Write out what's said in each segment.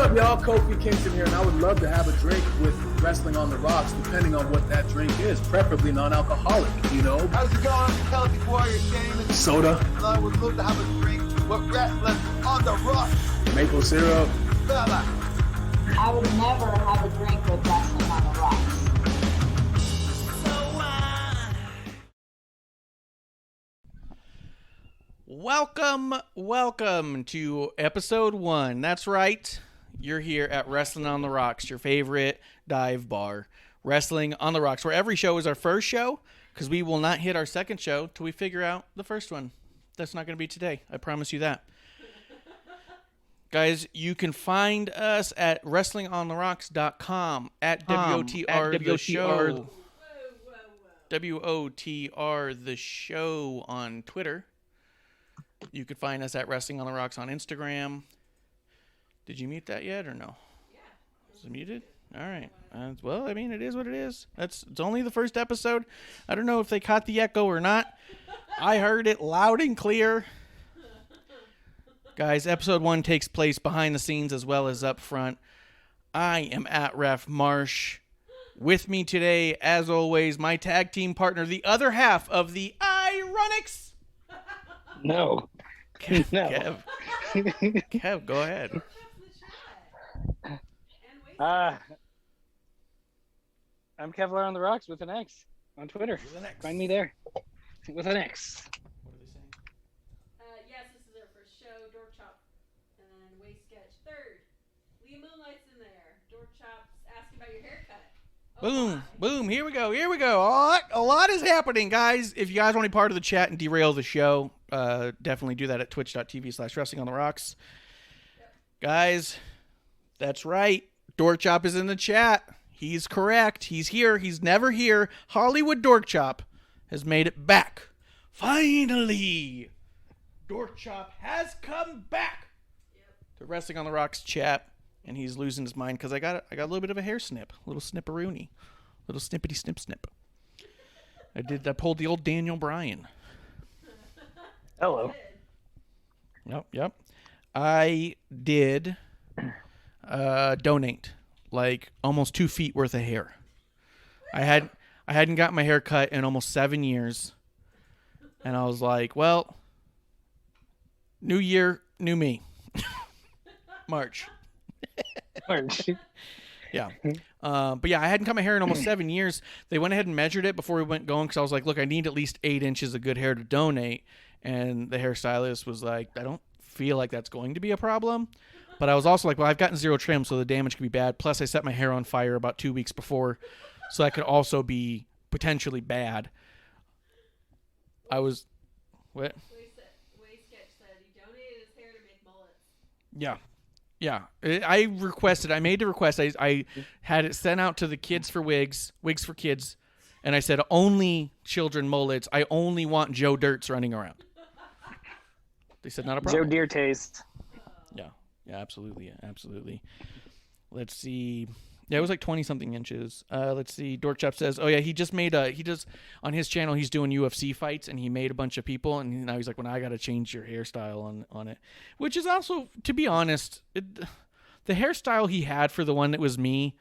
up, y'all? Kofi Kingston here, and I would love to have a drink with Wrestling on the Rocks, depending on what that drink is, preferably non-alcoholic, you know? How's it going, Celtic Warrior Damon? Soda. And I would love to have a drink with Wrestling on the Rocks. Maple syrup. Fella. I would never have a drink with Wrestling on the Rocks. Welcome to episode 1. That's right. You're here at Wrestling on the Rocks, your favorite dive bar. Wrestling on the Rocks, where every show is our first show, because we will not hit our second show till we figure out the first one. That's not going to be today. I promise you that. Guys, you can find us at wrestlingontherocks.com, at WOTR the show. WOTR the show on Twitter. You could find us at Wrestling on the Rocks on Instagram. Did you mute that yet or no? Yeah. Is it muted? All right. Well, I mean, it is what it is. It's only the first episode. I don't know if they caught the echo or not. I heard it loud and clear. Guys, episode 1 takes place behind the scenes as well as up front. I am at Ref Marsh. With me today, as always, my tag team partner, the other half of the Ironics. No. Kev, go ahead. I'm Kevlar on the Rocks with an X on Twitter. Find me there with an X. What are they saying? Yes, this is our first show. Door Chop and Waste Sketch. Third, Leah Moonlight's in there. Door Chop's asking about your haircut. Boom. Here we go. A lot is happening, guys. If you guys want to be part of the chat and derail the show, definitely do that at twitch.tv/Wrestling on the Rocks. Yep. Guys, that's right. Dork Chop is in the chat. He's correct. He's here. He's never here. Hollywood Dork Chop has made it back. Finally, Dork Chop has come back to Wrestling on the Rocks chat. And he's losing his mind because I got a little bit of a hair snip, a little snipperoonie, little snippity snip. I pulled the old Daniel Bryan. Hello. Yep. I did donate like almost 2 feet worth of hair. I hadn't got my hair cut in almost 7 years, and I was like, well, new year, new me. March. Yeah. But yeah, I hadn't cut my hair in almost 7 years. They went ahead and measured it before we went going because I was like, look, I need at least 8 inches of good hair to donate. And the hairstylist was like, I don't feel like that's going to be a problem. But I was also like, well, I've gotten 0 trim, so the damage could be bad. Plus, I set my hair on fire about 2 weeks before, so that could also be potentially bad. What? Waste Sketch said he donated his hair to make mullets. Yeah, I made the request. I had it sent out to the Kids for Wigs for Kids, and I said, only children mullets. I only want Joe Dirts running around. They said, not a problem. Joe Deer taste. Yeah, absolutely. Let's see. Yeah, it was like 20-something inches. Let's see. Dork Chop says, oh, yeah, he does, on his channel, he's doing UFC fights, and he made a bunch of people, and now he's like, well, I got to change your hairstyle on it. Which is also, to be honest, the hairstyle he had for the one that was me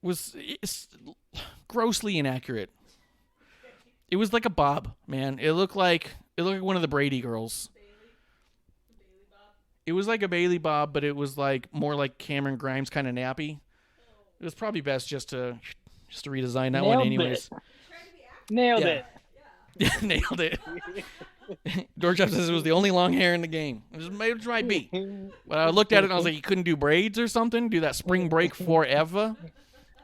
was grossly inaccurate. It was like a bob, man. It looked like one of the Brady girls. Bailey Bob. It was like a Bailey Bob, but it was like more like Cameron Grimes kind of nappy. It was probably best just to redesign that one anyways. Nailed it. Yeah, nailed it. Dork Chop says it was the only long hair in the game. It might be. But I looked at it and I was like, you couldn't do braids or something? Do that spring break forever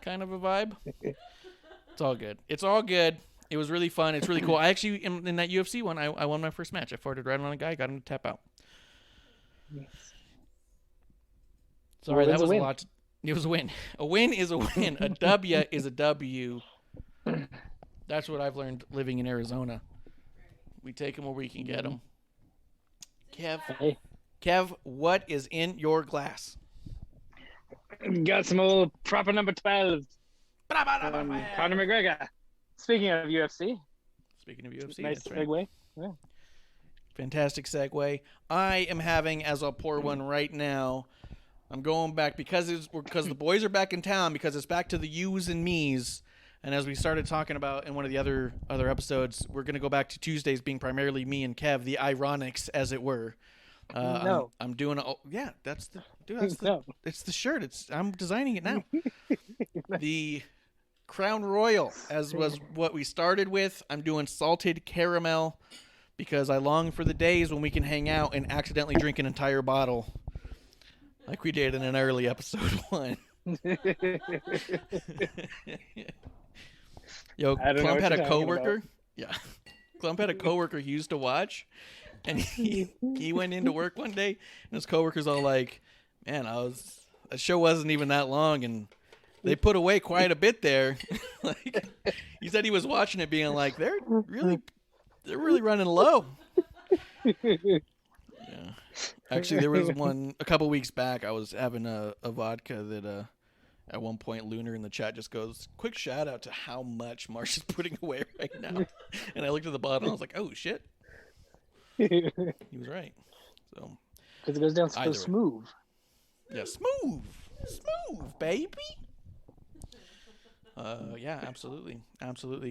kind of a vibe? It's all good. It was really fun. It's really cool. I actually, in that UFC one, I won my first match. I farted right on a guy, got him to tap out. Yes. Sorry, that was a lot. It was a win. A win is a win. A W is a W. That's what I've learned living in Arizona. We take them where we can get them. Kev, what is in your glass? Got some old proper number 12. Conor McGregor. Speaking of UFC. Nice segue. Yeah. Fantastic segue. I am having, as I'll pour one right now, I'm going back because the boys are back in town, because it's back to the yous and me's. And as we started talking about in one of the other episodes, we're going to go back to Tuesdays being primarily me and Kev, the ironics, as it were. No. I'm doing that's the No. it's the shirt. I'm designing it now. The Crown Royal, as was what we started with. I'm doing salted caramel because I long for the days when we can hang out and accidentally drink an entire bottle like we did in an early episode 1. Yo, Clump had a coworker. Yeah. Clump had a coworker he used to watch, and he went into work one day, and his coworker's all like, "Man, the show wasn't even that long, and they put away quite a bit there." Like, he said he was watching it, being like, "They're really running low." Yeah. Actually, there was one a couple weeks back. I was having a vodka that at one point, Lunar in the chat just goes, "Quick shout out to how much Marsh is putting away right now." And I looked at the bottle and I was like, "Oh shit." He was right. So Because it goes down so smooth. Yeah, smooth, baby. Yeah, absolutely,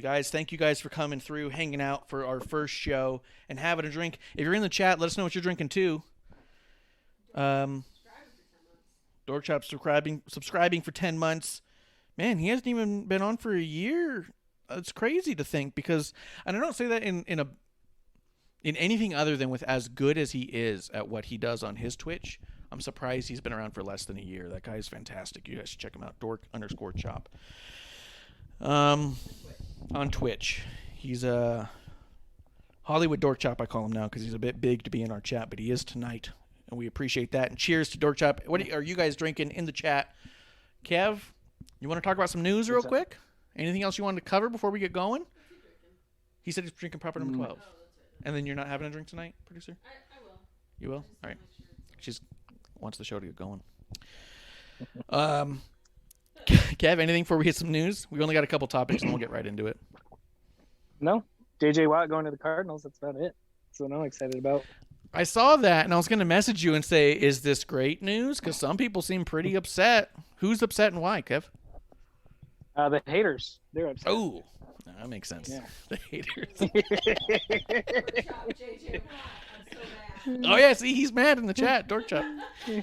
guys. Thank you guys for coming through, hanging out for our first show, and having a drink. If you're in the chat, let us know what you're drinking too. Dorkchop subscribing for 10 months. Man, he hasn't even been on for a year. It's crazy to think, because, and I don't say that in anything other than with as good as he is at what he does on his Twitch. I'm surprised he's been around for less than a year. That guy is fantastic. You guys should check him out. Dork_chop. On Twitch. He's a Hollywood Dorkchop, I call him now, because he's a bit big to be in our chat, but he is tonight. And we appreciate that. And cheers to Dorkchop. What are you guys drinking in the chat? Kev, you want to talk about some news real quick? Anything else you wanted to cover before we get going? He said he's drinking proper number 12. And then you're not having a drink tonight, producer? I will. You will? All right. She wants the show to get going. Kev, anything before we hit some news? We only got a couple topics and we'll get right into it. No. JJ Watt going to the Cardinals. That's about it. That's what I'm excited about. I saw that, and I was going to message you and say, is this great news? Because some people seem pretty upset. Who's upset and why, Kev? The haters. They're upset. Oh, that makes sense. Yeah. The haters. JJ, I'm so mad. Oh, yeah, see, he's mad in the chat. Dorkchop. He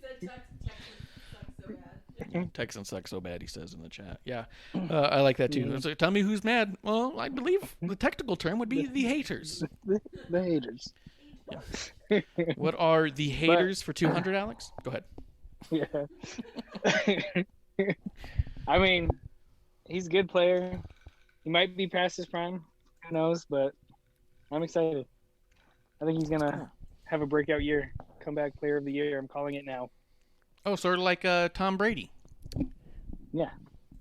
said Texans suck so bad, he says in the chat. Yeah, I like that too. So tell me who's mad. Well, I believe the technical term would be the haters. The haters. Yeah. What are the haters for 200, Alex? Go ahead. Yeah. I mean, he's a good player. He might be past his prime. Who knows? But I'm excited. I think he's going to have a breakout year. Comeback player of the year. I'm calling it now. Oh, sort of like Tom Brady. Yeah,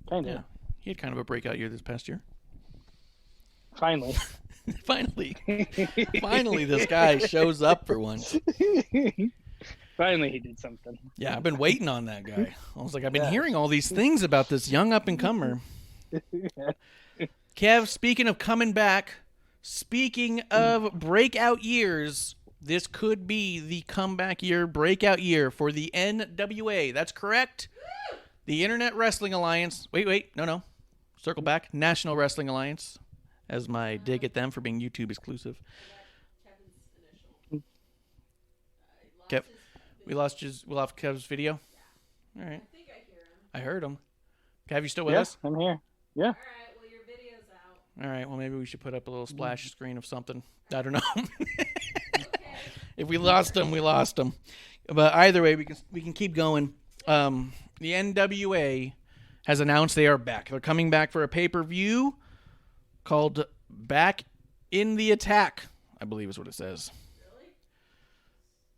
kind of. Yeah. He had kind of a breakout year this past year. Finally. Finally, this guy shows up for once. Finally, he did something. Yeah, I've been waiting on that guy. I was like, I've been hearing all these things about this young up-and-comer. Kev, speaking of coming back, speaking of breakout years, this could be the comeback year, breakout year for the NWA. That's correct. The Internet Wrestling Alliance. Wait. No. Circle back. National Wrestling Alliance. As my dig at them for being YouTube exclusive. Kev, we lost Kev's video? All right. I think I hear him. I heard him. Kev, you still with Yeah, us? I'm here. Yeah. All right, well, your video's out. All right, well, maybe we should put up a little splash screen of something. I don't know. If we lost him, we lost him. But either way, we can keep going. The NWA has announced they are back. They're coming back for a pay-per-view called Back in the Attack, I believe is what it says. Really?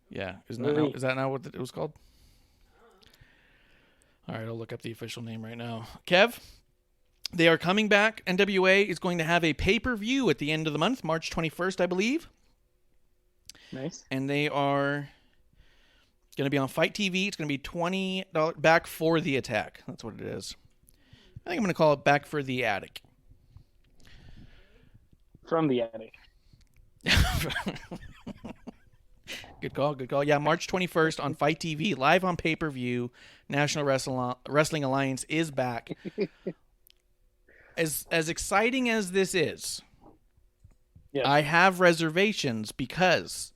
Yeah. Is that not what it was called? All right, I'll look up the official name right now. Kev, they are coming back. NWA is going to have a pay-per-view at the end of the month, March 21st, I believe. Nice. And they are going to be on Fight TV. It's going to be $20 Back for the Attack. That's what it is. I think I'm going to call it Back for the Attic. From the attic. Good call. Good call. Yeah, March 21st on Fight TV, live on pay-per-view. National Wrestling Alliance is back. As exciting as this is, Yeah. I have reservations because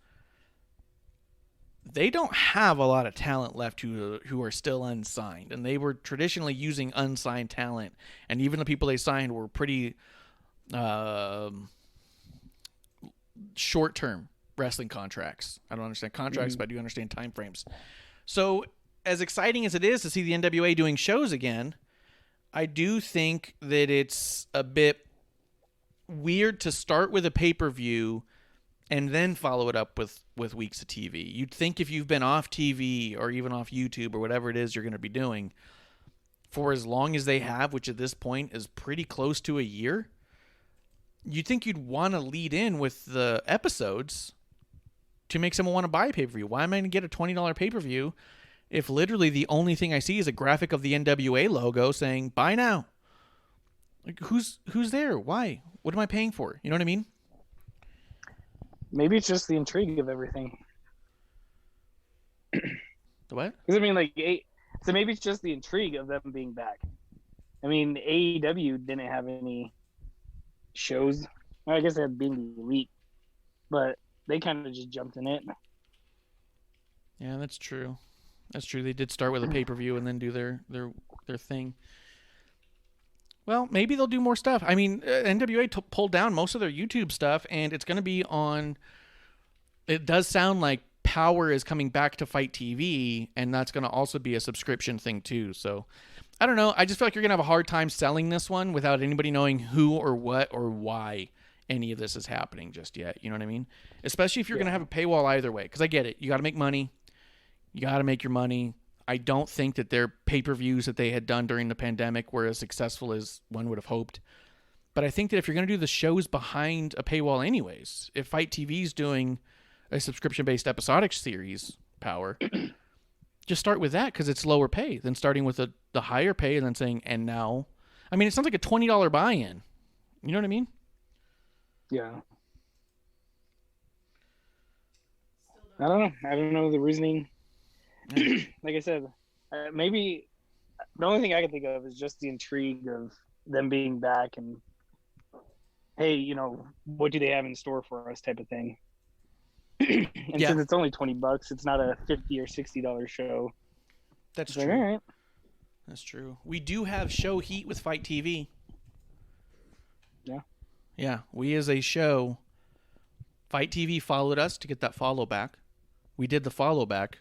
they don't have a lot of talent left who are still unsigned, and they were traditionally using unsigned talent, and even the people they signed were pretty short-term wrestling contracts. I don't understand contracts, but I do understand time frames. So as exciting as it is to see the NWA doing shows again, I do think that it's a bit weird to start with a pay-per-view and then follow it up with weeks of TV. You'd think if you've been off TV or even off YouTube or whatever it is you're going to be doing for as long as they have, which at this point is pretty close to a year, you'd think you'd want to lead in with the episodes to make someone want to buy a pay-per-view. Why am I going to get a $20 pay-per-view if literally the only thing I see is a graphic of the NWA logo saying, buy now? Like, who's there? Why? What am I paying for? You know what I mean? Maybe it's just the intrigue of everything. The what? Because I mean, like, so maybe it's just the intrigue of them being back. I mean, AEW didn't have any shows. Well, I guess they had Being the Elite, but they kind of just jumped in it. Yeah, that's true. That's true. They did start with a pay-per-view and then do their thing. Well, maybe they'll do more stuff. I mean, NWA pulled down most of their YouTube stuff, and it's going to be on. It does sound like Power is coming back to Fight TV, and that's going to also be a subscription thing too. So, I don't know. I just feel like you're going to have a hard time selling this one without anybody knowing who or what or why any of this is happening just yet. You know what I mean? Especially if you're going to have a paywall either way. Because I get it. You got to make money. You got to make your money. I don't think that their pay-per-views that they had done during the pandemic were as successful as one would have hoped. But I think that if you're going to do the shows behind a paywall anyways, if Fight TV's doing a subscription-based episodic series, Power, just start with that because it's lower pay than starting with the higher pay and then saying, and now. I mean, it sounds like a $20 buy-in. You know what I mean? Yeah. I don't know. I don't know the reasoning. Like I said, maybe the only thing I can think of is just the intrigue of them being back and, hey, you know, what do they have in store for us type of thing. And since it's only $20, it's not a $50 or $60 show. That's true. Like, all right. That's true. We do have show heat with Fight TV. Yeah. Yeah, we as a show, Fight TV followed us to get that follow back. We did the follow back.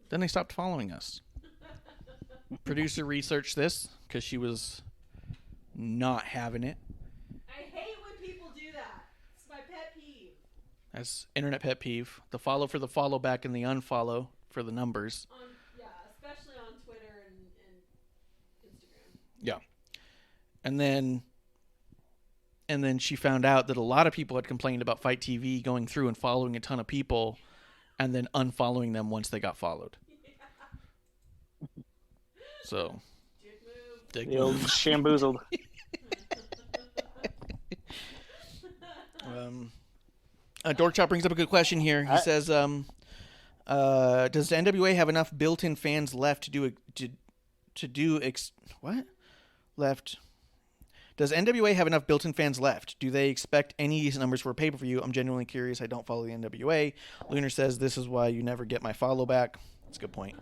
Then they stopped following us. Producer researched this because she was not having it. I hate when people do that. It's my pet peeve. That's internet pet peeve. The follow for the follow back and the unfollow for the numbers. Yeah, especially on Twitter and Instagram. Yeah. And then she found out that a lot of people had complained about Fight TV going through and following a ton of people and then unfollowing them once they got followed. Yeah. So, dick The old move. shamboozled. Dorkchop brings up a good question here. He says, does NWA have enough built-in fans left Does NWA have enough built-in fans left? Do they expect any decent numbers for a pay-per-view? I'm genuinely curious. I don't follow the NWA. Lunar says, this is why you never get my follow back. That's a good point.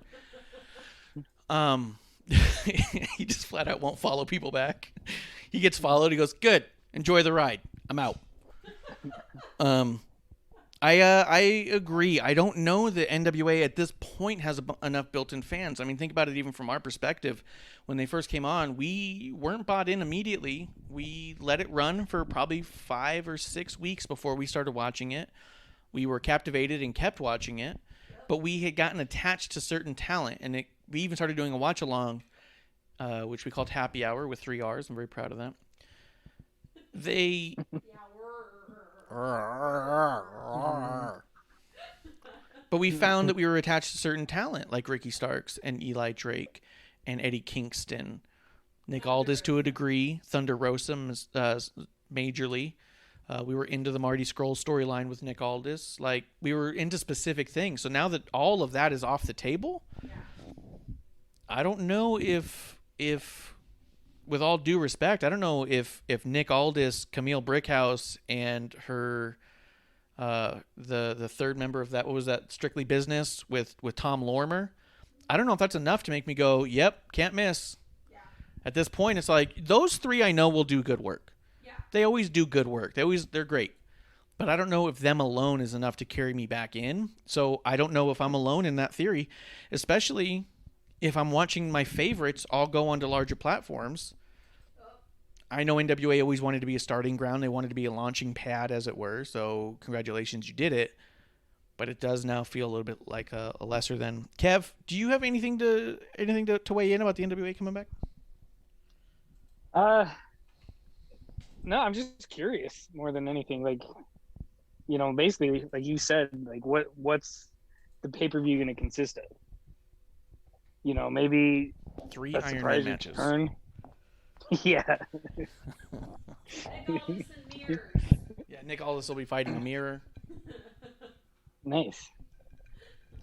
He just flat out won't follow people back. He gets followed. He goes, good. Enjoy the ride. I'm out. I agree. I don't know that NWA at this point has enough built-in fans. I mean, think about it even from our perspective. When they first came on, we weren't bought in immediately. We let it run for probably 5 or 6 weeks before we started watching it. We were captivated and kept watching it, but we had gotten attached to certain talent, and we even started doing a watch-along, which we called Happy Hour with 3 R's. I'm very proud of that. But we found that we were attached to certain talent, like Ricky Starks and Eli Drake and Eddie Kingston, Nick Aldis to a degree, Thunder Rosa majorly, We were into the Marty Scurll storyline with Nick Aldis. Like, we were into specific things. So now that all of that is off the table, I don't know if with all due respect, I don't know if Nick Aldis, Camille Brickhouse, and her the third member of that, what was that, Strictly Business with Tom Lorimer, I don't know if that's enough to make me go, yep, can't miss. Yeah. At this point, it's like, those three I know will do good work. Yeah. They always do good work. They're great. But I don't know if them alone is enough to carry me back in. So I don't know if I'm alone in that theory, especially if I'm watching my favorites all go onto larger platforms. I know NWA always wanted to be a starting ground. They wanted to be a launching pad, as it were. So congratulations, you did it. But it does now feel a little bit like a lesser than. Kev, do you have anything to weigh in about the NWA coming back? No, I'm just curious more than anything. Like, you know, basically, like you said, like what's the pay-per-view going to consist of? You know, maybe 3 Iron Man matches. Yeah. Nick Aldis will be fighting a mirror. Nice.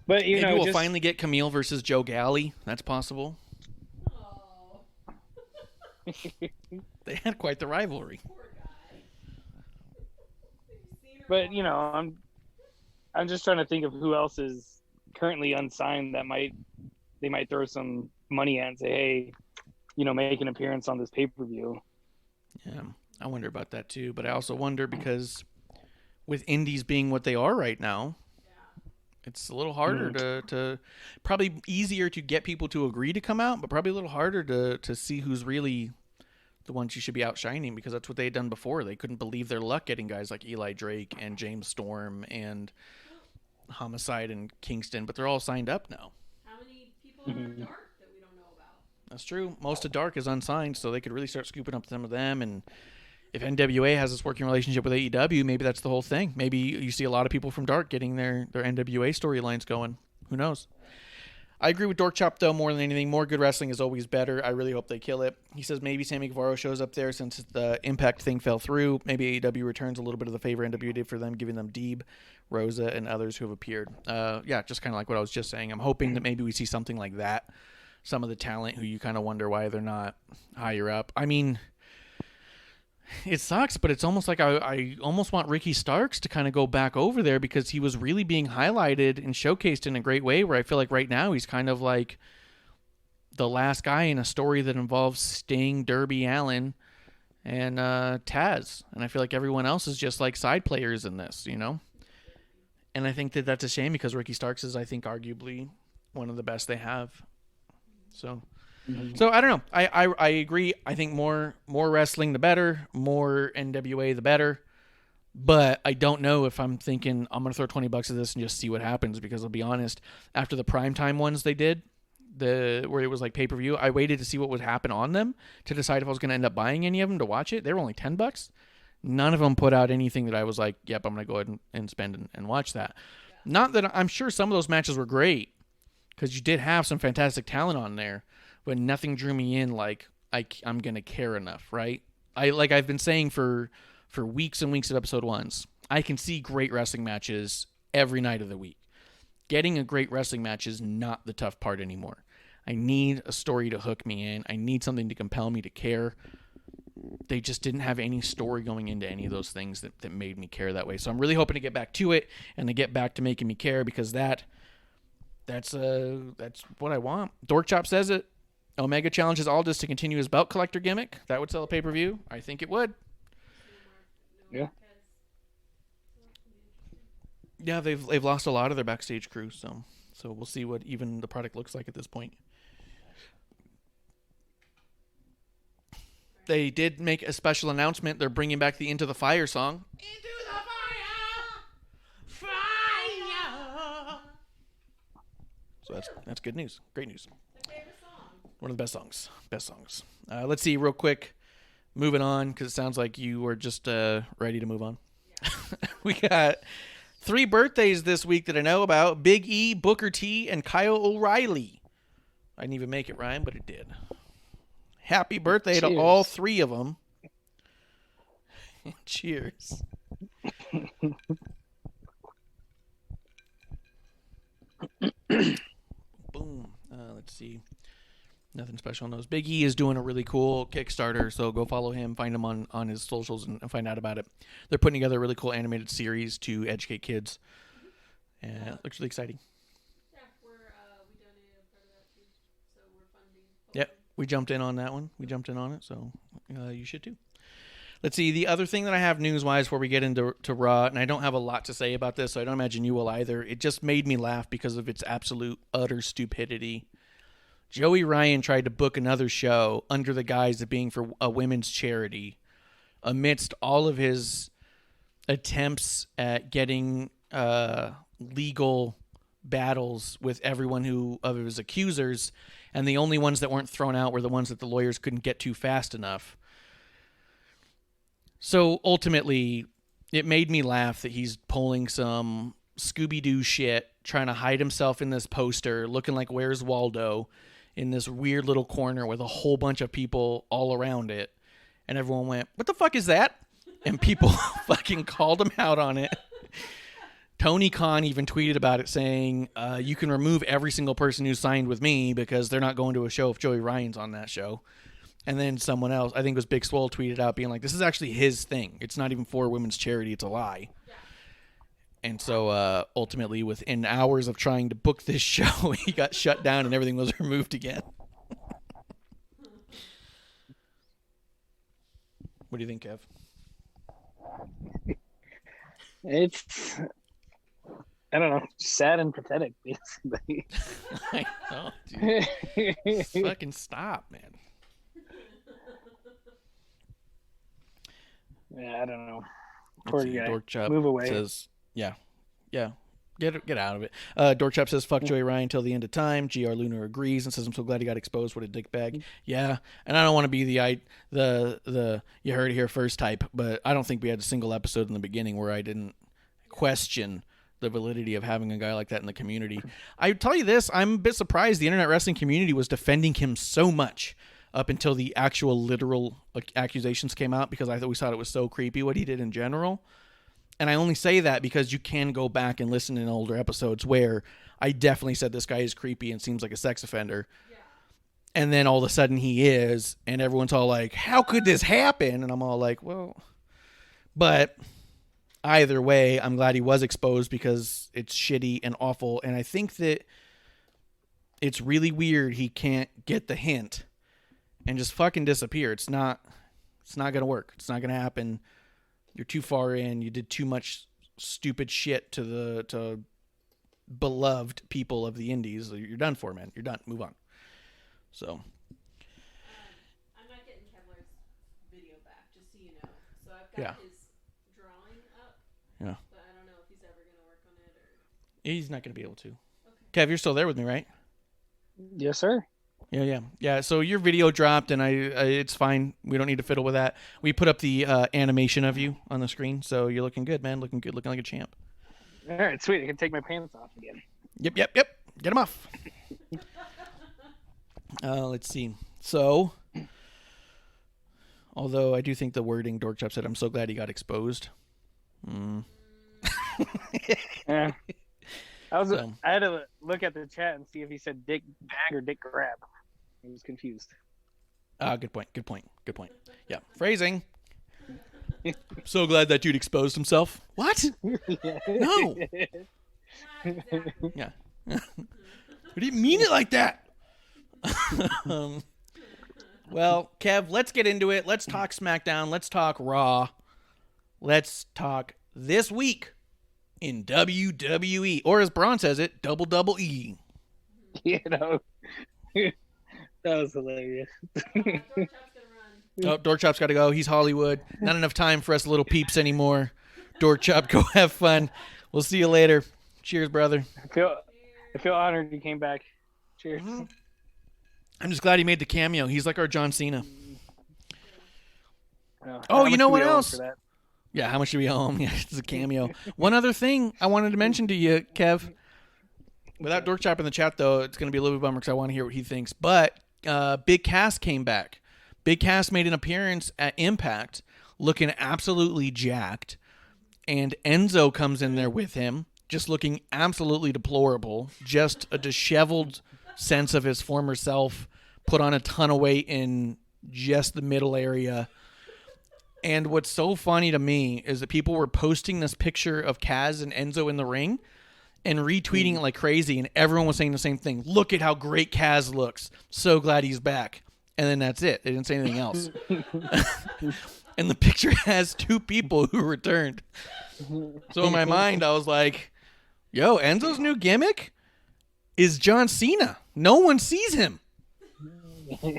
But maybe we'll finally get Camille versus Joe Galley. That's possible. They had quite the rivalry. Poor guy. But you know, I'm just trying to think of who else is currently unsigned that they might throw some money at and say, hey, you know, make an appearance on this pay-per-view. Yeah, I wonder about that too. But I also wonder because with indies being what they are right now, it's a little harder to probably easier to get people to agree to come out, but probably a little harder to see who's really the ones you should be outshining, because that's what they had done before. They couldn't believe their luck getting guys like Eli Drake and James Storm and Homicide and Kingston, but they're all signed up now. How many people are in Dark that we don't know about? That's true. Most of Dark is unsigned, so they could really start scooping up some of them. And if NWA has this working relationship with AEW, maybe that's the whole thing. Maybe you see a lot of people from Dark getting their NWA storylines going. Who knows? I agree with Dork Chop, though, more than anything. More good wrestling is always better. I really hope they kill it. He says maybe Sammy Guevara shows up there since the Impact thing fell through. Maybe AEW returns a little bit of the favor NWA did for them, giving them Deeb, Rosa, and others who have appeared. Just kind of like what I was just saying. I'm hoping that maybe we see something like that. Some of the talent who you kind of wonder why they're not higher up. I mean, it sucks, but it's almost like I almost want Ricky Starks to kind of go back over there, because he was really being highlighted and showcased in a great way, where I feel like right now he's kind of like the last guy in a story that involves Sting, Darby Allin, and Taz. And I feel like everyone else is just like side players in this, you know? And I think that that's a shame, because Ricky Starks is, I think, arguably one of the best they have. So I don't know. I agree. I think more wrestling the better, more NWA the better. But I don't know if I'm thinking I'm going to throw $20 at this and just see what happens, because I'll be honest, after the primetime ones they did, where it was like pay-per-view, I waited to see what would happen on them to decide if I was going to end up buying any of them to watch it. They were only $10. None of them put out anything that I was like, yep, I'm going to go ahead and spend and watch that. Yeah. Not that I'm sure some of those matches were great, because you did have some fantastic talent on there, but nothing drew me in like I'm going to care enough, right? I've been saying for weeks and weeks of episode ones, I can see great wrestling matches every night of the week. Getting a great wrestling match is not the tough part anymore. I need a story to hook me in. I need something to compel me to care. They just didn't have any story going into any of those things that made me care that way. So I'm really hoping to get back to it and to get back to making me care, because that's what I want. Dork Chop says it. Omega challenges Aldis to continue his belt collector gimmick. That would sell a pay-per-view. I think it would. Yeah. Yeah, they've lost a lot of their backstage crew, so we'll see what even the product looks like at this point. They did make a special announcement. They're bringing back the Into the Fire song. Into the fire, fire. So that's good news. Great news. One of the best songs. Let's see real quick. Moving on, because it sounds like you were just ready to move on. Yeah. We got 3 birthdays this week that I know about. Big E, Booker T, and Kyle O'Reilly. I didn't even make it rhyme, but it did. Happy birthday to all 3 of them. Cheers. Boom. Let's see. Nothing special on those. Big E is doing a really cool Kickstarter, so go follow him, find him on his socials, and find out about it. They're putting together a really cool animated series to educate kids. And it looks really exciting. Yeah, we donated a part of that too, so we're funding. Yep, we jumped in on that one. We jumped in on it, so you should too. Let's see. The other thing that I have news-wise before we get into Raw, and I don't have a lot to say about this, so I don't imagine you will either. It just made me laugh because of its absolute, utter stupidity. Joey Ryan tried to book another show under the guise of being for a women's charity amidst all of his attempts at getting legal battles with everyone of his accusers, and the only ones that weren't thrown out were the ones that the lawyers couldn't get to fast enough. So ultimately, it made me laugh that he's pulling some Scooby-Doo shit, trying to hide himself in this poster, looking like Where's Waldo, in this weird little corner with a whole bunch of people all around it. And everyone went, "What the fuck is that?" And people fucking called him out on it. Tony Khan even tweeted about it saying, you can remove every single person who signed with me because they're not going to a show if Joey Ryan's on that show. And then someone else, I think it was Big Swole, tweeted out being like, this is actually his thing. It's not even for women's charity. It's a lie. Yeah. And so ultimately, within hours of trying to book this show, he got shut down and everything was removed again. What do you think, Kev? It's, I don't know, sad and pathetic, basically. I know, dude. Fucking stop, man. Yeah, I don't know. Poor guy. Dork Chop Move away. says, yeah. Get out of it. Dork Chop says, fuck Joey Ryan till the end of time. GR Lunar agrees and says, I'm so glad he got exposed. What a dickbag. Yeah, and I don't want to be the you heard it here first type, but I don't think we had a single episode in the beginning where I didn't question the validity of having a guy like that in the community. I tell you this, I'm a bit surprised the internet wrestling community was defending him so much up until the actual literal accusations came out, because I thought it was so creepy what he did in general. And I only say that because you can go back and listen in older episodes where I definitely said this guy is creepy and seems like a sex offender. Yeah. And then all of a sudden he is, and everyone's all like, how could this happen? And I'm all like, well, but either way, I'm glad he was exposed because it's shitty and awful. And I think that it's really weird he can't get the hint and just fucking disappear. It's not going to work. It's not going to happen. You're too far in. You did too much stupid shit to beloved people of the indies. You're done for, man. You're done. Move on. So. I'm not getting Kevlar's video back, just so you know. So I've got his drawing up. Yeah. But I don't know if he's ever going to work on it or. He's not going to be able to. Okay. Kev, you're still there with me, right? Yes, sir. Yeah. So your video dropped, and it's fine. We don't need to fiddle with that. We put up the animation of you on the screen, so you're looking good, man. Looking good, looking like a champ. All right, sweet. I can take my pants off again. Yep. Get them off. Let's see. So, although I do think the wording Dork Chop said, I'm so glad he got exposed. Yeah. I had to look at the chat and see if he said dick bag or dick grab. I was confused. Good point. Yeah. Phrasing. So glad that dude exposed himself. What? No. Yeah. What do you mean it like that? Well, Kev, let's get into it. Let's talk SmackDown. Let's talk Raw. Let's talk this week in WWE, or as Braun says it, double E. You know, that was hilarious. Oh, Dork Chop's got to go. He's Hollywood. Not enough time for us little peeps anymore. Dork Chop, go have fun. We'll see you later. Cheers, brother. I feel honored you came back. Cheers. I'm just glad he made the cameo. He's like our John Cena. Oh, you know what else? Yeah, how much do we owe him? Yeah, it's a cameo. One other thing I wanted to mention to you, Kev. Without Dork Chop in the chat, though, it's going to be a little bit bummer because I want to hear what he thinks. But Big Cass came back. Big Cass made an appearance at Impact looking absolutely jacked, and Enzo comes in there with him, just looking absolutely deplorable, just a disheveled sense of his former self, put on a ton of weight in just the middle area. And what's so funny to me is that people were posting this picture of Kaz and Enzo in the ring and retweeting it like crazy, and everyone was saying the same thing. Look at how great Kaz looks. So glad he's back. And then that's it. They didn't say anything else. And the picture has 2 people who returned. So in my mind, I was like, yo, Enzo's new gimmick is John Cena. No one sees him.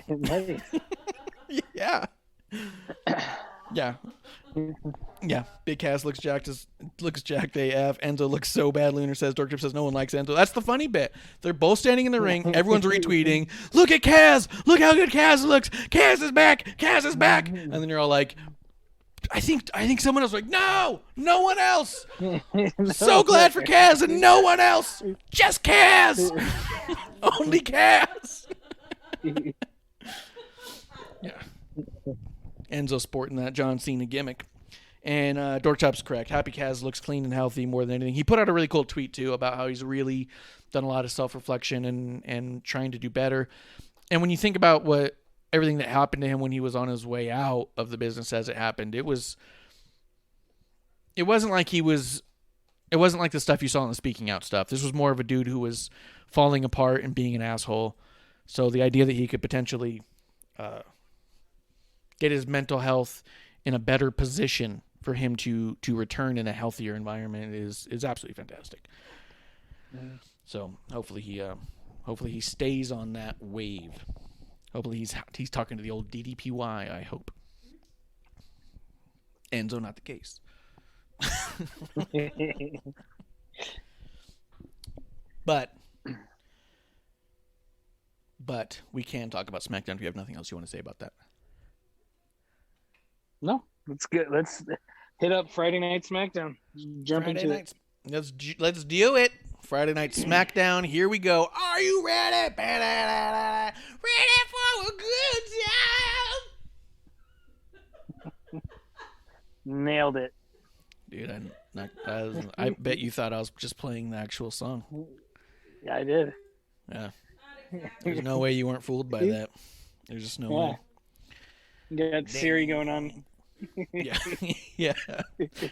Nice. Yeah. Yeah. Yeah. Big Cass looks jacked AF. Enzo looks so bad. Lunar says, Dork Trip says no one likes Enzo. That's the funny bit. They're both standing in the ring. Everyone's retweeting. Look at Kaz. Look how good Kaz looks. Kaz is back. Kaz is back. And then you're all like, I think someone else was like, no one else. So glad for Kaz and no one else. Just Kaz. Only Kaz. Yeah. Enzo sporting that John Cena gimmick. And Dorktop's correct. Happy Kaz looks clean and healthy more than anything. He put out a really cool tweet, too, about how he's really done a lot of self-reflection and trying to do better. And when you think about everything that happened to him when he was on his way out of the business as it happened, it wasn't like the stuff you saw in the speaking out stuff. This was more of a dude who was falling apart and being an asshole. So the idea that he could potentially get his mental health in a better position for him to return in a healthier environment is absolutely fantastic. Mm. So hopefully he stays on that wave. Hopefully he's talking to the old DDPY, I hope. Enzo, not the case. But we can talk about SmackDown if you have nothing else you want to say about that. No, that's good. Let's hit up Friday Night SmackDown. Jump Friday into night, it. Let's do it. Friday Night SmackDown. Here we go. Are you ready? Ready for a good time? Nailed it. Dude, I bet you thought I was just playing the actual song. Yeah, I did. Yeah. There's no way you weren't fooled by that. There's just no way. You got Siri going on. Yeah. Yeah.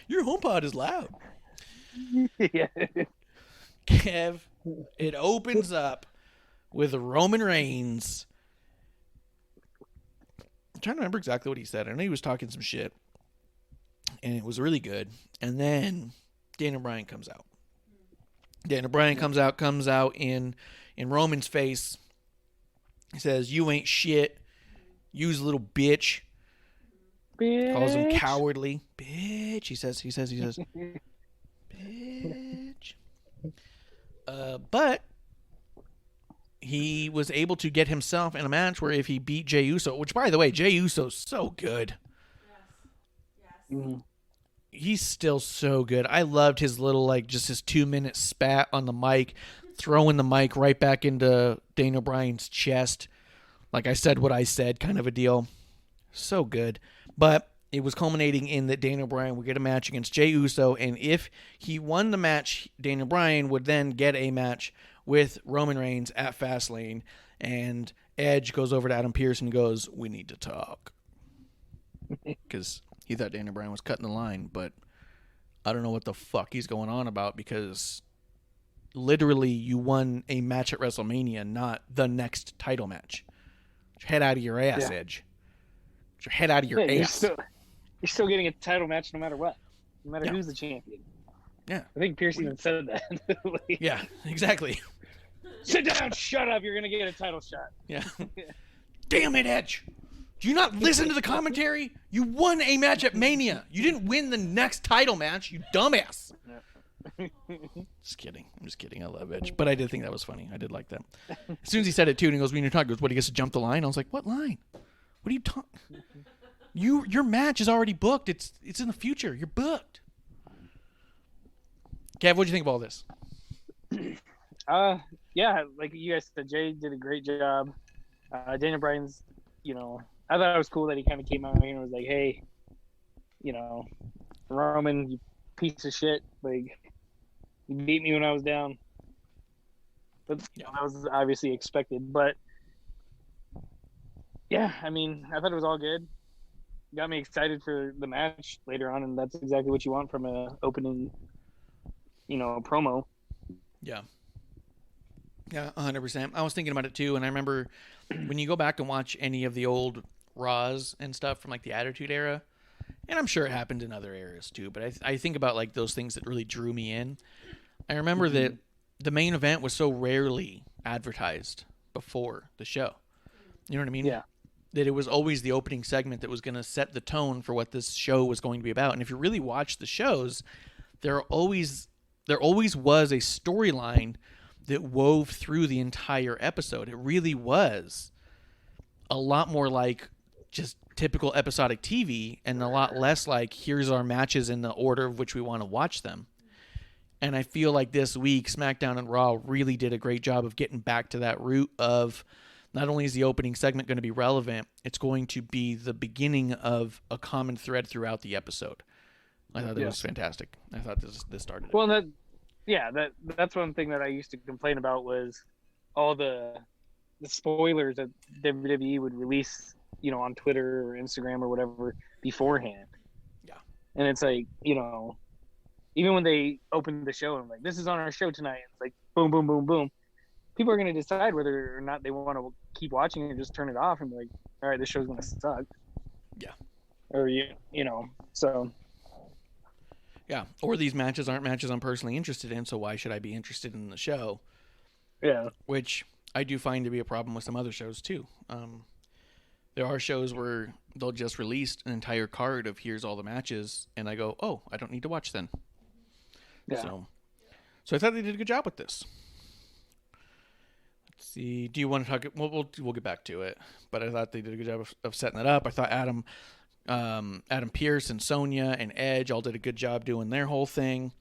Your HomePod is loud. Yeah. Kev, it opens up with Roman Reigns. I'm trying to remember exactly what he said. I know he was talking some shit. And it was really good. And then Daniel Bryan comes out. Daniel Bryan comes out in Roman's face. He says, "You ain't shit. You's a little bitch." Calls him cowardly. Bitch. He says. Bitch. But he was able to get himself in a match where if he beat Jey Uso, which, by the way, Jey Uso's so good. Yes. Mm-hmm. He's still so good. I loved his little, just his 2-minute spat on the mic, throwing the mic right back into Daniel Bryan's chest. Like I said what I said, kind of a deal. So good. But it was culminating in that Daniel Bryan would get a match against Jey Uso, and if he won the match, Daniel Bryan would then get a match with Roman Reigns at Fastlane, and Edge goes over to Adam Pearce and goes, "We need to talk." Because he thought Daniel Bryan was cutting the line, but I don't know what the fuck he's going on about, because literally you won a match at WrestleMania, not the next title match. Get your head out of your ass, Yeah. Edge. Get your head out of your ass. You're still getting a title match no matter what. No matter who's the champion. Yeah. I think Pierce even said that. Yeah, exactly. Sit down, shut up, you're going to get a title shot. Yeah. Damn it, Edge. Do you not listen to the commentary? You won a match at Mania. You didn't win the next title match, you dumbass. Just kidding. I'm just kidding. I love Edge. But I did think that was funny. I did like that. As soon as he said it, too, and he goes, "When you're talking," goes, "What, he gets to jump the line?" I was like, "What line? What are you talking? Your match is already booked. It's in the future. You're booked." Kev, what'd you think of all this? Yeah, like you guys said, Jay did a great job. Daniel Bryan's, I thought it was cool that he kind of came out here and was like, "Hey, you know, Roman, you piece of shit, like you beat me when I was down. But that was obviously expected. But yeah, I mean, I thought it was all good. Got me excited for the match later on, and that's exactly what you want from a opening, promo. Yeah. Yeah, 100%. I was thinking about it too, and I remember when you go back and watch any of the old Raws and stuff from like the Attitude Era, and I'm sure it happened in other eras too, but I think about like those things that really drew me in. I remember that the main event was so rarely advertised before the show. You know what I mean? Yeah. That it was always the opening segment that was going to set the tone for what this show was going to be about. And if you really watch the shows, there always was a storyline that wove through the entire episode. It really was a lot more like just typical episodic TV and a lot less like here's our matches in the order of which we want to watch them. And I feel like this week Smackdown and Raw really did a great job of getting back to that root of not only is the opening segment going to be relevant, it's going to be the beginning of a common thread throughout the episode. I thought that was fantastic. I thought this started it. Well, that's one thing that I used to complain about was all the spoilers that WWE would release, on Twitter or Instagram or whatever beforehand. Yeah. And it's like, even when they opened the show and I'm like, this is on our show tonight, it's like boom, boom, boom, boom. People are going to decide whether or not they want to keep watching and just turn it off and be like, all right, this show's going to suck. Yeah. Or, so. Yeah. Or these matches aren't matches I'm personally interested in, so why should I be interested in the show? Yeah. Which I do find to be a problem with some other shows too. There are shows where they'll just release an entire card of here's all the matches, and I go, oh, I don't need to watch then. Yeah. So I thought they did a good job with this. Let's see. Do you want to talk? We'll get back to it. But I thought they did a good job of setting that up. I thought Adam Pearce and Sonya and Edge all did a good job doing their whole thing.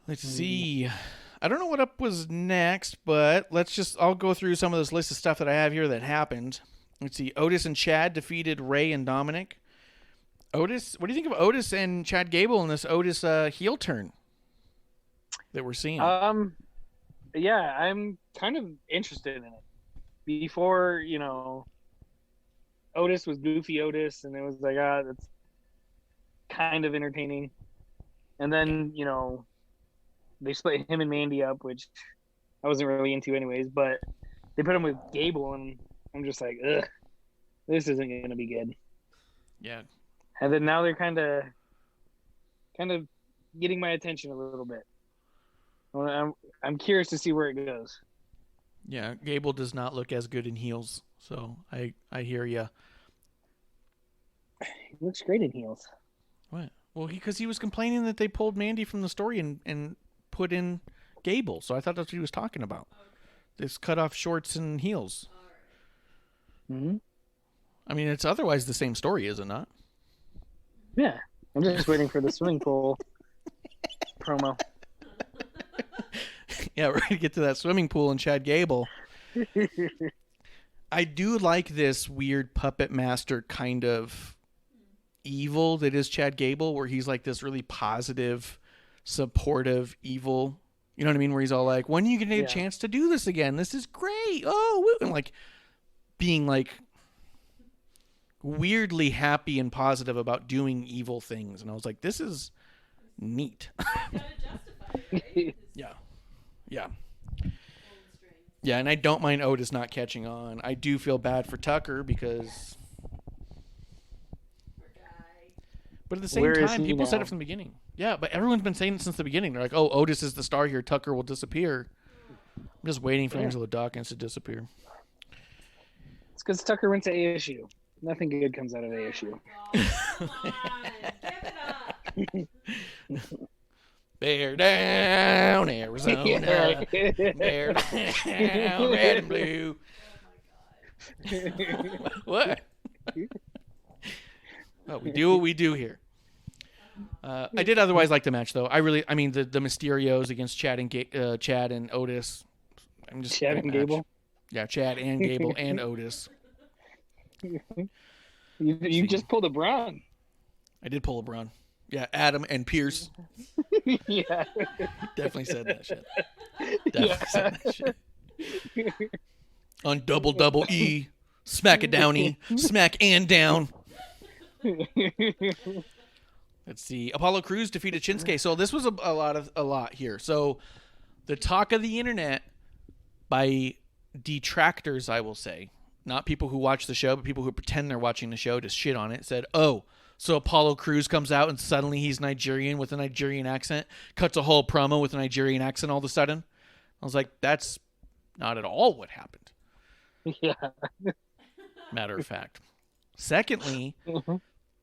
Let's see. I don't know what up was next, but I'll go through some of this list of stuff that I have here that happened. Let's see. Otis and Chad defeated Ray and Dominic. Otis, what do you think of Otis and Chad Gable in this Otis heel turn that we're seeing? Yeah, I'm kind of interested in it. Before, Otis was goofy Otis, and it was like, that's kind of entertaining. And then, they split him and Mandy up, which I wasn't really into anyways, but they put him with Gable, and I'm just like, ugh, this isn't going to be good. Yeah. And then now they're kind of getting my attention a little bit. I'm curious to see where it goes. Yeah, Gable does not look as good in heels, so I hear you. He looks great in heels. What? Well, because he was complaining that they pulled Mandy from the story and put in Gable, so I thought that's what he was talking about. This cut off shorts and heels. Mm-hmm. I mean, it's otherwise the same story, is it not? Yeah, I'm just waiting for the swimming pool promo. Yeah, we're going to get to that swimming pool and Chad Gable. I do like this weird puppet master kind of evil that is Chad Gable, where he's like this really positive, supportive evil. You know what I mean? Where he's all like, when are you going to get a chance to do this again? This is great. Oh, woo. And like being like weirdly happy and positive about doing evil things. And I was like, this is neat. Gotta justify it, right? Yeah. Yeah, and I don't mind Otis not catching on. I do feel bad for Tucker because... But at the same time, people said it from the beginning. Yeah, but everyone's been saying it since the beginning. They're like, oh, Otis is the star here. Tucker will disappear. I'm just waiting for Angelo Dawkins to disappear. It's because Tucker went to ASU. Nothing good comes out of ASU. Come on, give it up. Bear down, Arizona. Bear down, red and blue. Oh my god. What? Oh, we do what we do here. I did otherwise like the match, though. I mean, the Mysterios against Chad and Otis. I'm just Chad and Gable? Yeah, Chad and Gable and Otis. You just pulled a Braun. I did pull LeBron. Yeah, Adam and Pierce. Yeah. Definitely said that shit. Definitely said that shit. On double E, smack it downy, smack and down. Let's see. Apollo Crews defeated Shinsuke. So this was a lot here. So the talk of the internet by detractors, I will say, not people who watch the show, but people who pretend they're watching the show to shit on it, said, oh, so Apollo Crews comes out and suddenly he's Nigerian with a Nigerian accent, cuts a whole promo with a Nigerian accent all of a sudden. I was like, that's not at all what happened. Yeah. Matter of fact. Secondly,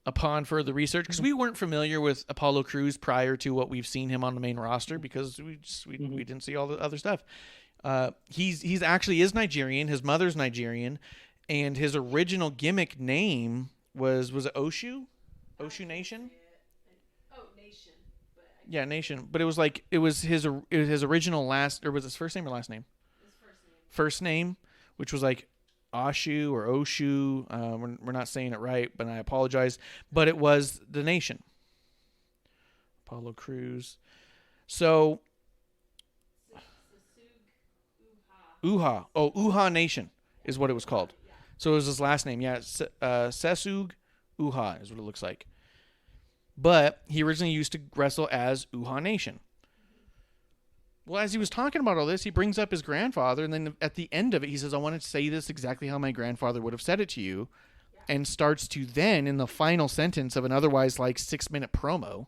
upon further research, because we weren't familiar with Apollo Crews prior to what we've seen him on the main roster, because we didn't see all the other stuff. He's actually is Nigerian. His mother's Nigerian, and his original gimmick name was it Oshu? Oshu Nation? Oh, Nation. Yeah, Nation. But it was his original last, or was his first name or last name? His first name. First name, which was like Ashu or Oshu. We're not saying it right, but I apologize. But it was the Nation. Apollo Crews. So Uha. Oh, Uha Nation is what it was called. So it was his last name. Yeah, Sesug Uha is what it looks like. But he originally used to wrestle as Uha Nation. Well, as he was talking about all this, he brings up his grandfather, and then at the end of it, he says, I want to say this exactly how my grandfather would have said it to you, and starts to then, in the final sentence of an otherwise like 6-minute promo,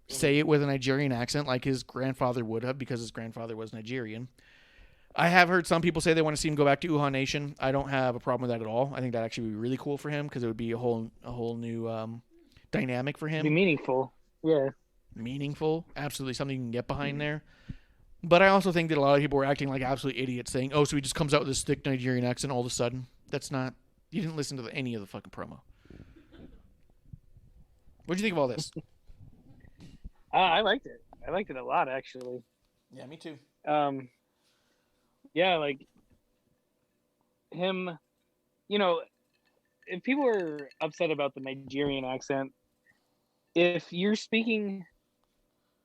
say it with a Nigerian accent like his grandfather would have, because his grandfather was Nigerian. I have heard some people say they want to see him go back to Uha Nation. I don't have a problem with that at all. I think that actually would be really cool for him, because it would be a whole new dynamic for him. Be meaningful. Yeah. Meaningful. Absolutely something you can get behind there. But I also think that a lot of people were acting like absolute idiots, saying, oh, so he just comes out with this thick Nigerian accent all of a sudden. That's not... You didn't listen to any of the fucking promo. What'd you think of all this? I liked it. I liked it a lot, actually. Yeah, me too. Yeah, like him, if people are upset about the Nigerian accent, if you're speaking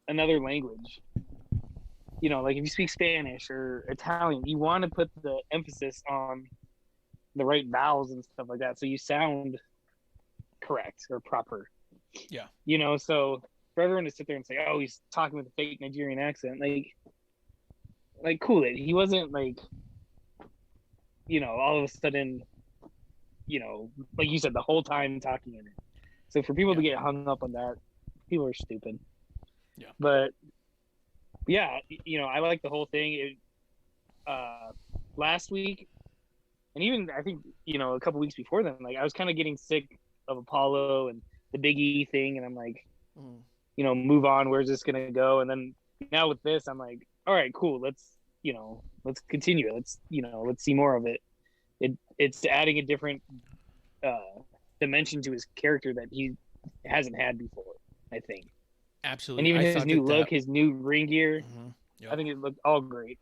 another language, like if you speak Spanish or Italian, you want to put the emphasis on the right vowels and stuff like that, so you sound correct or proper. Yeah. So for everyone to sit there and say, oh, he's talking with a fake Nigerian accent, like cool it. He wasn't like, all of a sudden, like you said, the whole time talking in it. So for people to get hung up on that, people are stupid. Yeah. But yeah, I like the whole thing. Last week, and even I think, a couple weeks before then, like I was kind of getting sick of Apollo and the Big E thing, and I'm like, move on. Where's this gonna go? And then now with this, I'm like, all right, cool. Let's continue. Let's see more of it. It's adding a different dimension to his character that he hasn't had before, I think. Absolutely. And even his new look, his new ring gear, Yep. I think it looked all great.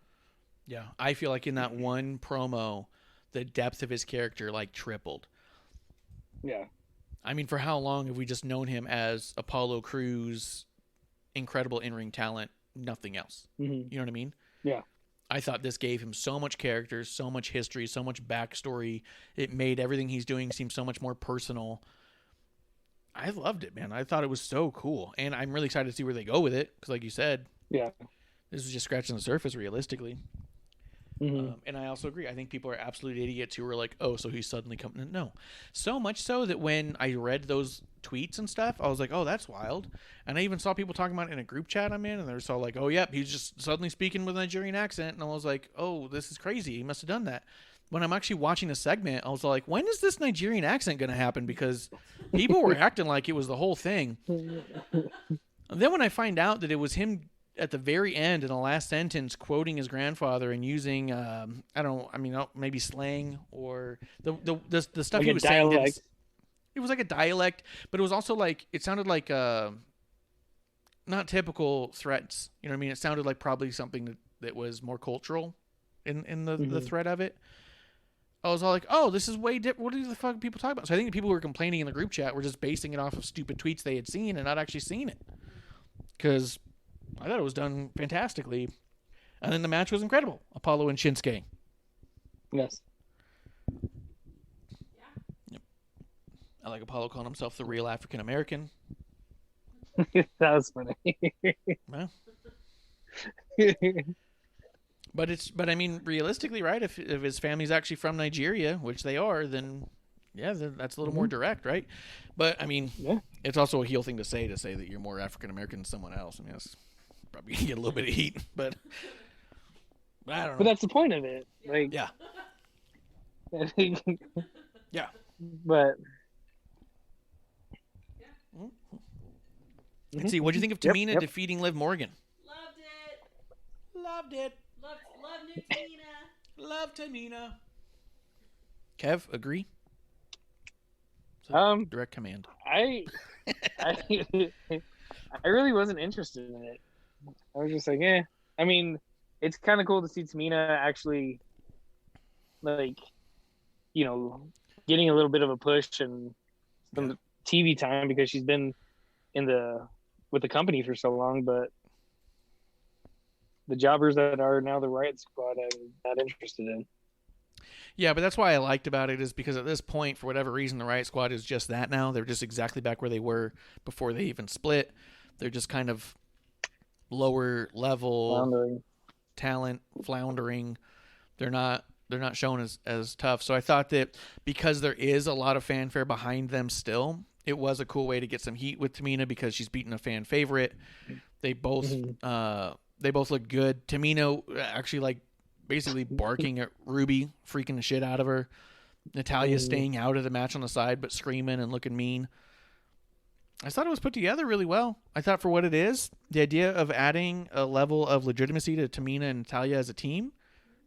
Yeah, I feel like in that one promo, the depth of his character like tripled. Yeah. I mean, for how long have we just known him as Apollo Crews, incredible in-ring talent, nothing else? Mm-hmm. You know what I mean? Yeah. I thought this gave him so much character, so much history, so much backstory. It made everything he's doing seem so much more personal. I loved it, man. I thought it was so cool. And I'm really excited to see where they go with it. Because like you said, this is just scratching the surface realistically. Mm-hmm. And I also agree. I think people are absolute idiots who are like, oh, so he's suddenly coming in. No. So much so that when I read those tweets and stuff, I was like, oh, that's wild. And I even saw people talking about it in a group chat I'm in, and they were so like, oh, yep, he's just suddenly speaking with a Nigerian accent. And I was like, oh, this is crazy. He must have done that. When I'm actually watching the segment, I was like, when is this Nigerian accent going to happen? Because people were acting like it was the whole thing. And then when I find out that it was him at the very end in the last sentence quoting his grandfather and using maybe slang or the stuff like he was dialect. saying. It was like a dialect, but it was also like it sounded like not typical threats. You know what I mean? It sounded like probably something that was more cultural in the threat of it. I was all like, oh, this is way different. What are the fuck people talking about? So I think the people who were complaining in the group chat were just basing it off of stupid tweets they had seen and not actually seen it. Because I thought it was done fantastically. And then the match was incredible. Apollo and Shinsuke. Yes. Yep. I like Apollo calling himself the real African American. That was funny. Well. But I mean, realistically, right? If his family's actually from Nigeria, which they are, then yeah, that's a little more direct, right? But I mean, it's also a heel thing to say that you're more African American than someone else. I mean, that's probably gonna get a little bit of heat, but I don't know. But that's the point of it. Like, yeah, yeah. But Let's see. What do you think of Tamina defeating Liv Morgan? Loved it. Love new Tamina. Love Tamina. Kev, agree? Direct command. I really wasn't interested in it. I was just like, eh. I mean, it's kind of cool to see Tamina actually, like, you know, getting a little bit of a push and some TV time because she's been with the company for so long. But the jobbers that are now the Riot Squad, I'm not interested in. Yeah, but that's why I liked about it is because at this point, for whatever reason, the Riot Squad is just that now. They're just exactly back where they were before they even split. They're just kind of lower level talent, floundering. They're not shown as tough. So I thought that because there is a lot of fanfare behind them still, it was a cool way to get some heat with Tamina because she's beaten a fan favorite. They both look good. Tamina actually like basically barking at Ruby, freaking the shit out of her. Natalya staying out of the match on the side, but screaming and looking mean. I thought it was put together really well. I thought for what it is, the idea of adding a level of legitimacy to Tamina and Natalya as a team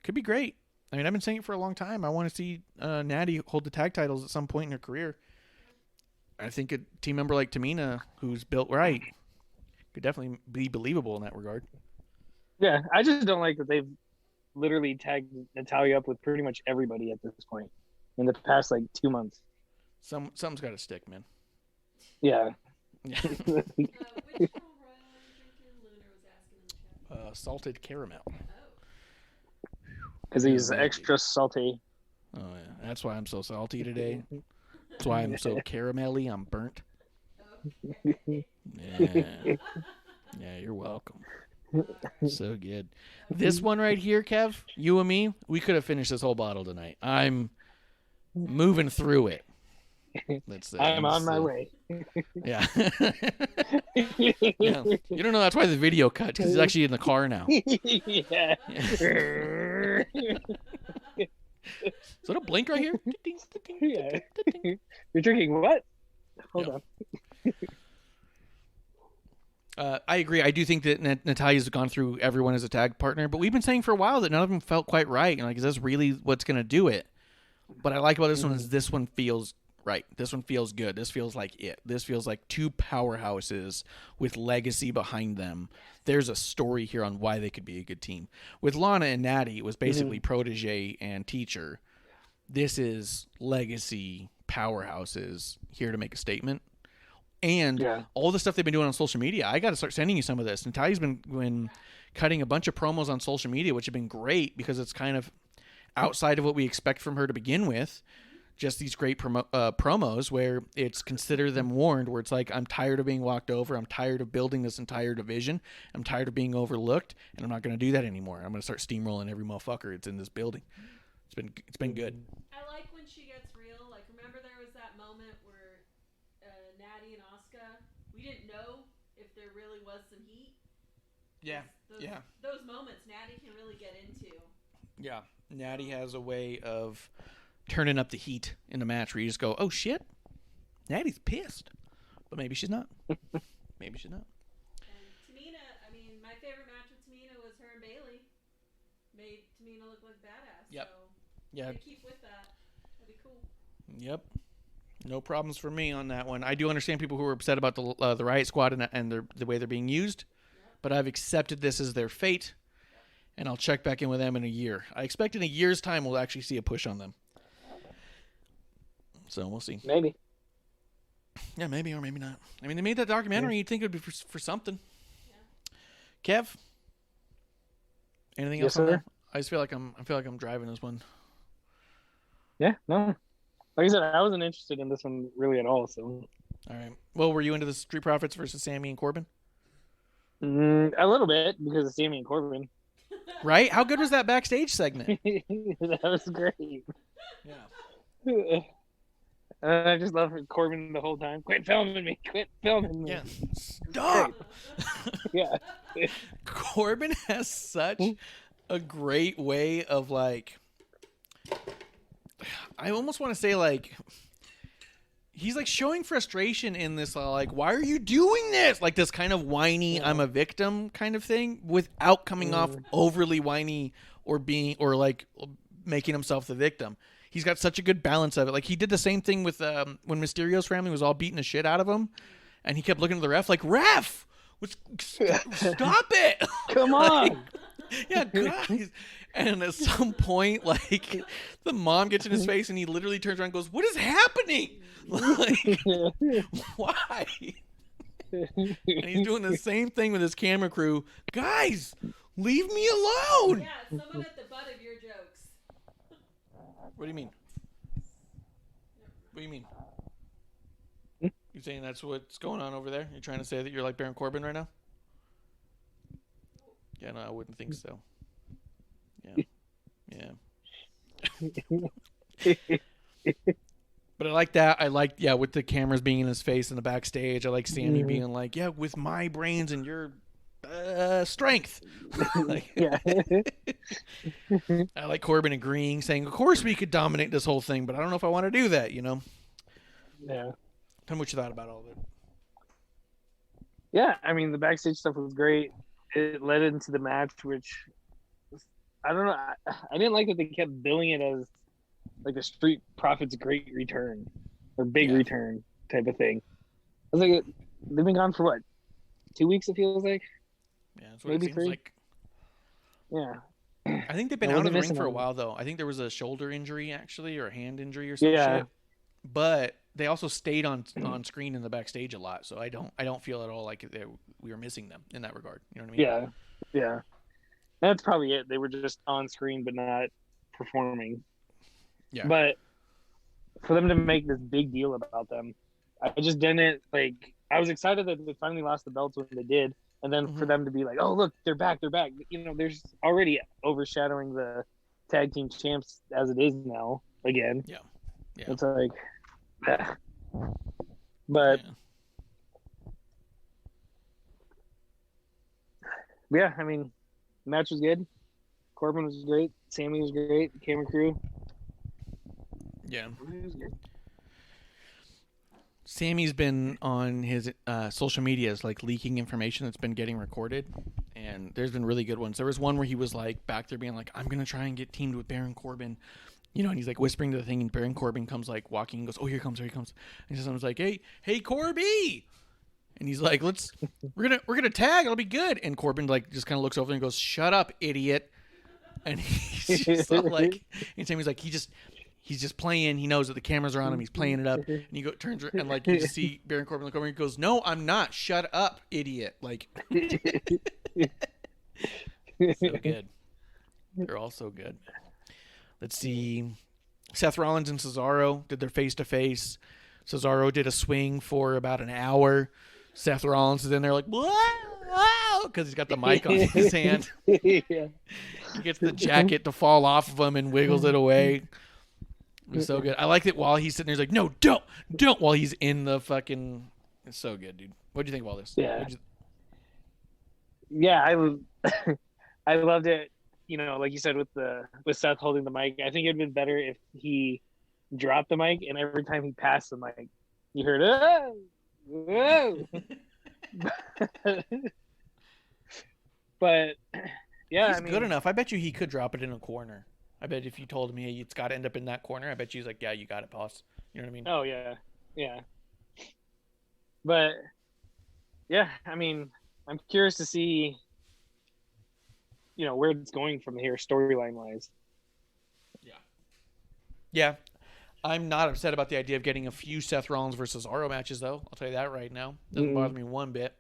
could be great. I mean, I've been saying it for a long time. I want to see Natty hold the tag titles at some point in her career. I think a team member like Tamina, who's built right, could definitely be believable in that regard. Yeah, I just don't like that they've literally tagged Natalya up with pretty much everybody at this point in the past, like, 2 months. Something's got to stick, man. Yeah. Which Royal are you drinking? Lunar was asking in the chat. Salted caramel. Because he's extra salty. Oh, yeah. That's why I'm so salty today. That's why I'm so caramelly. I'm burnt. Yeah. Yeah, you're welcome. So good. This one right here, Kev, you and me, we could have finished this whole bottle tonight. I'm moving through it. Let's say. I'm on my way. Yeah. Yeah. You don't know that's why the video cut, because he's actually in the car now. Yeah. Is that a blink right here? Yeah. You're drinking what? Hold on. I agree. I do think that Natalya's gone through everyone as a tag partner, but we've been saying for a while that none of them felt quite right. And like, is this really what's going to do it? What I like about this one is this one feels right. This one feels good. This feels like it. This feels like two powerhouses with legacy behind them. There's a story here on why they could be a good team. With Lana and Natty, it was basically protege and teacher. This is legacy powerhouses here to make a statement. And all the stuff they've been doing on social media, I got to start sending you some of this. Natalya's been cutting a bunch of promos on social media, which have been great because it's kind of outside of what we expect from her to begin with. Just these great promos where it's consider them warned, where it's like, I'm tired of being walked over. I'm tired of building this entire division. I'm tired of being overlooked, and I'm not going to do that anymore. I'm going to start steamrolling every motherfucker it's in this building. It's been good. I like when she gets real. Like, remember there was that moment where Natty and Asuka, we didn't know if there really was some heat. Yeah. Those moments Natty can really get into. Yeah. Natty has a way of turning up the heat in a match where you just go, oh shit, Natty's pissed. But maybe she's not. Maybe she's not. And Tamina, I mean, my favorite match with Tamina was her and Bailey. Made Tamina look like badass. Yep. So yeah. keep with that. That'd be cool. Yep. No problems for me on that one. I do understand people who are upset about the Riot Squad and the way they're being used, but I've accepted this as their fate, and I'll check back in with them in a year. I expect in a year's time we'll actually see a push on them. So we'll see. Maybe. Yeah, maybe or maybe not. I mean, they made that documentary. You'd think it would be for something. Yeah. Kev, anything else on that? I just feel like I'm driving this one. Yeah, no. Like I said, I wasn't interested in this one really at all. So. All right. Well, were you into the Street Profits versus Sammy and Corbin? A little bit because of Sammy and Corbin. Right? How good was that backstage segment? That was great. Yeah. I just love Corbin the whole time. Quit filming me. Quit filming me. Yeah. Stop. Yeah. Corbin has such a great way of like, I almost want to say like, he's like showing frustration in this like, why are you doing this? Like this kind of whiny, I'm a victim kind of thing without coming off overly whiny or like making himself the victim. He's got such a good balance of it. Like he did the same thing with when Mysterio's family was all beating the shit out of him, and he kept looking at the ref like, "Ref, stop it! Come on!" Like, yeah, guys. And at some point, like the mom gets in his face, and he literally turns around and goes, "What is happening? Like, why?" And he's doing the same thing with his camera crew. Guys, leave me alone. Yeah, someone at the butt of your jokes. What do you mean? What do you mean? You saying that's what's going on over there? You're trying to say that you're like Baron Corbin right now? Yeah, no, I wouldn't think so. Yeah. But I like that. I like, with the cameras being in his face in the backstage. I like Sammy being like, yeah, with my brains and your strength. Like, Yeah. I like Corbin agreeing, saying, of course we could dominate this whole thing, but I don't know if I want to do that, you know? Yeah. Tell me what you thought about all of it. Yeah, I mean, the backstage stuff was great. It led into the match, which, I don't know. I didn't like that they kept billing it as like the Street Profits Great Return or Big Return type of thing. I was like, they've been gone for what? 2 weeks, it feels like? Yeah, that's what Maybe it seems 3. like. Yeah. I think they've been out of the ring for a while, though. I think there was a shoulder injury, actually, or a hand injury or some shit. But they also stayed on screen in the backstage a lot, so I don't feel at all like we were missing them in that regard. You know what I mean? Yeah. That's probably it. They were just on screen but not performing. Yeah. But for them to make this big deal about them, I just didn't like. I was excited that they finally lost the belts when they did, and then for them to be like, "Oh, look, they're back, they're back." You know, there's already overshadowing the tag team champs as it is now again. Yeah. It's like, but I mean, match was good. Corbin was great. Sammy was great. Camera crew. Yeah. Sammy's been on his social medias, like leaking information that's been getting recorded, and there's been really good ones. There was one where he was like back there being like, "I'm gonna try and get teamed with Baron Corbin," you know, and he's like whispering to the thing, and Baron Corbin comes like walking and goes, "Oh, here he comes!" And someone's like, "Hey, Corby!" And he's like, we're gonna tag. It'll be good." And Corbin like just kind of looks over and goes, "Shut up, idiot!" And he's just like, and Sammy's like, he's just playing. He knows that the cameras are on him. He's playing it up, and he turns and like you just see Baron Corbin look over and he goes, "No, I'm not. Shut up, idiot!" Like, so good. They're all so good. Let's see. Seth Rollins and Cesaro did their face-to-face. Cesaro did a swing for about an hour. Seth Rollins is in there like, "Whoa!" because he's got the mic on his hand. He gets the jacket to fall off of him and wiggles it away. It was so good. I like it while he's sitting there. He's like, "No, don't," while he's in the fucking. It's so good, dude. What do you think of all this? I loved it. You know, like you said, with Seth holding the mic, I think it'd been better if he dropped the mic and every time he passed the mic, you heard "Oh, whoa." But he's good enough. I bet you he could drop it in a corner. I bet if you told him, "Hey, it's got to end up in that corner," I bet he's like, "Yeah, you got it, boss." You know what I mean? Oh yeah. But yeah, I mean, I'm curious to see, you know, where it's going from here, storyline wise. Yeah. I'm not upset about the idea of getting a few Seth Rollins versus Cesaro matches, though. I'll tell you that right now. Doesn't bother me one bit.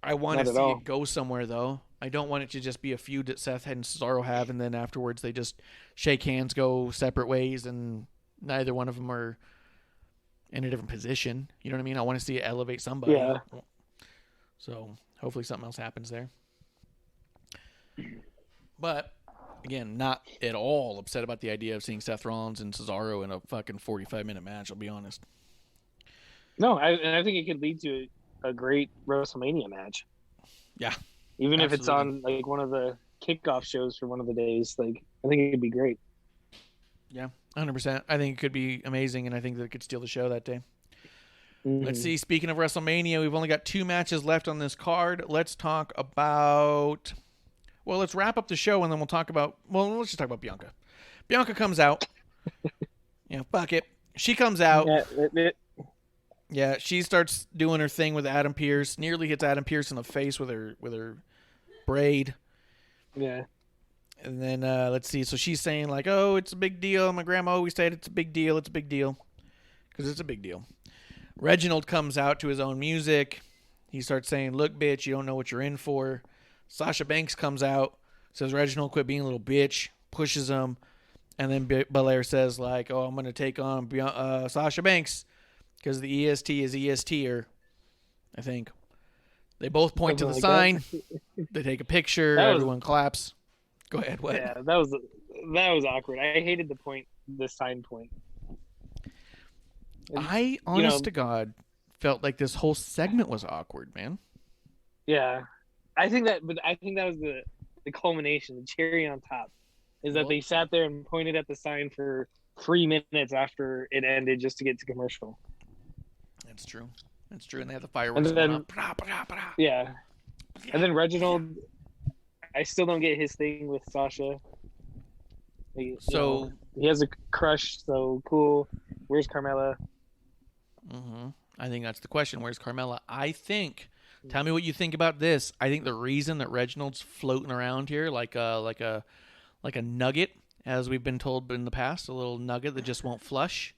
I want to see it go somewhere, though. I don't want it to just be a feud that Seth and Cesaro have, and then afterwards they just shake hands, go separate ways, and neither one of them are in a different position. You know what I mean? I want to see it elevate somebody. Yeah. So hopefully something else happens there. But again, not at all upset about the idea of seeing Seth Rollins and Cesaro in a fucking 45-minute match, I'll be honest. No, I think it could lead to a great WrestleMania match. Yeah. Even absolutely. if it's on like one of the kickoff shows for one of the days, like I think it could be great. Yeah, 100%. I think it could be amazing, and I think that it could steal the show that day. Let's see. Speaking of WrestleMania, we've only got 2 matches left on this card. Let's talk about... Well, let's wrap up the show, and then we'll talk about... Well, let's just talk about Bianca. Bianca comes out. Fuck it. She comes out. Yeah, she starts doing her thing with Adam Pearce. Nearly hits Adam Pearce in the face with her braid. Yeah. And then, let's see. So she's saying, like, oh, it's a big deal. My grandma always said it's a big deal. It's a big deal. Because it's a big deal. Reginald comes out to his own music. He starts saying, look, bitch, you don't know what you're in for. Sasha Banks comes out, says, Reginald, quit being a little bitch, pushes him. And then Belair says, like, oh, I'm going to take on Sasha Banks because the EST is EST-er, I think. They both point to the sign. They take a picture. Everyone claps. Go ahead. What? Yeah, that was awkward. I hated the sign point. I, honest to God, felt like this whole segment was awkward, man. Yeah. I think that was the culmination, the cherry on top, is that they sat there and pointed at the sign for 3 minutes after it ended just to get to commercial. That's true. And they had the fireworks going up. Yeah. And then Reginald, I still don't get his thing with Sasha. He has a crush, so cool. Where's Carmella? I think that's the question. Where's Carmella? I think. Tell me what you think about this. I think the reason that Reginald's floating around here like a nugget, as we've been told in the past, a little nugget that just won't flush.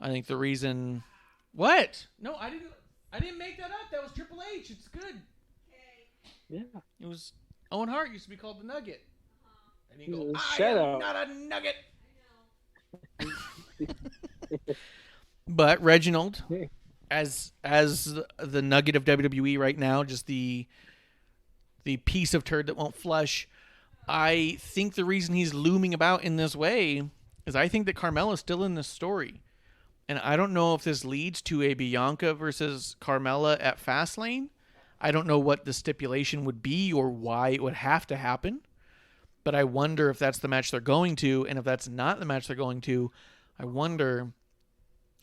I think the reason. What? No, I didn't make that up. That was Triple H. It's good. Yeah. It was Owen Hart used to be called the Nugget. And he goes, Shut I am up. not a nugget. But Reginald, as the nugget of WWE right now, just the piece of turd that won't flush, I think the reason he's looming about in this way is I think that Carmella's still in this story. And I don't know if this leads to a Bianca versus Carmella at Fastlane. I don't know what the stipulation would be or why it would have to happen. But I wonder if that's the match they're going to. And if that's not the match they're going to, I wonder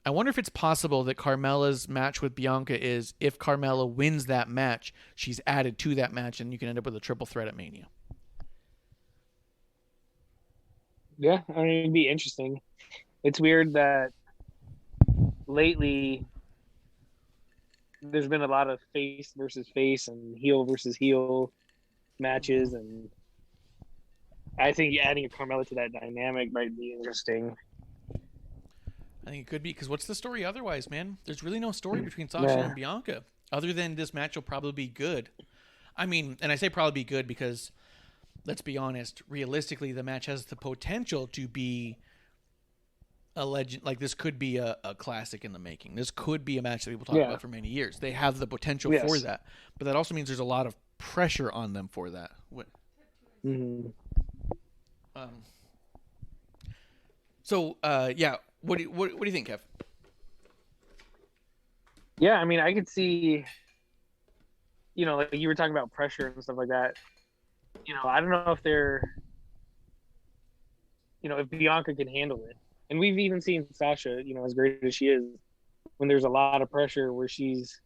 if it's possible that Carmella's match with Bianca is, if Carmella wins that match, she's added to that match and you can end up with a triple threat at Mania. Yeah, I mean, it'd be interesting. It's weird that lately there's been a lot of face versus face and heel versus heel matches, and I think adding a Carmella to that dynamic might be interesting. I think it could be, because what's the story otherwise, man? There's really no story between Sasha and Bianca, other than this match will probably be good. I mean, and I say probably be good because, let's be honest, realistically, the match has the potential to be a legend. Like, this could be a classic in the making. This could be a match that people talk about for many years. They have the potential for that. But that also means there's a lot of pressure on them for that. So, what do you think, Kev? Yeah, I mean, I could see, like you were talking about pressure and stuff like that. I don't know if if Bianca can handle it. And we've even seen Sasha, as great as she is, when there's a lot of pressure where she's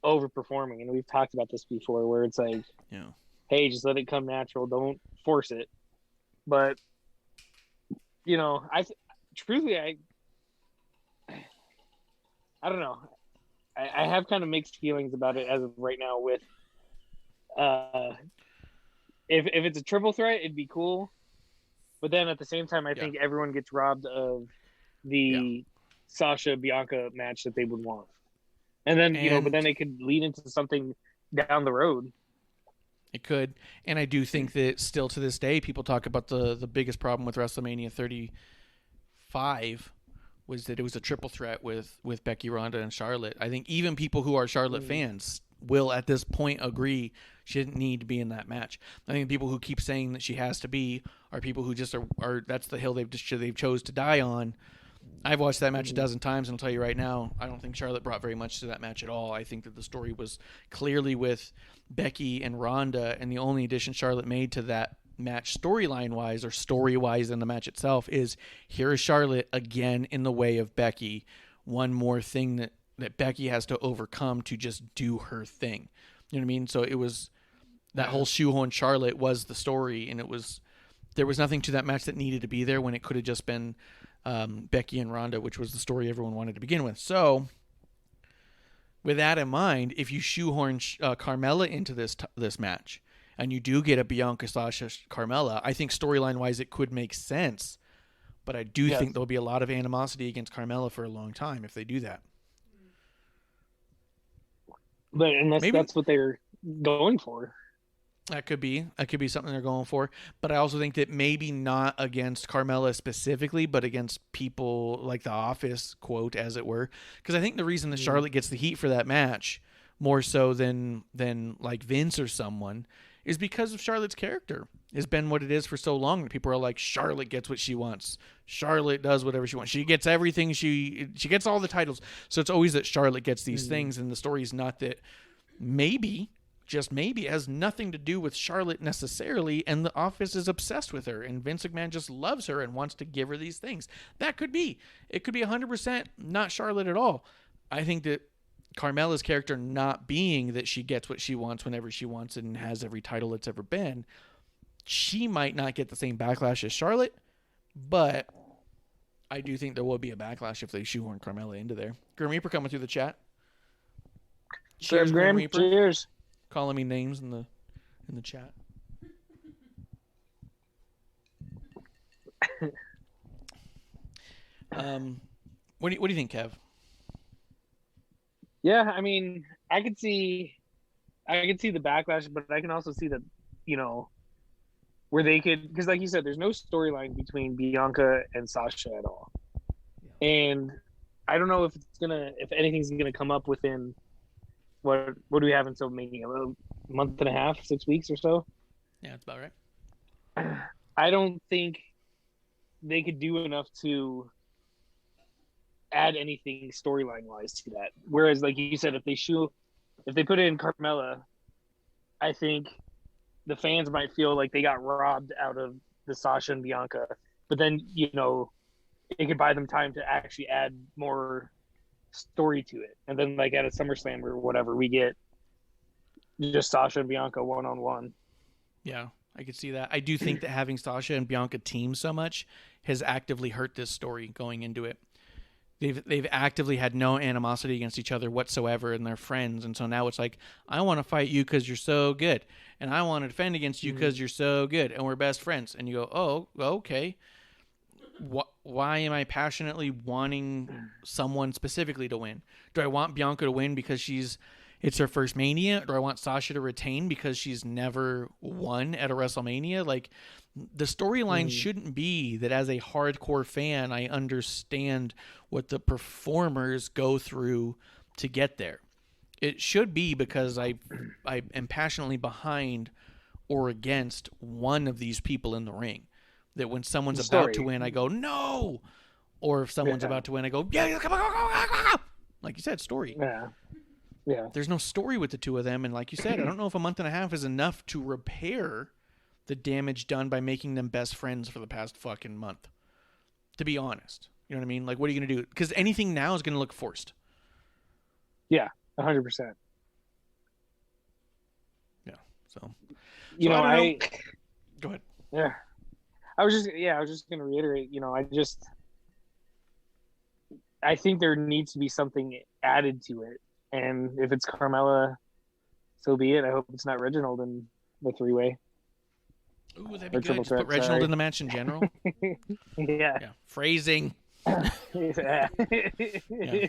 overperforming. And we've talked about this before, where it's like, hey, just let it come natural. Don't force it. But, truthfully, I don't know. I have kind of mixed feelings about it as of right now with if it's a triple threat, it'd be cool. But then at the same time, I think everyone gets robbed of the Sasha Bianca match that they would want. And then, but then it could lead into something down the road. It could. And I do think that still to this day, people talk about the biggest problem with WrestleMania 35 was that it was a triple threat with Becky, Ronda, and Charlotte. I think even people who are Charlotte fans will at this point agree she didn't need to be in that match. I think people who keep saying that she has to be are people who just are that's the hill they've chose to die on. I've watched that match a dozen times, and I'll tell you right now, I don't think Charlotte brought very much to that match at all. I think that the story was clearly with Becky and Ronda, and the only addition Charlotte made to that match storyline-wise or story-wise in the match itself is here is Charlotte again in the way of Becky. One more thing that Becky has to overcome to just do her thing. You know what I mean? So it was that whole shoehorn Charlotte was the story, and there was nothing to that match that needed to be there when it could have just been Becky and Ronda, which was the story everyone wanted to begin with. So with that in mind, if you shoehorn Carmella into this match and you do get a Bianca Sasha Carmella, I think storyline wise it could make sense, but I do think there'll be a lot of animosity against Carmella for a long time if they do that. But unless that's what they're going for. That could be something they're going for. But I also think that maybe not against Carmella specifically, but against people like The Office, quote, as it were. Because I think the reason that Charlotte gets the heat for that match, more so than like Vince or someone, is because of Charlotte's character. It's been what it is for so long that people are like, Charlotte gets what she wants. Charlotte does whatever she wants. She gets everything. She gets all the titles. So it's always that Charlotte gets these things, and the story is not that maybe, just maybe, it has nothing to do with Charlotte necessarily, and The Office is obsessed with her, and Vince McMahon just loves her and wants to give her these things. That could be. It could be 100% not Charlotte at all. I think that Carmella's character not being that she gets what she wants whenever she wants and has every title it's ever been, she might not get the same backlash as Charlotte, but I do think there will be a backlash if they shoehorn Carmella into there. Grim Reaper coming through the chat. Cheers, Grim Reaper. Cheers. Calling me names in the chat. What do you think, Kev? Yeah, I mean, I could see the backlash, but I can also see that, where they could, because like you said, there's no storyline between Bianca and Sasha at all, and I don't know if anything's gonna come up within what do we have until maybe a month and a half, 6 weeks or so. Yeah, that's about right. I don't think they could do enough to add anything storyline wise to that. Whereas, like you said, if they put in Carmella, I think the fans might feel like they got robbed out of the Sasha and Bianca. But then, it could buy them time to actually add more story to it. And then, like at a SummerSlam or whatever, we get just Sasha and Bianca one-on-one. Yeah, I could see that. I do think that having Sasha and Bianca team so much has actively hurt this story going into it. They've actively had no animosity against each other whatsoever, and they're friends. And so now it's like, I want to fight you because you're so good, and I want to defend against you because you're so good, and we're best friends. And you go, oh, okay. Why am I passionately wanting someone specifically to win? Do I want Bianca to win because it's her first Mania? Or do I want Sasha to retain because she's never won at a WrestleMania? Like, the storyline shouldn't be that as a hardcore fan, I understand what the performers go through to get there. It should be because I am passionately behind or against one of these people in the ring. That when someone's about to win, I go, no! Or if someone's about to win, I go, yeah, come on, go. Like you said, story. Yeah. There's no story with the two of them, and like you said, I don't know if a month and a half is enough to repair the damage done by making them best friends for the past fucking month. To be honest. You know what I mean? Like, what are you going to do? Because anything now is going to look forced. Yeah, 100%. Yeah, so I don't know. Go ahead. Yeah. I was just going to reiterate, I think there needs to be something added to it. And if it's Carmella, so be it. I hope it's not Reginald in the three-way. Ooh, that'd Or be good. triple Just put threat, Reginald sorry. in the match in general. Yeah. Yeah, phrasing. Yeah. Yeah.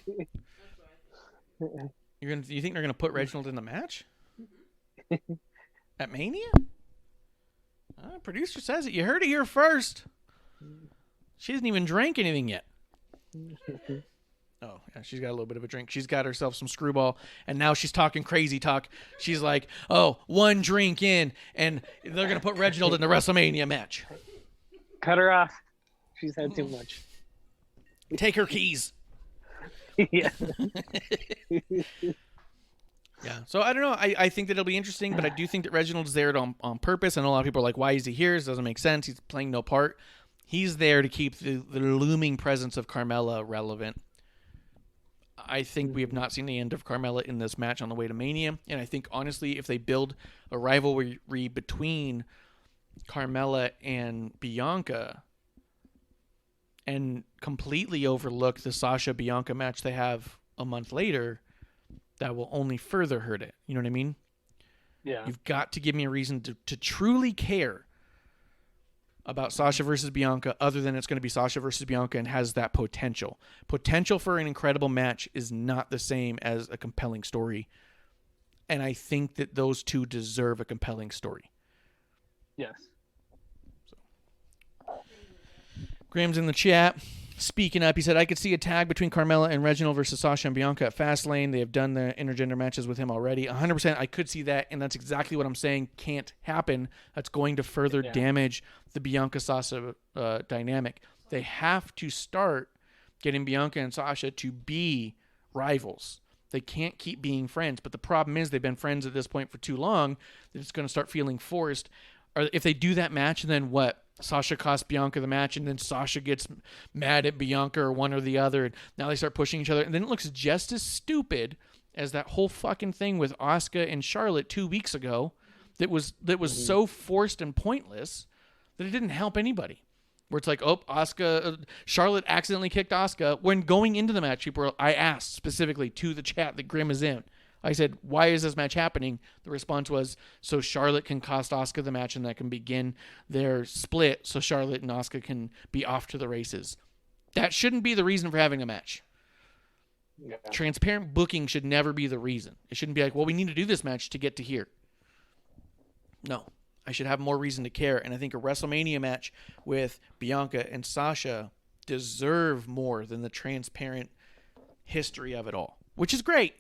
You think they're gonna put Reginald in the match at Mania? Producer says it. You heard it here first. She doesn't even drink anything yet. Oh, yeah, she's got a little bit of a drink. She's got herself some Screwball, and now she's talking crazy talk. She's like, oh, one drink in, and they're going to put Reginald in the WrestleMania match. Cut her off. She's had too much. Take her keys. Yeah. Yeah, so I don't know. I think that it'll be interesting, but I do think that Reginald's there on purpose, and a lot of people are like, why is he here? It doesn't make sense. He's playing no part. He's there to keep the looming presence of Carmella relevant. I think we have not seen the end of Carmella in this match on the way to Mania, and I think, honestly, if they build a rivalry between Carmella and Bianca and completely overlook the Sasha-Bianca match they have a month later, that will only further hurt it. You know what I mean? Yeah. You've got to give me a reason to truly care about Sasha versus Bianca other than it's going to be Sasha versus Bianca and has that potential. Potential for an incredible match is not the same as a compelling story. And I think that those two deserve a compelling story. Yes. Graham's in the chat. Speaking up, he said, I could see a tag between Carmella and Reginald versus Sasha and Bianca at Fastlane. They have done the intergender matches with him already. 100%, I could see that, and that's exactly what I'm saying can't happen. That's going to further damage the Bianca-Sasha dynamic. They have to start getting Bianca and Sasha to be rivals. They can't keep being friends, but the problem is they've been friends at this point for too long that it's going to start feeling forced. Or if they do that match, and then what? Sasha costs Bianca the match, and then Sasha gets mad at Bianca or one or the other, and now they start pushing each other, and then it looks just as stupid as that whole fucking thing with Asuka and Charlotte 2 weeks ago that was so forced and pointless that it didn't help anybody. Where it's like, oh, Charlotte accidentally kicked Asuka. When going into the match, I asked specifically to the chat that Grim is in, I said, why is this match happening? The response was, so Charlotte can cost Asuka the match and that can begin their split so Charlotte and Asuka can be off to the races. That shouldn't be the reason for having a match. Yeah. Transparent booking should never be the reason. It shouldn't be like, well, we need to do this match to get to here. No. I should have more reason to care, and I think a WrestleMania match with Bianca and Sasha deserve more than the transparent history of it all, which is great.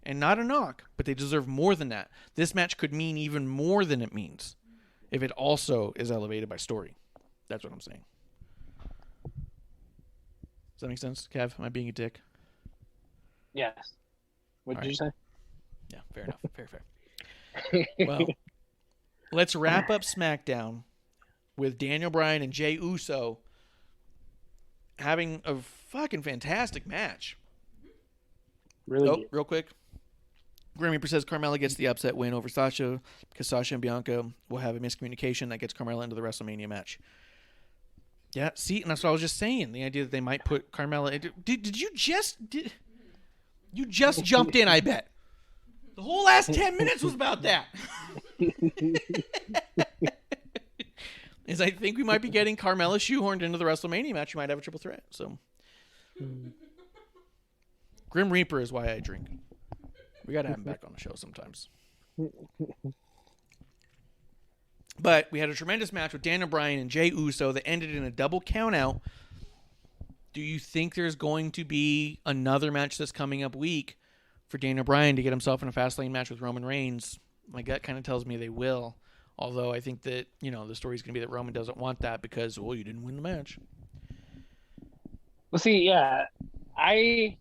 And not a knock, but they deserve more than that. This match could mean even more than it means if it also is elevated by story. That's what I'm saying. Does that make sense, Kev? Am I being a dick? Yes. What did you say? Yeah, fair enough. Fair. Well, let's wrap up SmackDown with Daniel Bryan and Jey Uso having a fucking fantastic match. Really? Real quick. Grim Reaper says Carmella gets the upset win over Sasha because Sasha and Bianca will have a miscommunication that gets Carmella into the WrestleMania match. Yeah, see, and that's what I was just saying. The idea that they might put Carmella into... You just jumped in, I bet. The whole last 10 minutes was about that. Is I think we might be getting Carmella shoehorned into the WrestleMania match. You might have a triple threat. So, Grim Reaper is why I drink. We got to have him back on the show sometimes. But we had a tremendous match with Daniel Bryan and Jey Uso that ended in a double countout. Do you think there's going to be another match this coming up week for Daniel Bryan to get himself in a Fastlane match with Roman Reigns? My gut kind of tells me they will. Although I think that, the story's going to be that Roman doesn't want that because, well, you didn't win the match. Well, see, yeah, I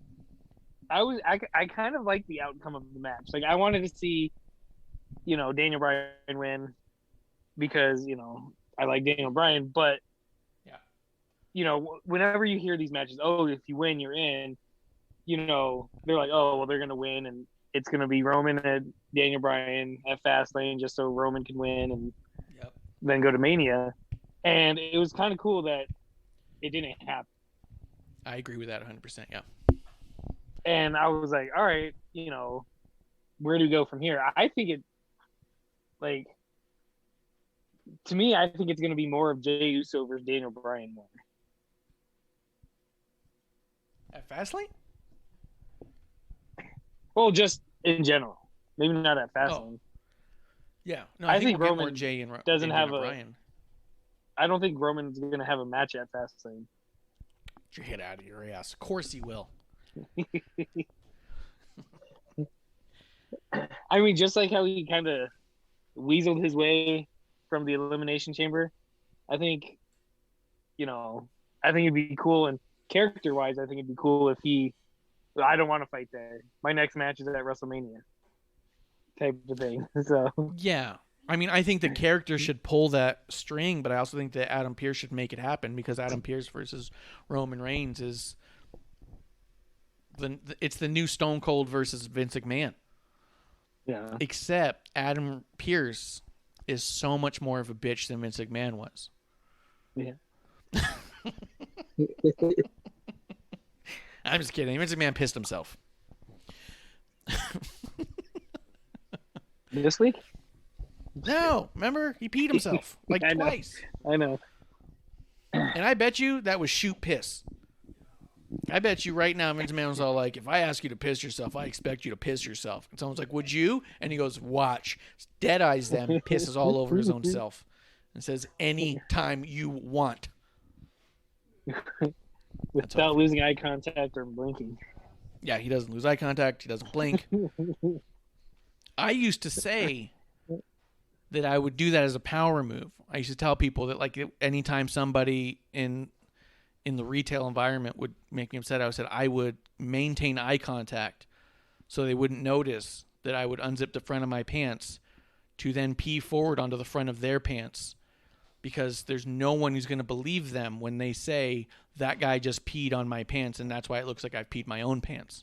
kind of like the outcome of the match. Like, I wanted to see, Daniel Bryan win because, I like Daniel Bryan. But, whenever you hear these matches, oh, if you win, you're in, they're like, oh, well, they're going to win. And it's going to be Roman and Daniel Bryan at Fastlane just so Roman can win and then go to Mania. And it was kind of cool that it didn't happen. I agree with that 100%, yeah. And I was like, all right, where do we go from here? I think it, like, to me, I think it's going to be more of Jey Uso versus Daniel Bryan more. At Fastlane? Well, just in general. Maybe not at Fastlane. Yeah. No, I I think think we'll get more Roman Jay and doesn't have Daniel a- Bryan. I don't think Roman's going to have a match at Fastlane. Get your head out of your ass. Of course he will. I mean, just like how he kind of weaseled his way from the Elimination Chamber, I think, I think it'd be cool. And character-wise, I think it'd be cool if I don't want to fight there. My next match is at WrestleMania type of thing. So Yeah. I mean, I think the character should pull that string, but I also think that Adam Pearce should make it happen because Adam Pearce versus Roman Reigns is it's the new Stone Cold versus Vince McMahon. yeah, Except Adam Pearce is so much more of a bitch than Vince McMahon was. yeah. I'm just kidding. Vince McMahon pissed himself. This week? No, remember? He peed himself like I know. twice. I know. And I bet you that was shoot piss. I bet you right now Vince McMahon was all like, if I ask you to piss yourself, I expect you to piss yourself. And someone's like, would you? And he goes, watch. Dead eyes them, pisses all over his own self. And says, any time you want. Without losing eye contact or blinking. Yeah, he doesn't lose eye contact. He doesn't blink. I used to say that I would do that as a power move. I used to tell people that like anytime somebody in the retail environment would make me upset, I would maintain eye contact so they wouldn't notice that I would unzip the front of my pants to then pee forward onto the front of their pants because there's no one who's going to believe them when they say that guy just peed on my pants and that's why it looks like I've peed my own pants.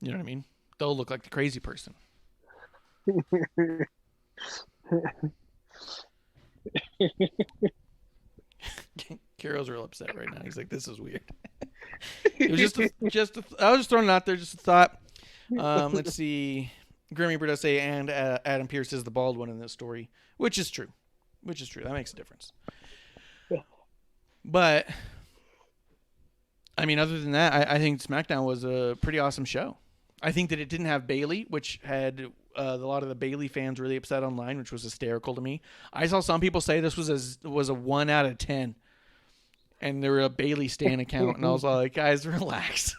You know what I mean? They'll look like the crazy person. Kiro's real upset right now. He's like, "This is weird." It was I was just throwing it out there, just a thought. Let's see. Grim Reaper does say, and Adam Pearce is the bald one in this story, which is true. That makes a difference. But I mean, other than that, I think SmackDown was a pretty awesome show. I think that it didn't have Bayley, which had a lot of the Bayley fans really upset online, which was hysterical to me. I saw some people say this was a 1 out of 10, and they were a Bayley stan account, and I was like, guys, relax.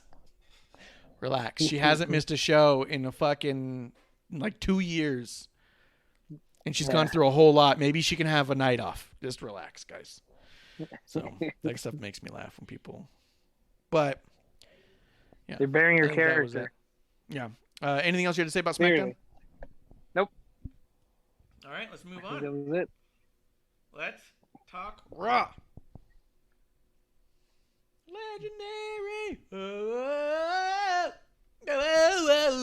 Relax. She hasn't missed a show in a fucking like 2 years, and she's gone through a whole lot. Maybe she can have a night off. Just relax, guys. So that stuff makes me laugh when people. But yeah, They're bearing your I think that was character. it. Yeah. Anything else you had to say about Clearly. SmackDown? Nope. All right, let's move I think on. that was it. Let's talk Raw. Legendary. Oh, oh,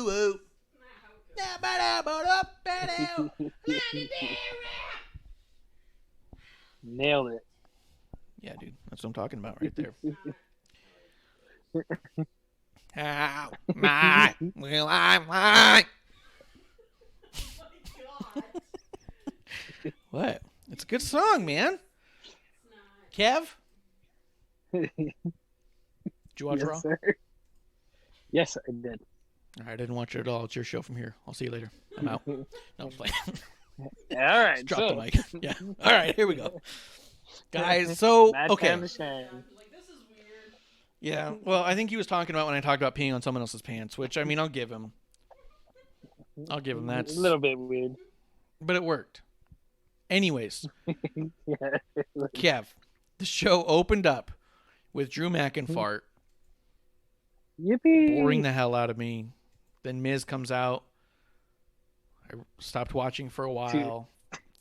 oh, oh. Nailed it. Yeah, dude, that's what I'm talking about right there. How my will I lie? What? It's a good song, man. Kev? Did you watch Raw? Yes, sir. Yes, I did. All right, I didn't watch it at all. It's your show from here. I'll see you later. I'm out. No, I'm playing. All right. Drop so, the mic. Yeah. All right, here we go. Guys, so, Mad okay. Time to shine. Yeah, well, I think he was talking about when I talked about peeing on someone else's pants, which, I mean, I'll give him. That's... A little bit weird. But it worked. Anyways, Yeah. Kev, the show opened up with Drew McIntyre Yippee. boring the hell out of me. Then Miz comes out. I stopped watching for a while.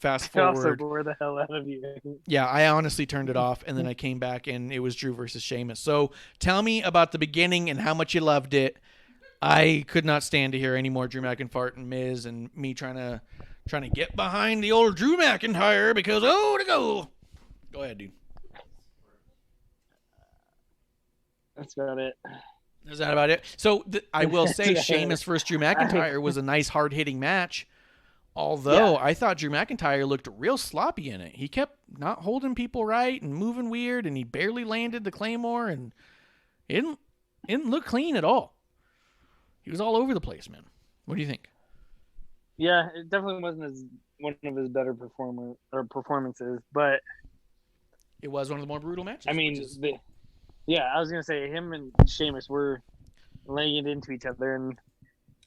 Fast It also forward. bore the hell out of you. Yeah, I honestly turned it off, and then I came back, and it was Drew versus Sheamus. So tell me about the beginning and how much you loved it. I could not stand to hear any more Drew McIntyre and Miz and me trying to get behind the old Drew McIntyre because, to go. Go ahead, dude. That's about it. Is that about it? So I will say Sheamus versus Drew McIntyre was a nice hard-hitting match. Although I thought Drew McIntyre looked real sloppy in it. He kept not holding people right and moving weird, and he barely landed the Claymore, and it didn't look clean at all. He was all over the place, man. What do you think? Yeah, it definitely wasn't one of his better performances, but it was one of the more brutal matches. I mean, I was gonna say him and Sheamus were laying it into each other, and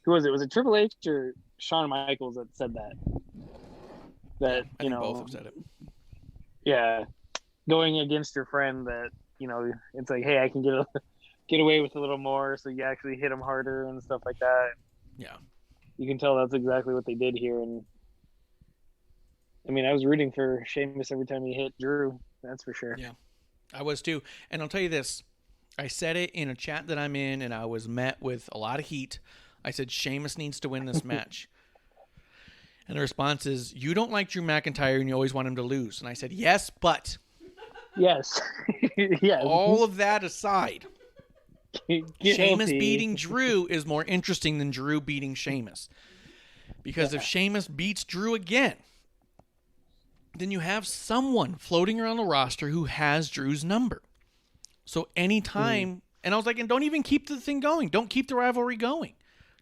who was it? Was it Triple H or Shawn Michaels that said that? That I think both have said it. Yeah, going against your friend. That it's like, hey, I can get away with a little more, so you actually hit him harder and stuff like that. Yeah, you can tell that's exactly what they did here. And I mean, I was rooting for Sheamus every time he hit Drew. That's for sure. Yeah, I was too. And I'll tell you this: I said it in a chat that I'm in, and I was met with a lot of heat. I said Sheamus needs to win this match. And the response is, you don't like Drew McIntyre and you always want him to lose. And I said, yes, but. Yes. Yes. All of that aside, Sheamus beating Drew is more interesting than Drew beating Sheamus. Because if Sheamus beats Drew again, then you have someone floating around the roster who has Drew's number. So anytime, and I was like, and don't even keep the thing going. Don't keep the rivalry going.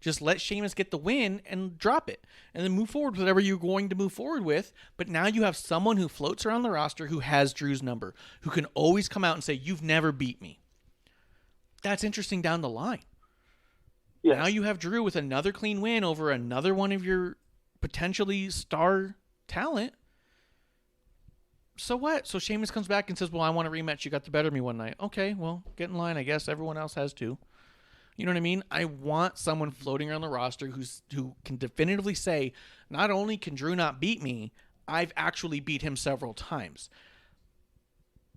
Just let Sheamus get the win and drop it. And then move forward with whatever you're going to move forward with. But now you have someone who floats around the roster who has Drew's number, who can always come out and say, you've never beat me. That's interesting down the line. Yes. Now you have Drew with another clean win over another one of your potentially star talent. So what? So Sheamus comes back and says, well, I want a rematch. You got the better of me one night. Okay, well, get in line. I guess everyone else has too. You know what I mean? I want someone floating around the roster who can definitively say, not only can Drew not beat me, I've actually beat him several times.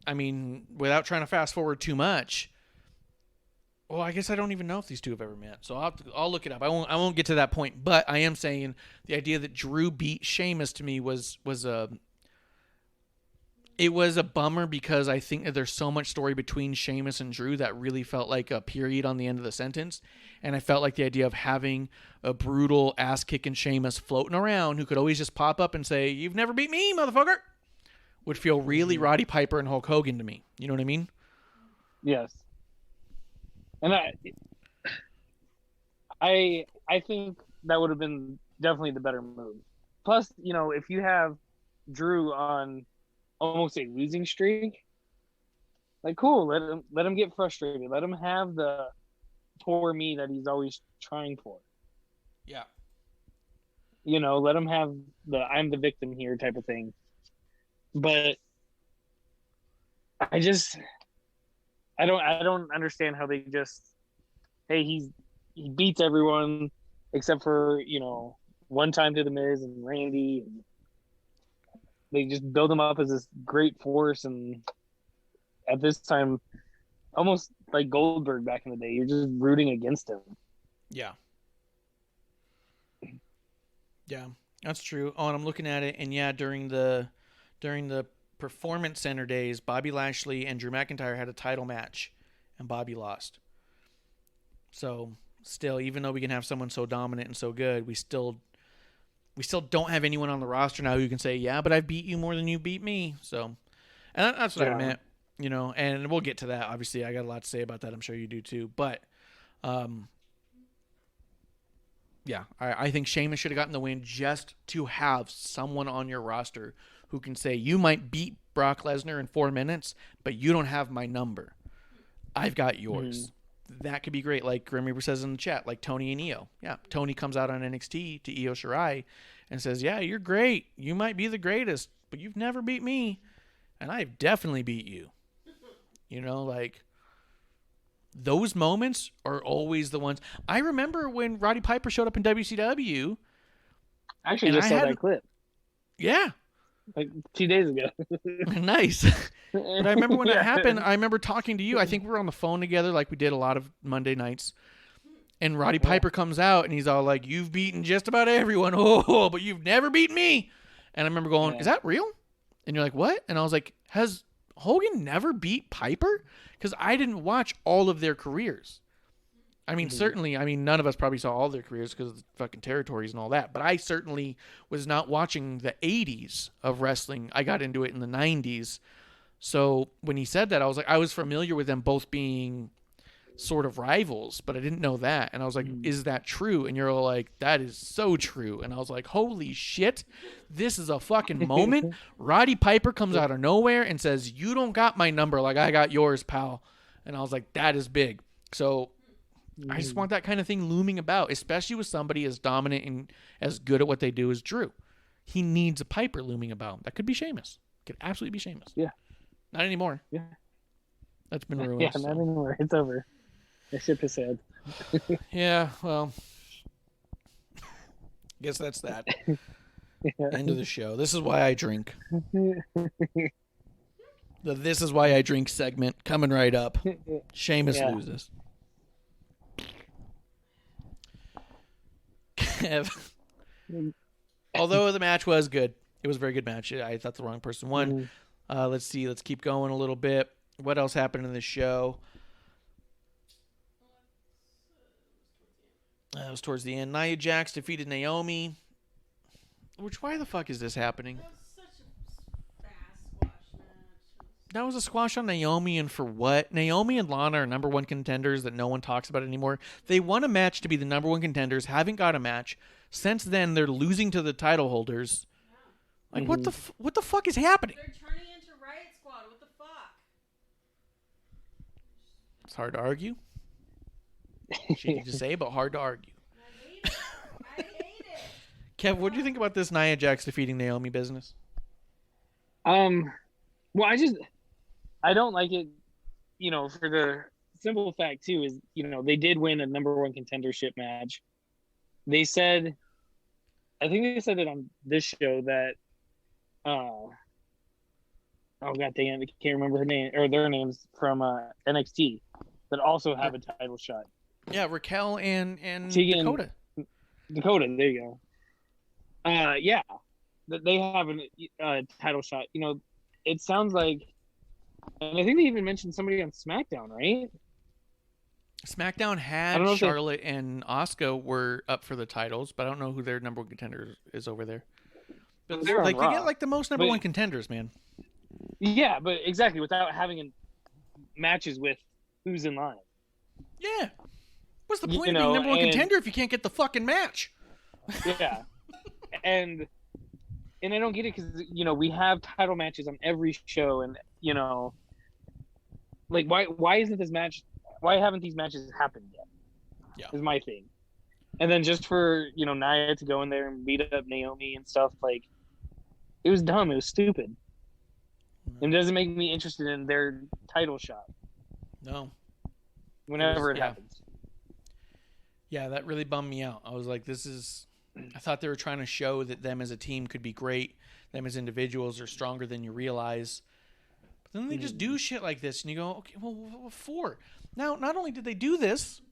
I mean, without trying to fast forward too much, well, I guess I don't even know if these two have ever met. So I'll look it up. I won't get to that point, but I am saying the idea that Drew beat Sheamus to me was a bummer, because I think that there's so much story between Sheamus and Drew that really felt like a period on the end of the sentence. And I felt like the idea of having a brutal ass-kicking Sheamus floating around who could always just pop up and say, you've never beat me, motherfucker, would feel really Roddy Piper and Hulk Hogan to me. You know what I mean? Yes. And I think that would have been definitely the better move. Plus, if you have Drew on almost a losing streak, like, cool, let him get frustrated, let him have the poor me that he's always trying for. Yeah. Let him have the I'm the victim here type of thing. But I don't understand how they just, hey, he beats everyone except for one time to the Miz and Randy, and they just build him up as this great force, and at this time, almost like Goldberg back in the day, you're just rooting against him. Yeah. Yeah, that's true. Oh, and I'm looking at it, and yeah, during the Performance Center days, Bobby Lashley and Drew McIntyre had a title match, and Bobby lost. So, still, even though we can have someone so dominant and so good, we still don't have anyone on the roster now who can say, yeah, but I beat you more than you beat me. So, and that's what I meant, and we'll get to that. Obviously, I got a lot to say about that. I'm sure you do too. But, yeah, I think Sheamus should have gotten the win just to have someone on your roster who can say, you might beat Brock Lesnar in 4 minutes, but you don't have my number. I've got yours. That could be great. Like Grim Reaper says in the chat, like Tony and Io. Yeah, Tony comes out on NXT to Io Shirai and says, yeah, you're great. You might be the greatest, but you've never beat me. And I've definitely beat you. Like, those moments are always the ones. I remember when Roddy Piper showed up in WCW. I actually just saw that clip. Yeah. Like 2 days ago. Nice. But I remember when that happened, I remember talking to you. I think we were on the phone together like we did a lot of Monday nights. And Roddy Piper comes out and he's all like, you've beaten just about everyone. Oh, but you've never beaten me. And I remember going, is that real? And you're like, what? And I was like, has Hogan never beat Piper? Because I didn't watch all of their careers. I mean, certainly, none of us probably saw all their careers because of the fucking territories and all that, but I certainly was not watching the 80s of wrestling. I got into it in the 90s. So when he said that, I was familiar with them both being sort of rivals, but I didn't know that. And I was like, is that true? And you're all like, that is so true. And I was like, holy shit, this is a fucking moment. Roddy Piper comes out of nowhere and says, you don't got my number like I got yours, pal. And I was like, that is big. So I just want that kind of thing looming about, especially with somebody as dominant and as good at what they do as Drew. He needs a Piper looming about. That could be Sheamus. Could absolutely be Sheamus. Yeah. Not anymore. Yeah. That's been ruined. Yeah, not anymore. It's over. The ship has sailed. Yeah, well, guess that's that. End of the show. This is why I drink. The This Is Why I Drink segment coming right up. Sheamus loses. Kev. Although the match was good. It was a very good match. I thought the wrong person won. Let's see. Let's keep going a little bit. What else happened in this show? It was towards the end. Nia Jax defeated Naomi. Why the fuck is this happening? That was such a fast squash match. That was a squash on Naomi, and for what? Naomi and Lana are number one contenders that no one talks about anymore. They won a match to be the number one contenders, haven't got a match. Since then, they're losing to the title holders. Like, what the fuck is happening? They're turning into Riot Squad. What the fuck? It's hard to argue. Shitty to say, but hard to argue. I hate it. I hate it. Kev, what do you think about this Nia Jax defeating Naomi business? Well, I don't like it, for the simple fact too is, they did win a number one contendership match. They said, I think they said it on this show that, oh god dang it, I can't remember her name or their names from NXT that also have a title shot. Yeah, Raquel and Tegan, Dakota. Dakota, there you go. Yeah, that they have a title shot. It sounds like, and I think they even mentioned somebody on SmackDown, right? SmackDown had Charlotte and Asuka were up for the titles, but I don't know who their number one contender is over there. But They're they on Raw. get like the most number one contenders, man. Yeah, but exactly without having matches with who's in line. Yeah. What's the point of being number one contender if you can't get the fucking match? Yeah. and I don't get it because, we have title matches on every show and, like why isn't this match, why haven't these matches happened yet? Yeah. Is my thing. And then just for, Nia to go in there and beat up Naomi and stuff, like, it was dumb. It was stupid. And it doesn't make me interested in their title shot. No. Whenever it happens. Yeah, that really bummed me out. I was like, I thought they were trying to show that them as a team could be great. Them as individuals are stronger than you realize. But then they just do shit like this, and you go, okay, well, what for? Now, not only did they do this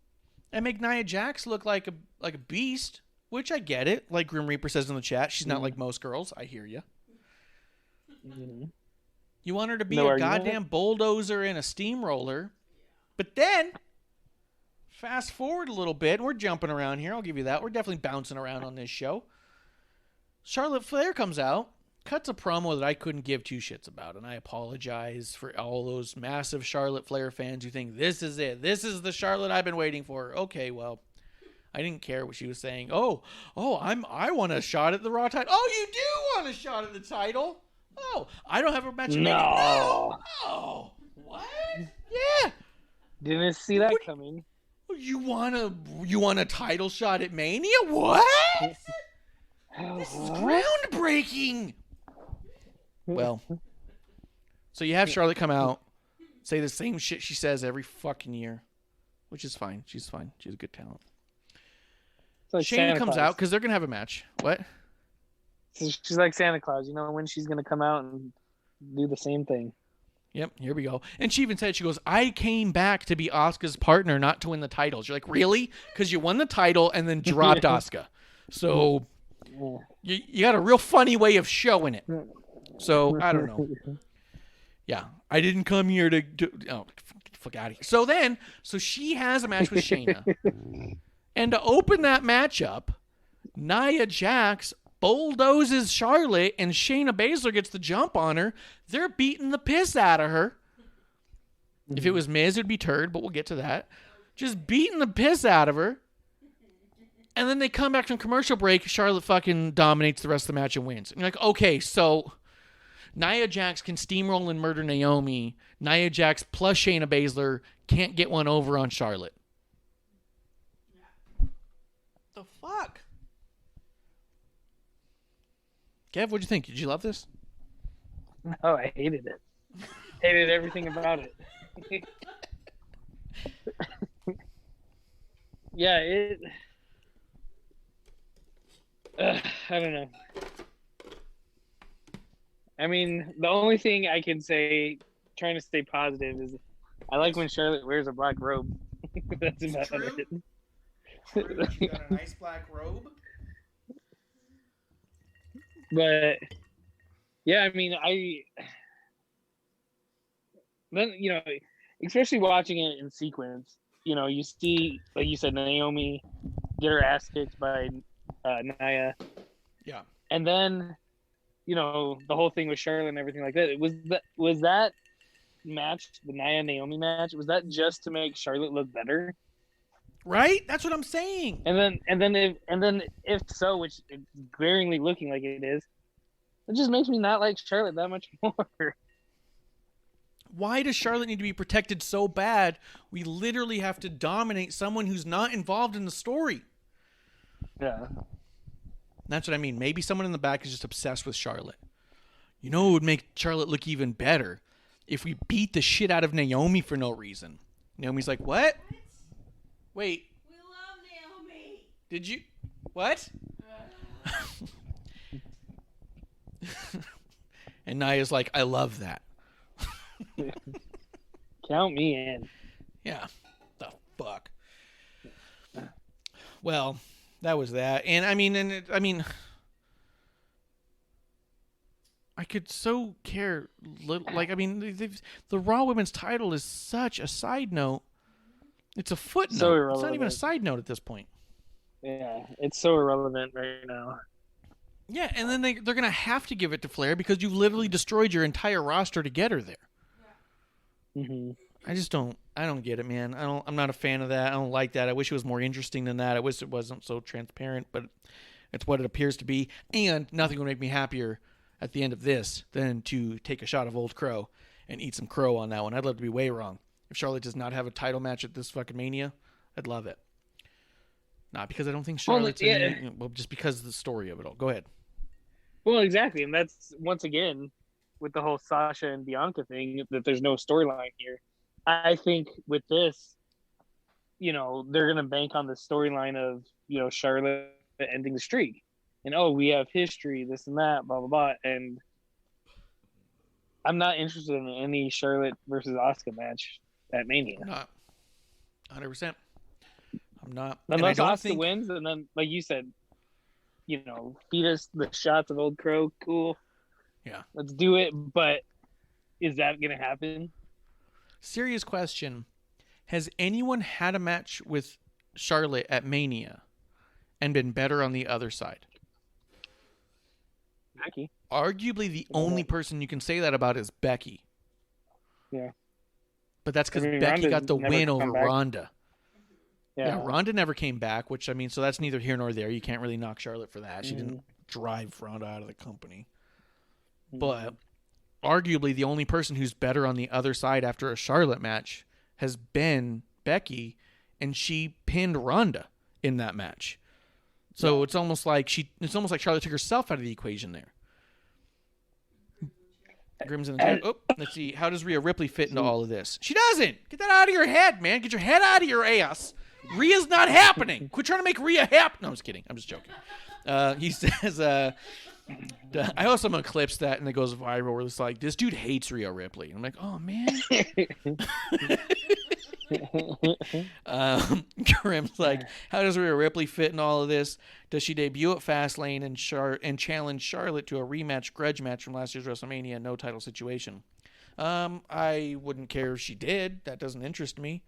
and make Nia Jax look like a beast, which I get it. Like Grim Reaper says in the chat, she's not like most girls. I hear you. You want her to be a goddamn bulldozer and a steamroller. But then, fast forward a little bit, and we're jumping around here. I'll give you that. We're definitely bouncing around on this show. Charlotte Flair comes out, cuts a promo that I couldn't give two shits about, and I apologize for all those massive Charlotte Flair fans who think this is it. This is the Charlotte I've been waiting for. Okay, well, I didn't care what she was saying. I want a shot at the Raw title. Oh, you do want a shot at the title? Oh, I don't have a match. No. Oh, what? Yeah. Didn't see that coming. You want a title shot at Mania? What? This is groundbreaking. Well, so you have Charlotte come out, say the same shit she says every fucking year, which is fine. She's fine. She's a good talent. Like Shayna comes out because they're going to have a match. What? She's like Santa Claus. You know when she's going to come out and do the same thing. Yep, here we go. And she even said, she goes, I came back to be Asuka's partner, not to win the titles. You're like, really? Because you won the title and then dropped Asuka. So you got a real funny way of showing it. So, I don't know. Yeah, I didn't come here to fuck out of here. So she has a match with Shayna. And to open that match up, Nia Jax bulldozes Charlotte and Shayna Baszler gets the jump on her. They're beating the piss out of her. If it was Miz, it would be Turd, but we'll get to that. Just beating the piss out of her. And then they come back from commercial break. Charlotte fucking dominates the rest of the match and wins. And you're like, okay, so Nia Jax can steamroll and murder Naomi. Nia Jax plus Shayna Baszler can't get one over on Charlotte. The fuck? Kev, what'd you think? Did you love this? No, I hated it. Hated everything about it. Yeah, I don't know. I mean, the only thing I can say, trying to stay positive, is I like when Charlotte wears a black robe. That's about True. it. True, she got a nice black robe. But yeah, I mean, then especially watching it in sequence, you see, like you said, Naomi get her ass kicked by Nia. Yeah. And then, the whole thing with Charlotte and everything like that. Was that match, the Nia Naomi match, was that just to make Charlotte look better? Right? That's what I'm saying. And then if so, which it's glaringly looking like it is, it just makes me not like Charlotte that much more. Why does Charlotte need to be protected so bad? We literally have to dominate someone who's not involved in the story. Yeah. That's what I mean. Maybe someone in the back is just obsessed with Charlotte. It would make Charlotte look even better if we beat the shit out of Naomi for no reason. Naomi's like, what? Wait. We love Naomi. Did you? What? And Nia's like, I love that. Count me in. Yeah. The fuck. Well, that was that. And I mean, I could so care little. Like, I mean, the Raw Women's title is such a side note. It's a footnote. So it's irrelevant. not even a side note at this point. Yeah, it's so irrelevant right now. Yeah, and then they're going to have to give it to Flair because you've literally destroyed your entire roster to get her there. Mm-hmm. I don't get it, man. I'm not a fan of that. I don't like that. I wish it was more interesting than that. I wish it wasn't so transparent, but it's what it appears to be. And nothing would make me happier at the end of this than to take a shot of Old Crow and eat some crow on that one. I'd love to be way wrong. If Charlotte does not have a title match at this fucking Mania, I'd love it. Not because I don't think Charlotte's just because of the story of it all. Go ahead. Well, exactly. And that's, once again, with the whole Sasha and Bianca thing, that there's no storyline here. I think with this, they're going to bank on the storyline of, Charlotte ending the streak. And, we have history, this and that, blah, blah, blah. And I'm not interested in any Charlotte versus Asuka match at Mania. I'm not. 100%. I'm not. Unless Asuka wins, and then, like you said, feed us the shots of Old Crow, cool. Yeah. Let's do it. But is that going to happen? Serious question. Has anyone had a match with Charlotte at Mania and been better on the other side? Becky. Arguably the only person you can say that about is Becky. Yeah. But that's because Becky Ronda's got the never win come over back. Ronda. Yeah. Ronda never came back, which, so that's neither here nor there. You can't really knock Charlotte for that. She didn't drive Ronda out of the company. But arguably the only person who's better on the other side after a Charlotte match has been Becky, and she pinned Ronda in that match. So it's almost like Charlotte took herself out of the equation there. Grimm's in the chat. Oh, let's see. How does Rhea Ripley fit into all of this? She doesn't. Get that out of your head, man. Get your head out of your ass. Rhea's not happening. Quit trying to make Rhea happen. No, I'm just kidding. I'm just joking. He says, I also have clips that, and it goes viral where it's like, this dude hates Rhea Ripley. I'm like, oh, man. Grimm's like, how does Rhea Ripley fit in all of this? Does she debut at Fastlane and challenge Charlotte to a rematch grudge match from last year's WrestleMania? No title situation. I wouldn't care if she did. That doesn't interest me.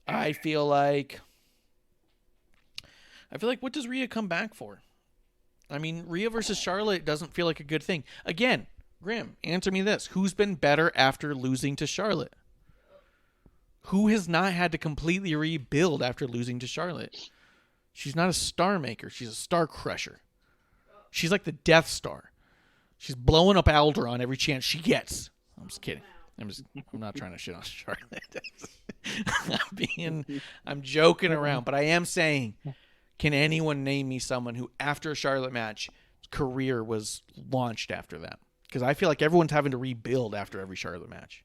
I feel like what does Rhea come back for? I mean, Rhea versus Charlotte doesn't feel like a good thing. Again, Grim, answer me this. Who's been better after losing to Charlotte? Who has not had to completely rebuild after losing to Charlotte? She's not a star maker. She's a star crusher. She's like the Death Star. She's blowing up Alderaan every chance she gets. I'm just kidding. I'm not trying to shit on Charlotte. I'm joking around, but I am saying, can anyone name me someone who, after a Charlotte match, career was launched after that? Because I feel like everyone's having to rebuild after every Charlotte match.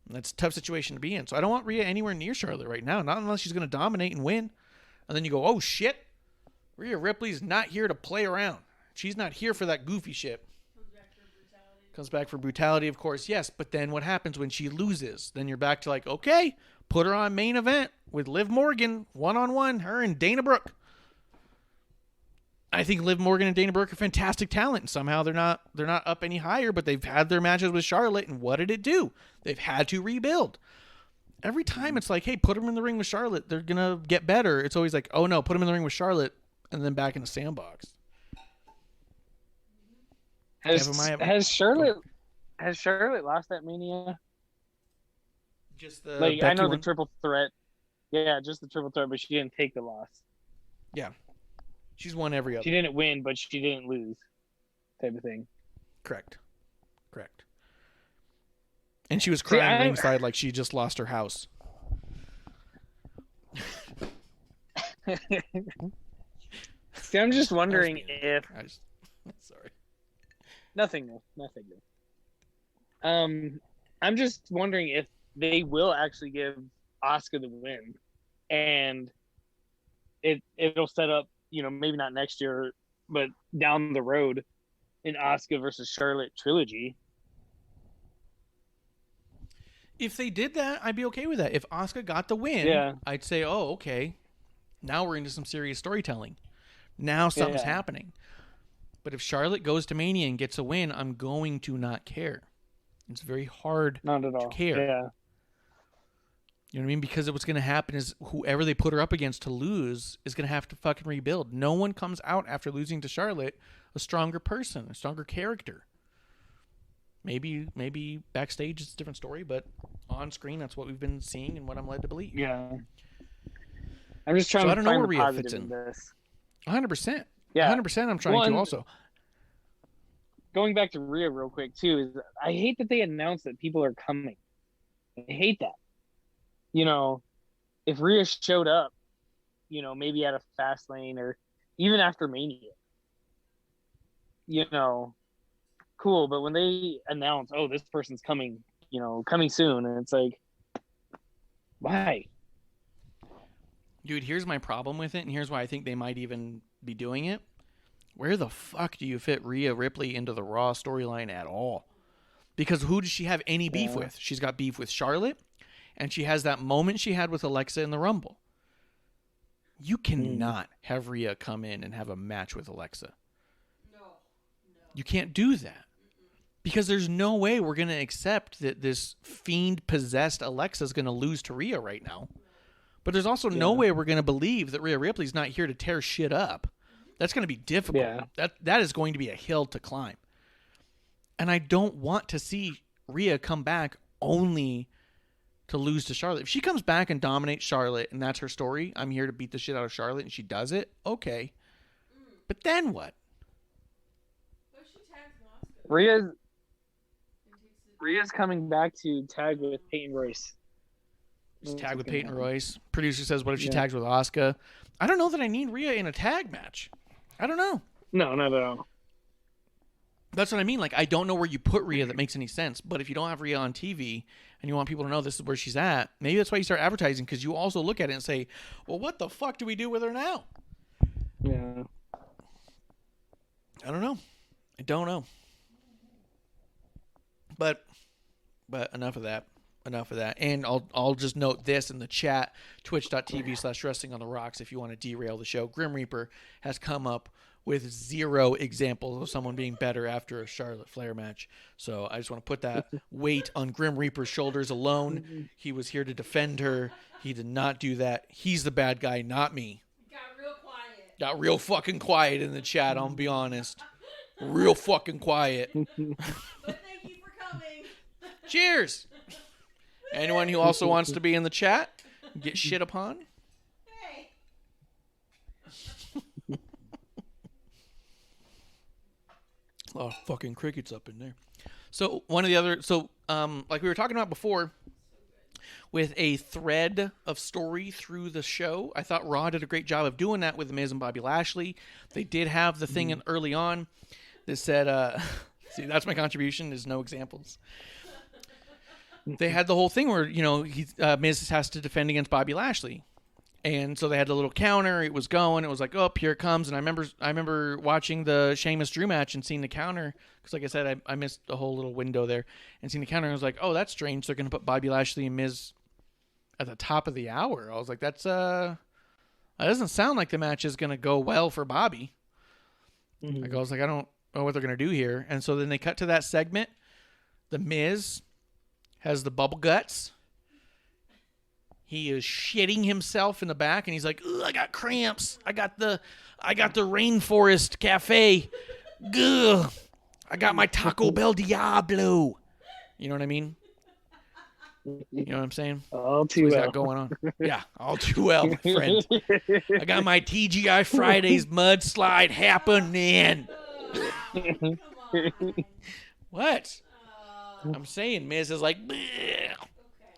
And that's a tough situation to be in. So I don't want Rhea anywhere near Charlotte right now, not unless she's going to dominate and win. And then you go, oh shit, Rhea Ripley's not here to play around. She's not here for that goofy shit. Comes back for brutality, of course, yes. But then what happens when she loses? Then you're back to like, okay, put her on main event with Liv Morgan, one-on-one, her and Dana Brooke. I think Liv Morgan and Dana Brooke are fantastic talent. And somehow they're not up any higher, but they've had their matches with Charlotte, and what did it do? They've had to rebuild. Every time it's like, hey, put them in the ring with Charlotte, they're gonna get better. It's always like, oh no, put them in the ring with Charlotte, and then back in the sandbox. Has Charlotte lost that Mania? Just the like, I know one? the triple threat. Yeah, just the triple threat, but she didn't take the loss. Yeah. She's won every other. She didn't win, but she didn't lose. Type of thing. Correct. And she was crying ringside like she just lost her house. See, I'm just wondering if... Sorry. Nothing new. I'm just wondering if they will actually give Asuka the win, and it'll set up, maybe not next year, but down the road, an Asuka versus Charlotte trilogy. If they did that, I'd be okay with that. If Asuka got the win, I'd say, oh, okay, now we're into some serious storytelling. Now something's happening. But if Charlotte goes to Mania and gets a win, I'm going to not care. It's very hard not at all. To care. Yeah. You know what I mean? Because what's going to happen is whoever they put her up against to lose is going to have to fucking rebuild. No one comes out after losing to Charlotte a stronger person, a stronger character. Maybe backstage it's a different story, but on screen that's what we've been seeing and what I'm led to believe. Yeah. I'm just trying to find the positive in this. 100%. Yeah. 100% I'm trying to also. Going back to Rhea real quick, too, is I hate that they announced that people are coming. I hate that. If Rhea showed up, maybe at a Fastlane or even after Mania, cool. But when they announce, oh, this person's coming, coming soon, and it's like, why? Dude, here's my problem with it, and here's why I think they might even be doing it. Where the fuck do you fit Rhea Ripley into the Raw storyline at all? Because who does she have any beef with? She's got beef with Charlotte, and she has that moment she had with Alexa in the Rumble. You cannot have Rhea come in and have a match with Alexa. No. You can't do that. Because there's no way we're going to accept that this fiend-possessed Alexa is going to lose to Rhea right now. But there's also no way we're going to believe that Rhea Ripley's not here to tear shit up. That's going to be difficult. Yeah. That is going to be a hill to climb. And I don't want to see Rhea come back only to lose to Charlotte. If she comes back and dominates Charlotte and that's her story, I'm here to beat the shit out of Charlotte, and she does it, okay. But then what? Rhea's coming back to tag with Peyton Royce. Just tag with Peyton Royce. Producer says, what if she tags with Asuka? I don't know that I need Rhea in a tag match. I don't know. No, not at all. That's what I mean. Like, I don't know where you put Rhea that makes any sense. But if you don't have Rhea on TV and you want people to know this is where she's at, maybe that's why you start advertising, because you also look at it and say, well, what the fuck do we do with her now? Yeah. I don't know. I don't know. But enough of that. And I'll just note this in the chat, twitch.tv/wrestling on the rocks, if you want to derail the show. Grim Reaper has come up with zero examples of someone being better after a Charlotte Flair match. So I just want to put that weight on Grim Reaper's shoulders alone. He was here to defend her. He did not do that. He's the bad guy, not me. Got real quiet. Got real fucking quiet in the chat, I'll be honest. Real fucking quiet. But thank you for coming. Cheers. Anyone who also wants to be in the chat, get shit upon. Hey. A lot of fucking crickets up in there. So one of the other, like we were talking about before, with a thread of story through the show, I thought Raw did a great job of doing that with The Miz and Bobby Lashley. They did have the thing in early on that said, see, that's my contribution, there's no examples. They had the whole thing where, Miz has to defend against Bobby Lashley. And so they had the little counter. It was going. It was like, oh, here it comes. And I remember watching the Sheamus Drew match and seeing the counter. Because like I said, I missed the whole little window there. And seeing the counter, I was like, oh, that's strange. They're going to put Bobby Lashley and Miz at the top of the hour. I was like, that doesn't sound like the match is going to go well for Bobby. Mm-hmm. Like, I was like, I don't know what they're going to do here. And so then they cut to that segment. The Miz has the bubble guts. He is shitting himself in the back, and he's like, I got cramps. I got the Rainforest Cafe. Gugh. I got my Taco Bell Diablo. You know what I mean? You know what I'm saying? All too well. Got going on? Yeah, all too well, my friend. I got my TGI Fridays mudslide happening. Come on. What? I'm saying Miz is like, bleh.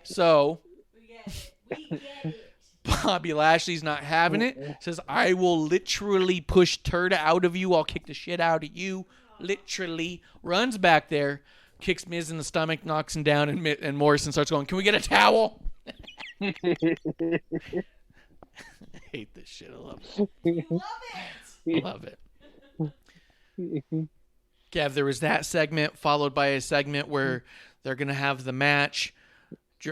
So We get it. We get it. Bobby Lashley's not having it. Says, I will literally push turd out of you. I'll kick the shit out of you. Literally. Runs back there. Kicks Miz in the stomach. Knocks him down. And Morrison starts going, can we get a towel? I hate this shit. I love it. Love it. I love it. Kev, there was that segment followed by a segment where they're going to have the match.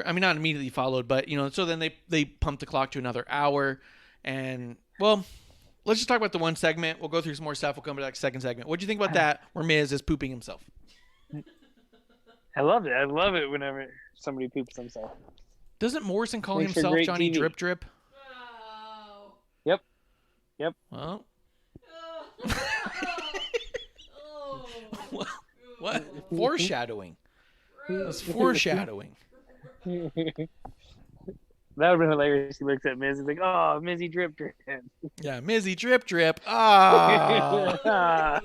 I mean, not immediately followed, but, so then they pumped the clock to another hour. And, well, let's just talk about the one segment. We'll go through some more stuff. We'll come to that second segment. What do you think about that where Miz is pooping himself? I love it. I love it whenever somebody poops themselves. Doesn't Morrison call Makes for himself great Johnny TV. Drip Drip? Oh. Yep. Well, Oh. what? Foreshadowing. That's foreshadowing. That would have been hilarious. He looks at Miz. He's like, oh, Mizzy Drip Drip. Yeah, Mizzy Drip Drip. Ah.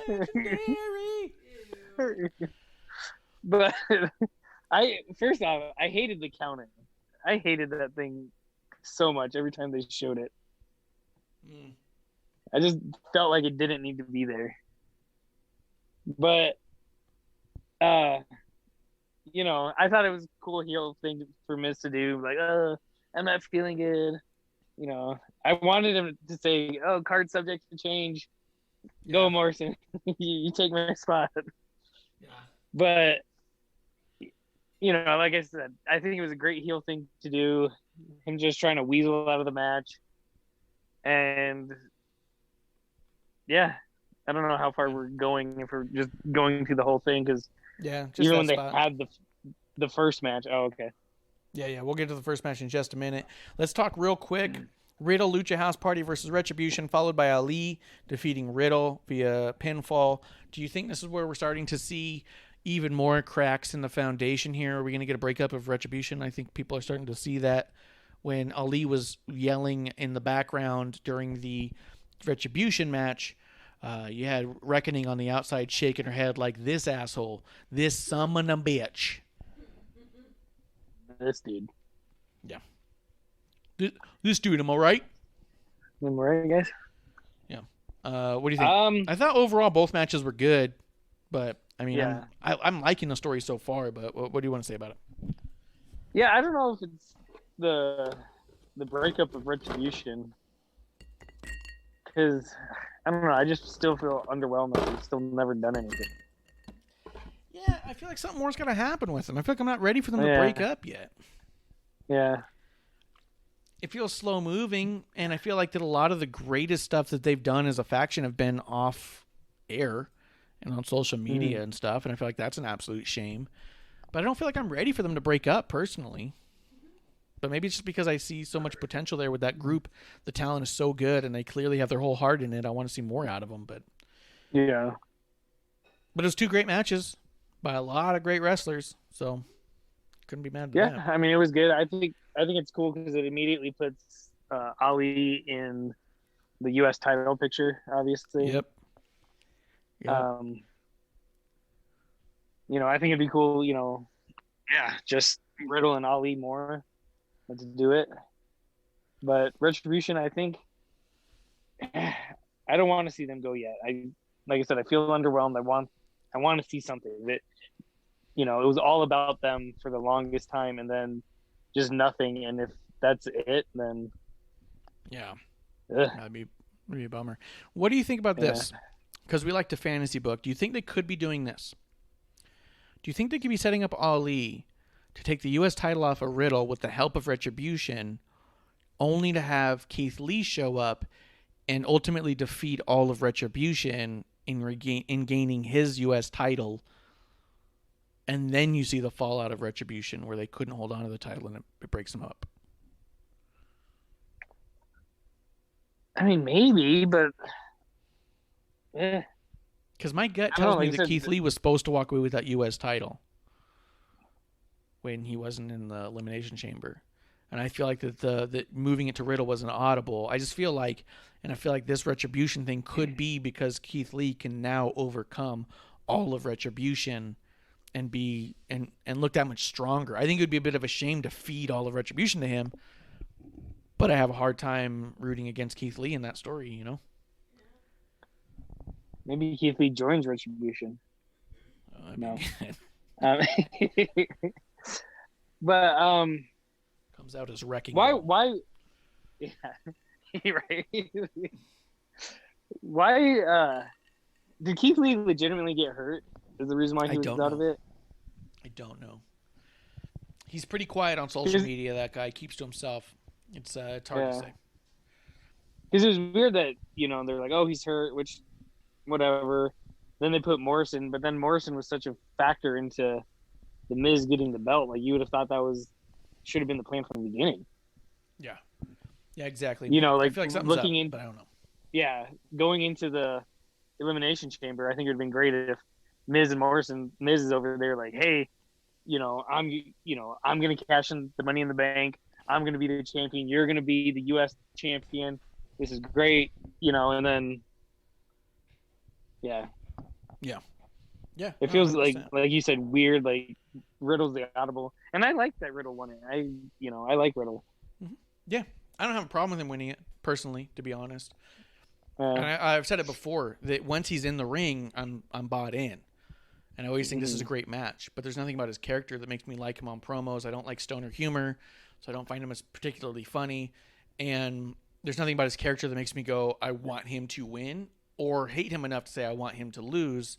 Legendary. But first off, I hated the counter. I hated that thing so much every time they showed it. I just felt like it didn't need to be there. But, I thought it was a cool heel thing for Miz to do. Like, I'm not feeling good. I wanted him to say, oh, card subject to change. Go, Morrison. you take my spot. Yeah. But, like I said, I think it was a great heel thing to do. Him just trying to weasel out of the match. And, yeah, I don't know how far we're going if we're just going through the whole thing because even when they had the first match. Oh, okay. Yeah, we'll get to the first match in just a minute. Let's talk real quick. Riddle Lucha House Party versus Retribution, followed by Ali defeating Riddle via pinfall. Do you think this is where we're starting to see even more cracks in the foundation here? Are we going to get a breakup of Retribution? I think people are starting to see that when Ali was yelling in the background during the Retribution match. You had Reckoning on the outside shaking her head like, this asshole, this son of a bitch. This dude. Yeah. This dude, am I right? Am I right, guys? Yeah. What do you think? I thought overall both matches were good, but I mean, Yeah. I'm liking the story so far. But what do you want to say about it? Yeah, I don't know if it's the breakup of Retribution because I don't know. I just still feel underwhelmed that they've still never done anything. Yeah, I feel like something more's got to happen with them. I feel like I'm not ready for them to Yeah. break up yet. Yeah. it feels slow moving, and I feel like that a lot of the greatest stuff that they've done as a faction have been off air and on social media and stuff, and I feel like that's an absolute shame. But I don't feel like I'm ready for them to break up personally. But maybe it's just because I see so much potential there with that group. The talent is so good, and they clearly have their whole heart in it. I want to see more out of them. But Yeah. But it was 2 great matches by a lot of great wrestlers, so couldn't be mad at that. Yeah, I mean, it was good. I think it's cool because it immediately puts Ali in the U.S. title picture, obviously. Yep. You know, I think it'd be cool, you know, just Riddle and Ali more to do it. But Retribution, I think, I don't want to see them go yet. Like I said, I feel underwhelmed. I want to see something that, you know, it was all about them for the longest time, and then just nothing. And if that's it, then that'd be a bummer. What do you think about this? Because we like to fantasy book. Do you think they could be doing this? Do you think they could be setting up Ali to take the U.S. title off of Riddle with the help of Retribution, only to have Keith Lee show up and ultimately defeat all of Retribution in gaining his U.S. title, and then you see the fallout of Retribution where they couldn't hold on to the title and it breaks them up? I mean, maybe, but because my gut tells me that Keith Lee was supposed to walk away with that U.S. title when he wasn't in the Elimination Chamber. And I feel like that moving it to Riddle was an audible. I just feel like, and I feel like this Retribution thing could be because Keith Lee can now overcome all of Retribution and look that much stronger. I think it would be a bit of a shame to feed all of Retribution to him, but I have a hard time rooting against Keith Lee in that story, you know? Maybe Keith Lee joins Retribution. No. But comes out as wrecking. Why? Yeah, right. Why? Did Keith Lee legitimately get hurt? Is the reason why he was out of it? I don't know. He's pretty quiet on social media. That guy keeps to himself. It's hard to say. Because it was weird that, you know, they're like, oh, he's hurt, which, whatever. Then they put Morrison, but then Morrison was such a factor into the Miz getting the belt. Like, you would have thought that should have been the plan from the beginning. Yeah, exactly. You know, like, I feel like looking in, but I don't know. Yeah, going into the Elimination Chamber, I think it would have been great if Miz is over there like, hey, I'm going to cash in the Money in the Bank. I'm going to be the champion. You're going to be the U.S. champion. This is great, and then, yeah. It feels 100%. like you said, weird. Like Riddle's the audible, and I like that Riddle won it. I like Riddle. Mm-hmm. Yeah, I don't have a problem with him winning it personally, to be honest. And I've said it before that once he's in the ring, I'm bought in. And I always think this is a great match, but there's nothing about his character that makes me like him on promos. I don't like stoner humor, so I don't find him as particularly funny. And there's nothing about his character that makes me go, I want him to win, or hate him enough to say I want him to lose.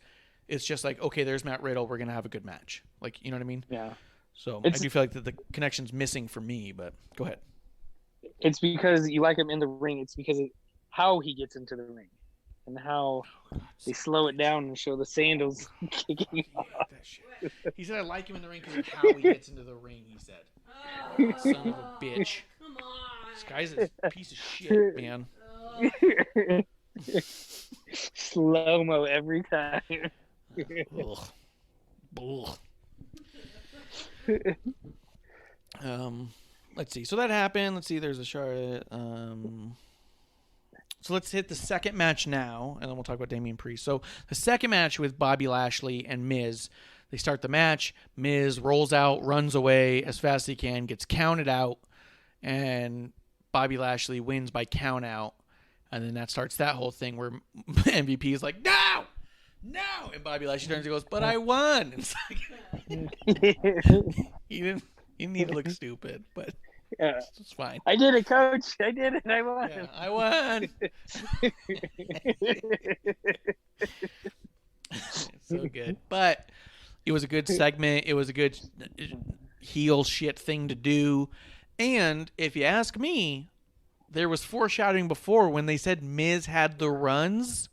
It's just like, okay, there's Matt Riddle. We're going to have a good match. Like, you know what I mean? Yeah. So I do feel like the connection's missing for me, but go ahead. It's because you like him in the ring. It's because of how he gets into the ring and how they slow it down and show the sandals kicking off. That shit. He said I like him in the ring because of how he gets into the ring, he said. Son of a bitch. Come on. This guy's a piece of shit, man. Slow-mo every time. Ugh. Let's see. So that happened. Let's see. There's a Charlotte. So let's hit the second match now, and then we'll talk about Damian Priest. So the second match with Bobby Lashley and Miz. They start the match. Miz rolls out, runs away as fast as he can, gets counted out, and Bobby Lashley wins by count out. And then that starts that whole thing where MVP is like, no! And Bobby Lashley turns and goes, but I won. It's like, he didn't need to look stupid, but it's fine. I did it, Coach. I did it. I won. Yeah, I won. It's so good. But it was a good segment. It was a good heel shit thing to do. And if you ask me, there was foreshadowing before when they said Miz had the runs.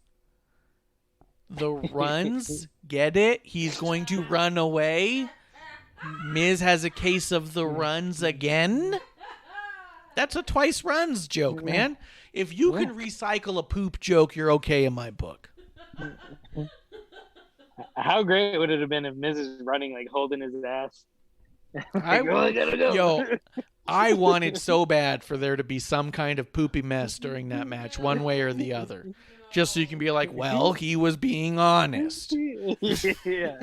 The runs, get it? He's going to run away. Miz has a case of the runs again. That's a twice runs joke, man. If you can recycle a poop joke, you're okay in my book. How great would it have been if Miz is running, like, holding his ass? I gotta go. I wanted so bad for there to be some kind of poopy mess during that match, one way or the other. Just so you can be like, well, he was being honest. Yeah.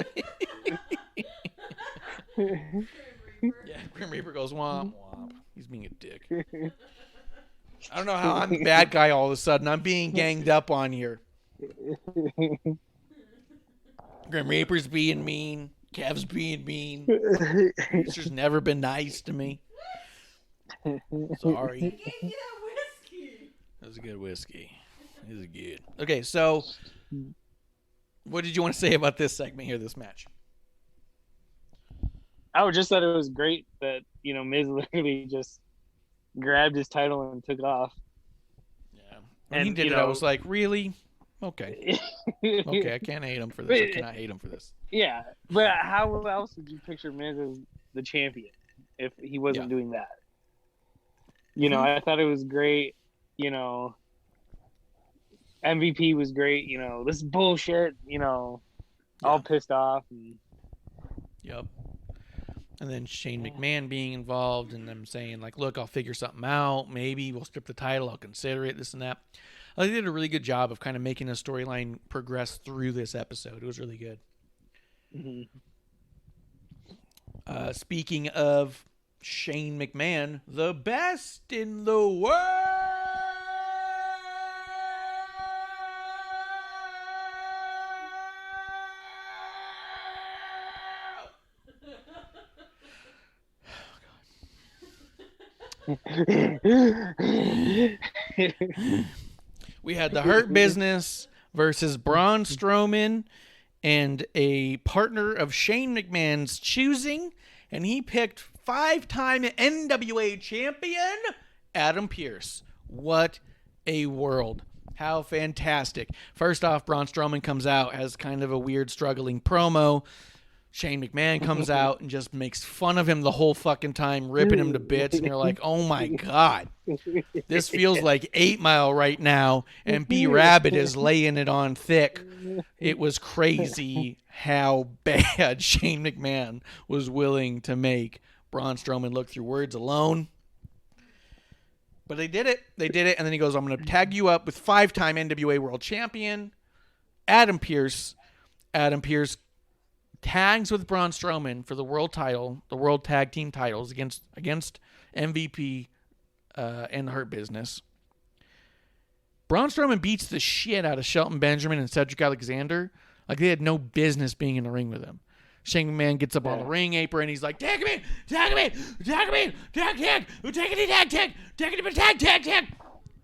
Yeah, Grim Reaper goes, womp, womp. He's being a dick. I don't know how I'm the bad guy all of a sudden. I'm being ganged up on here. Grim Reaper's being mean. Kev's being mean. Mister's never been nice to me. Sorry. Gave you that whiskey. That was a good whiskey. This is good. Okay, so what did you want to say about this segment here, this match? I just thought it was great that, you know, Miz literally just grabbed his title and took off. Yeah. When he did it, I was like, really? Okay. Okay, I can't hate him for this. I cannot hate him for this. Yeah, but how else would you picture Miz as the champion if he wasn't doing that? You know, I thought it was great. You know, MVP was great. You know, this bullshit. You know, all pissed off. And... Yep. And then Shane McMahon being involved and them saying, like, look, I'll figure something out. Maybe we'll strip the title. I'll consider it, this and that. I think they did a really good job of kind of making the storyline progress through this episode. It was really good. Mm-hmm. Speaking of Shane McMahon, the best in the world. We had the Hurt Business versus Braun Strowman and a partner of Shane McMahon's choosing, and he picked 5-time NWA champion Adam Pearce. What a world. How fantastic. First off, Braun Strowman comes out, has kind of a weird struggling promo. Shane McMahon comes out and just makes fun of him the whole fucking time, ripping him to bits, and you're like, oh my God. This feels like 8 Mile right now, and B Rabbit is laying it on thick. It was crazy how bad Shane McMahon was willing to make Braun Strowman look through words alone. But they did it. They did it, and then he goes, I'm going to tag you up with 5-time NWA World Champion Adam Pearce. Adam Pearce tags with Braun Strowman for the world title, the world tag team titles against MVP and the Hurt Business. Braun Strowman beats the shit out of Shelton Benjamin and Cedric Alexander. Like they had no business being in the ring with him. Shane McMahon gets up on the ring apron and he's like, tag me, tag me, tag me, tag, tag, take it, tag, tag, take it, tag, tag, tag.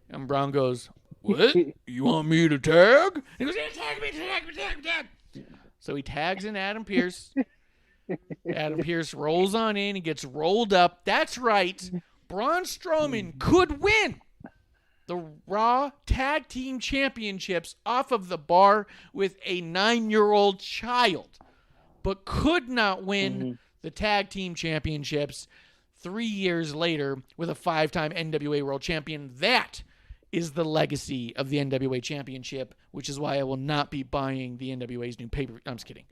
And Braun goes, what? You want me to tag? He goes, yeah, tag me, tag me, tag me, tag. So he tags in Adam Pearce. Adam Pearce rolls on in. He gets rolled up. That's right. Braun Strowman could win the Raw Tag Team Championships off of the bar with a 9-year-old child, but could not win the Tag Team Championships 3 years later with a 5-time NWA World Champion. That is the legacy of the NWA Championship, which is why I will not be buying the NWA's new paper. I'm just kidding.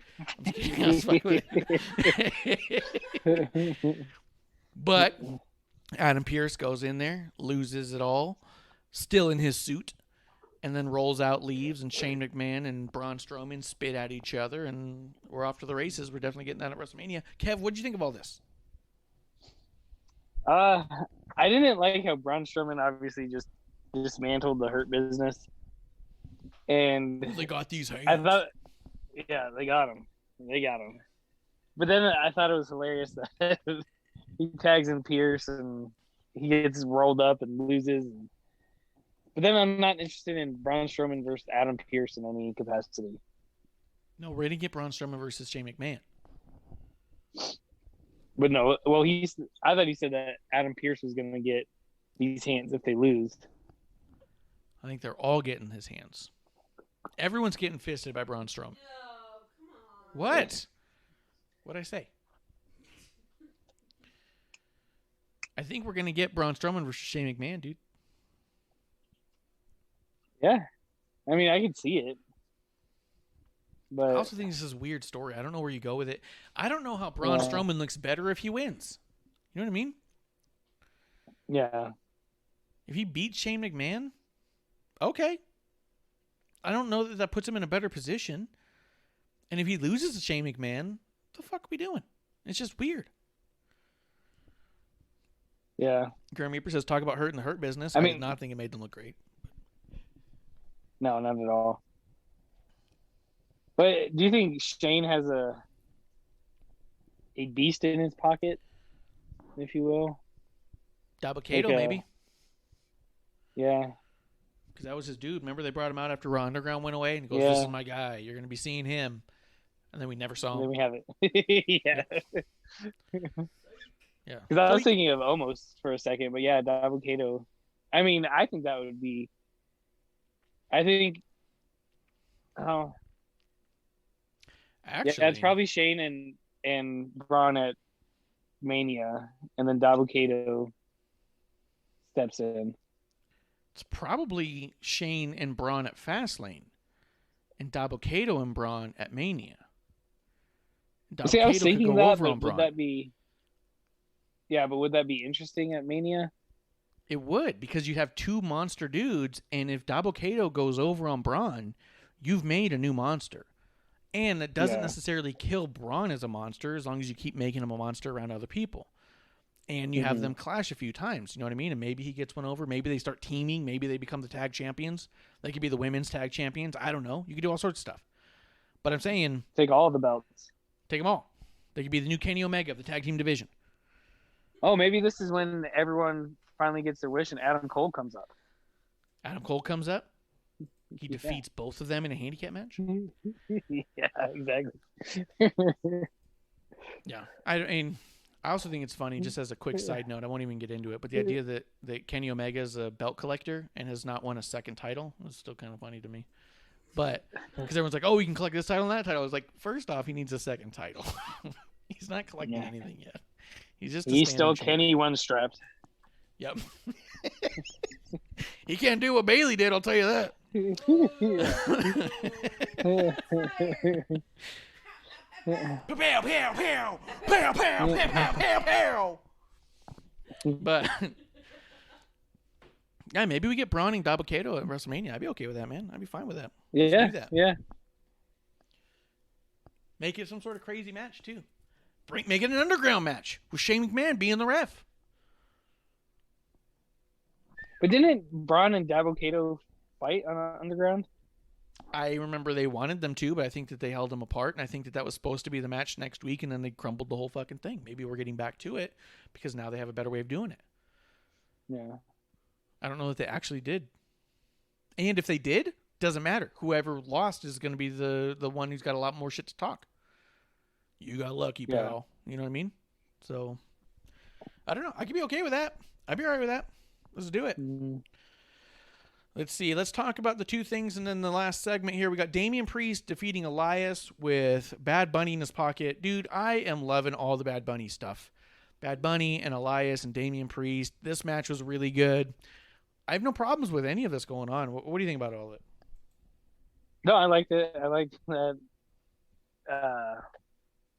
But Adam Pearce goes in there, loses it all, still in his suit, and then rolls out, leaves, and Shane McMahon and Braun Strowman spit at each other, and we're off to the races. We're definitely getting that at WrestleMania. Kev, what did you think of all this? I didn't like how Braun Strowman obviously just dismantled the Hurt Business, and they got these hands. I thought, yeah, they got him. But then I thought it was hilarious that he tags in Pierce and he gets rolled up and loses. But then I'm not interested in Braun Strowman versus Adam Pearce in any capacity. No, we're gonna get Braun Strowman versus Shane McMahon. But no, well, I thought he said that Adam Pearce was going to get these hands if they lose. I think they're all getting his hands. Everyone's getting fisted by Braun Strowman. No, come on. What? What'd I say? I think we're going to get Braun Strowman versus Shane McMahon, dude. Yeah. I mean, I could see it. But I also think this is a weird story. I don't know where you go with it. I don't know how Braun Strowman looks better if he wins. You know what I mean? yeah. If he beats Shane McMahon, okay. I don't know that puts him in a better position. And if he loses to Shane McMahon, what the fuck are we doing? It's just weird. Yeah. Graham Reaper says, talk about hurting the Hurt Business. I I mean- did not think it made them look great. No, not at all. But do you think Shane has a beast in his pocket, if you will? Dabba-Kato, Like, maybe. Yeah. Because that was his dude. Remember they brought him out after Raw Underground went away? And he goes, Yeah. this is my guy. You're going to be seeing him. And then we never saw And then him. we have it. yeah. Yeah. Because I was thinking of Almost for a second, but yeah, Dabba-Kato. I mean, I think that would be. I think. Oh. Actually, Yeah, it's probably Shane and Braun at Mania, and then Dabba-Kato steps in. it's probably Shane and Braun at Fastlane. And Dabba-Kato and Braun at Mania. See, I was Dabba-Kato could thinking go that, over on but Braun. would that be? Yeah, but would that be interesting at Mania? It would, because you'd have two monster dudes, and if Dabba-Kato goes over on Braun, you've made a new monster. And it doesn't Yeah. necessarily kill Braun as a monster as long as you keep making him a monster around other people. And you have them clash a few times, you know what I mean? And maybe he gets one over. Maybe they start teaming. Maybe they become the tag champions. They could be the women's tag champions. I don't know. You could do all sorts of stuff. But I'm saying, Take all the belts. take them all. They could be the new Kenny Omega of the tag team division. Oh, maybe this is when everyone finally gets their wish and Adam Cole comes up. Adam Cole comes up. He Yeah. defeats both of them in a handicap match. yeah, exactly. Yeah. I mean, I also think it's funny, just as a quick side note, I won't even get into it, but the idea that Kenny Omega is a belt collector and has not won a second title is still kind of funny to me. But, because everyone's like, oh, he can collect this title and that title. I was like, first off, he needs a second title. He's not collecting Yeah. anything yet. He's just a He's still standing champ. Kenny one strapped. Yep. He can't do what Bailey did, I'll tell you that. Pow, pow, pow, pow, pow, pow, pow, pow, pow. But yeah, maybe we get Braun and Dabba-Kato at WrestleMania. I'd be okay with that, man. I'd be fine with that. Let's Yeah, do that. yeah. Make it some sort of crazy match too. Make it an underground match with Shane McMahon being the ref. But didn't Braun and Dabba-Kato fight on Underground? I remember they wanted them to, but I think that they held them apart, and I think that was supposed to be the match next week, and then they crumbled the whole fucking thing. Maybe we're getting back to it because now they have a better way of doing it. Yeah. I don't know that they actually did. And if they did, doesn't matter. Whoever lost is going to be the one who's got a lot more shit to talk. You got lucky, Yeah. pal. You know what I mean? So, I don't know. I could be okay with that. I'd be all right with that. Let's do it. Mm. Let's see. Let's talk about the two things, and then the last segment here. We got Damian Priest defeating Elias with Bad Bunny in his pocket. Dude, I am loving all the Bad Bunny stuff. Bad Bunny and Elias and Damian Priest. This match was really good. I have no problems with any of this going on. What do you think about all of it? No, I liked it. I liked that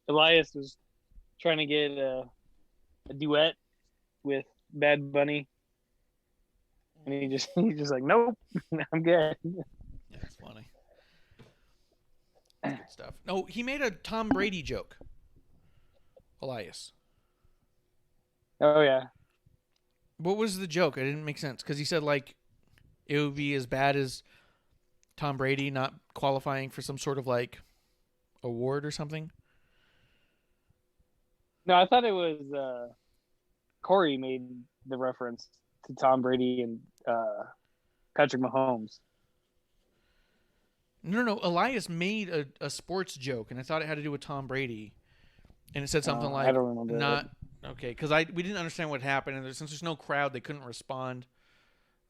Elias was trying to get a duet with Bad Bunny. And he's just like, nope, I'm good. Yeah, it's funny. Good stuff. No, he made a Tom Brady joke. Elias. Oh, yeah. What was the joke? It didn't make sense because he said like it would be as bad as Tom Brady not qualifying for some sort of like award or something. No, I thought it was Corey made the reference to Tom Brady and Patrick Mahomes. No. Elias made a sports joke, and I thought it had to do with Tom Brady. And it said something like, I don't remember. Not okay, because we didn't understand what happened, and since there's no crowd, they couldn't respond.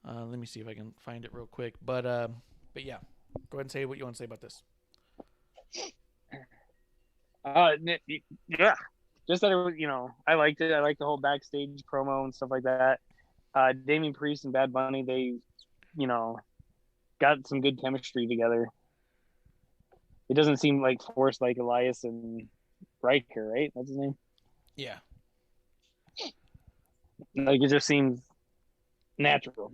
Let me see if I can find it real quick. But yeah, go ahead and say what you want to say about this. Yeah, just that it was, I liked it. I liked the whole backstage promo and stuff like that. Damian Priest and Bad Bunny, they, got some good chemistry together. It doesn't seem like forced like Elias and Riker, right? That's his name. Yeah. Like it just seems natural,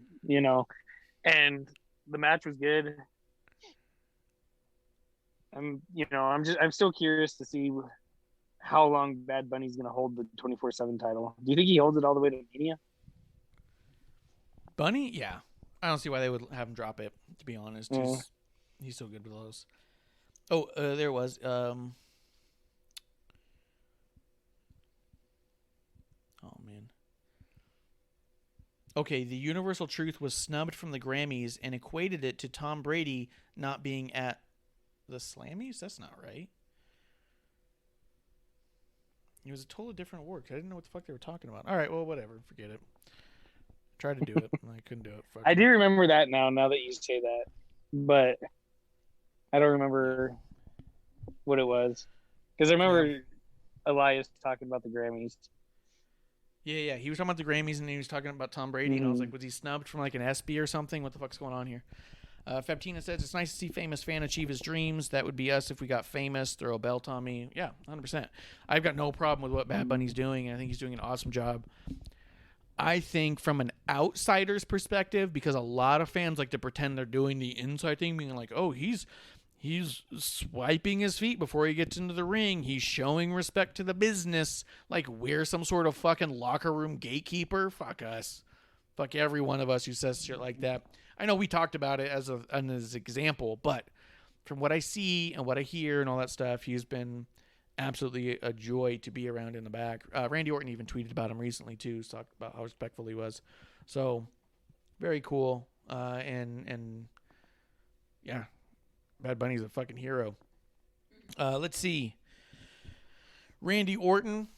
and the match was good. I'm still curious to see how long Bad Bunny's going to hold the 24/7 title. Do you think he holds it all the way to Mania? Bunny? Yeah. I don't see why they would have him drop it, to be honest. He's so good with those. Oh, there it was. Oh, man. Okay, the Universal Truth was snubbed from the Grammys and equated it to Tom Brady not being at the Slammies? That's not right. It was a totally different award. I didn't know what the fuck they were talking about. All right, well, whatever. Forget it. Tried to do it. I couldn't do it. Fuck I it. do remember that now that you say that. But I don't remember what it was. Because I remember Elias talking about the Grammys. Yeah. He was talking about the Grammys, and he was talking about Tom Brady, and I was like, was he snubbed from like an ESPY or something? What the fuck's going on here? Fabtina says, it's nice to see famous fan achieve his dreams. That would be us if we got famous. Throw a belt on me. Yeah, 100%. I've got no problem with what Bad Bunny's doing, and I think he's doing an awesome job. I think from an outsider's perspective, because a lot of fans like to pretend they're doing the inside thing, being like, oh, he's swiping his feet before he gets into the ring. He's showing respect to the business. Like we're some sort of fucking locker room gatekeeper. Fuck us. Fuck every one of us who says shit like that. I know we talked about it as an example, but from what I see and what I hear and all that stuff, he's been absolutely a joy to be around in the back. Randy Orton even tweeted about him recently too, talked about how respectful he was. So very cool. And yeah, Bad Bunny's a fucking hero. Let's see. Randy Orton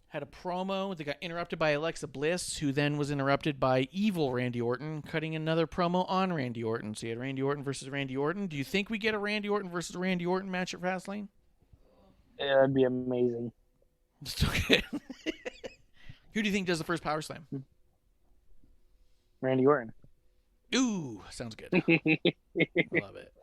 had a promo that got interrupted by Alexa Bliss, who then was interrupted by evil Randy Orton, cutting another promo on Randy Orton. So you had Randy Orton versus Randy Orton. Do you think we get a Randy Orton versus Randy Orton match at Fastlane? Yeah, that'd be amazing. Okay. Who do you think does the first power slam? Randy Orton. Ooh, sounds good. Love it.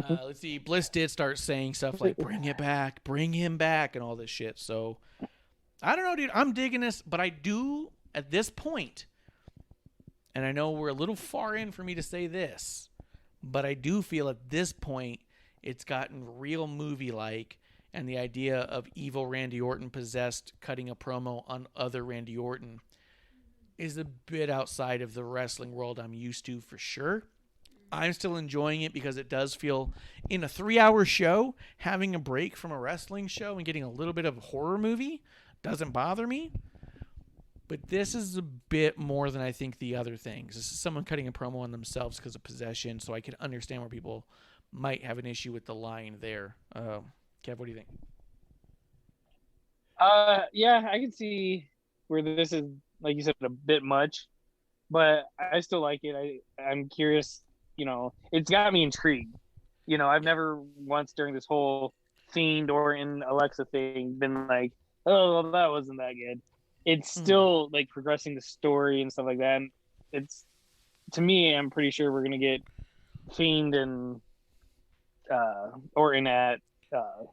Let's see. Bliss did start saying stuff like bring him back, and all this shit. So, I don't know, dude. I'm digging this, but I do, at this point, and I know we're a little far in for me to say this, but I do feel at this point it's gotten real movie-like, and the idea of evil Randy Orton possessed cutting a promo on other Randy Orton is a bit outside of the wrestling world I'm used to for sure. I'm still enjoying it because it does feel, in a 3-hour show, having a break from a wrestling show and getting a little bit of a horror movie doesn't bother me. But this is a bit more than I think the other things. This is someone cutting a promo on themselves because of possession, so I can understand where people might have an issue with the line there. Kev, what do you think? Yeah, I can see where this is, like you said, a bit much, but I still like it. I'm curious. It's got me intrigued. I've never once during this whole Fiend or in Alexa thing been like, oh, well, that wasn't that good. It's still like progressing the story and stuff like that. And it's, to me, I'm pretty sure we're gonna get Fiend and Orton at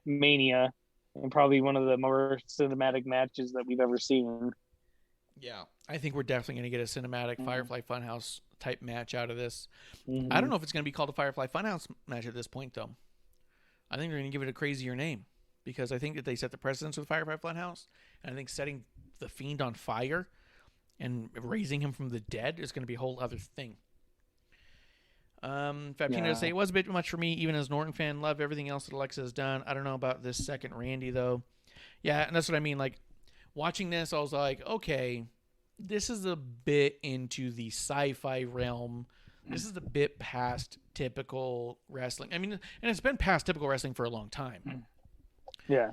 Mania, and probably one of the more cinematic matches that we've ever seen. Yeah, I think we're definitely going to get a cinematic Firefly Funhouse type match out of this. I don't know if it's going to be called a Firefly Funhouse match at this point, though. I think they're going to give it a crazier name because I think that they set the precedence with Firefly Funhouse, and I think setting the Fiend on fire and raising him from the dead is going to be a whole other thing. Fabtina to say it was a bit much for me, even as an Norton fan. Love everything else that Alexa has done. I don't know about this second Randy though. Yeah, and that's what I mean. Like watching this, I was like, okay, this is a bit into the sci-fi realm this is a bit past typical wrestling. I mean, and it's been past typical wrestling for a long time. Yeah.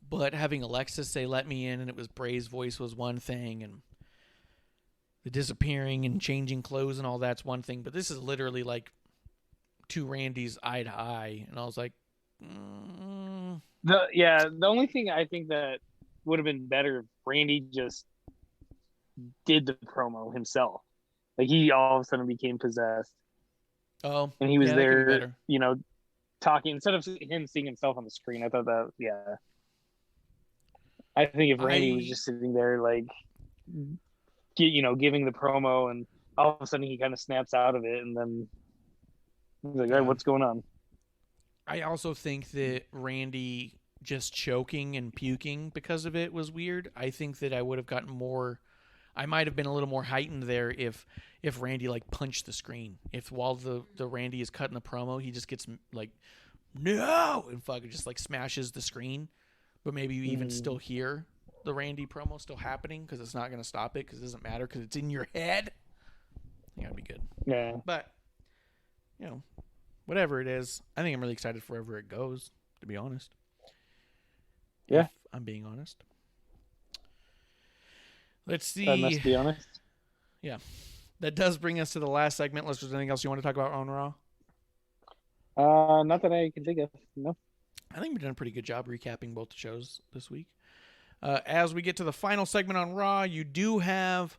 But having Alexis say "let me in" and it was Bray's voice was one thing, and the disappearing and changing clothes and all that's one thing. But this is literally like two Randys eye to eye, and I was like, The only thing I think that would have been better if Randy just did the promo himself. Like he all of a sudden became possessed. oh, And he was yeah, that could be there, better. you know, talking instead of him seeing himself on the screen. I thought that, yeah. I think if Randy was just sitting there, like, giving the promo, and all of a sudden he kind of snaps out of it, and then he's like, "Hey, what's going on?" I also think that Randy just choking and puking because of it was weird. I think that I would have gotten more. I might have been a little more heightened there if Randy like punched the screen. If while the Randy is cutting the promo, he just gets like no and fucking just like smashes the screen. But maybe you even still hear the Randy promo still happening because it's not going to stop it because it doesn't matter because it's in your head. I think that'd be good. Yeah. But, whatever it is, I think I'm really excited for wherever it goes, to be honest. Yeah. If I'm being honest. Let's see. I must be honest. Yeah. That does bring us to the last segment. Unless there's anything else you want to talk about on Raw. Not that I can think of. No. I think we've done a pretty good job recapping both the shows this week. As we get to the final segment on Raw, you do have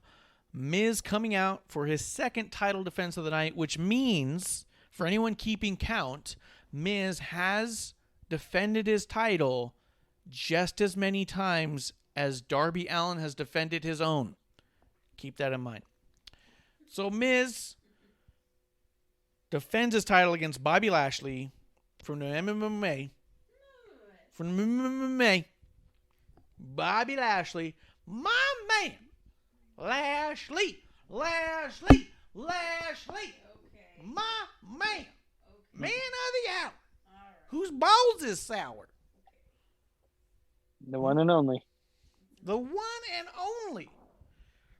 Miz coming out for his second title defense of the night, which means, for anyone keeping count, Miz has defended his title just as many times as Darby Allin has defended his own. Keep that in mind. So Miz defends his title against Bobby Lashley from the MMA. From MMA, Bobby Lashley, my man, Lash-ley, my man, man of the hour, whose balls is sour, The one and only. the one and only.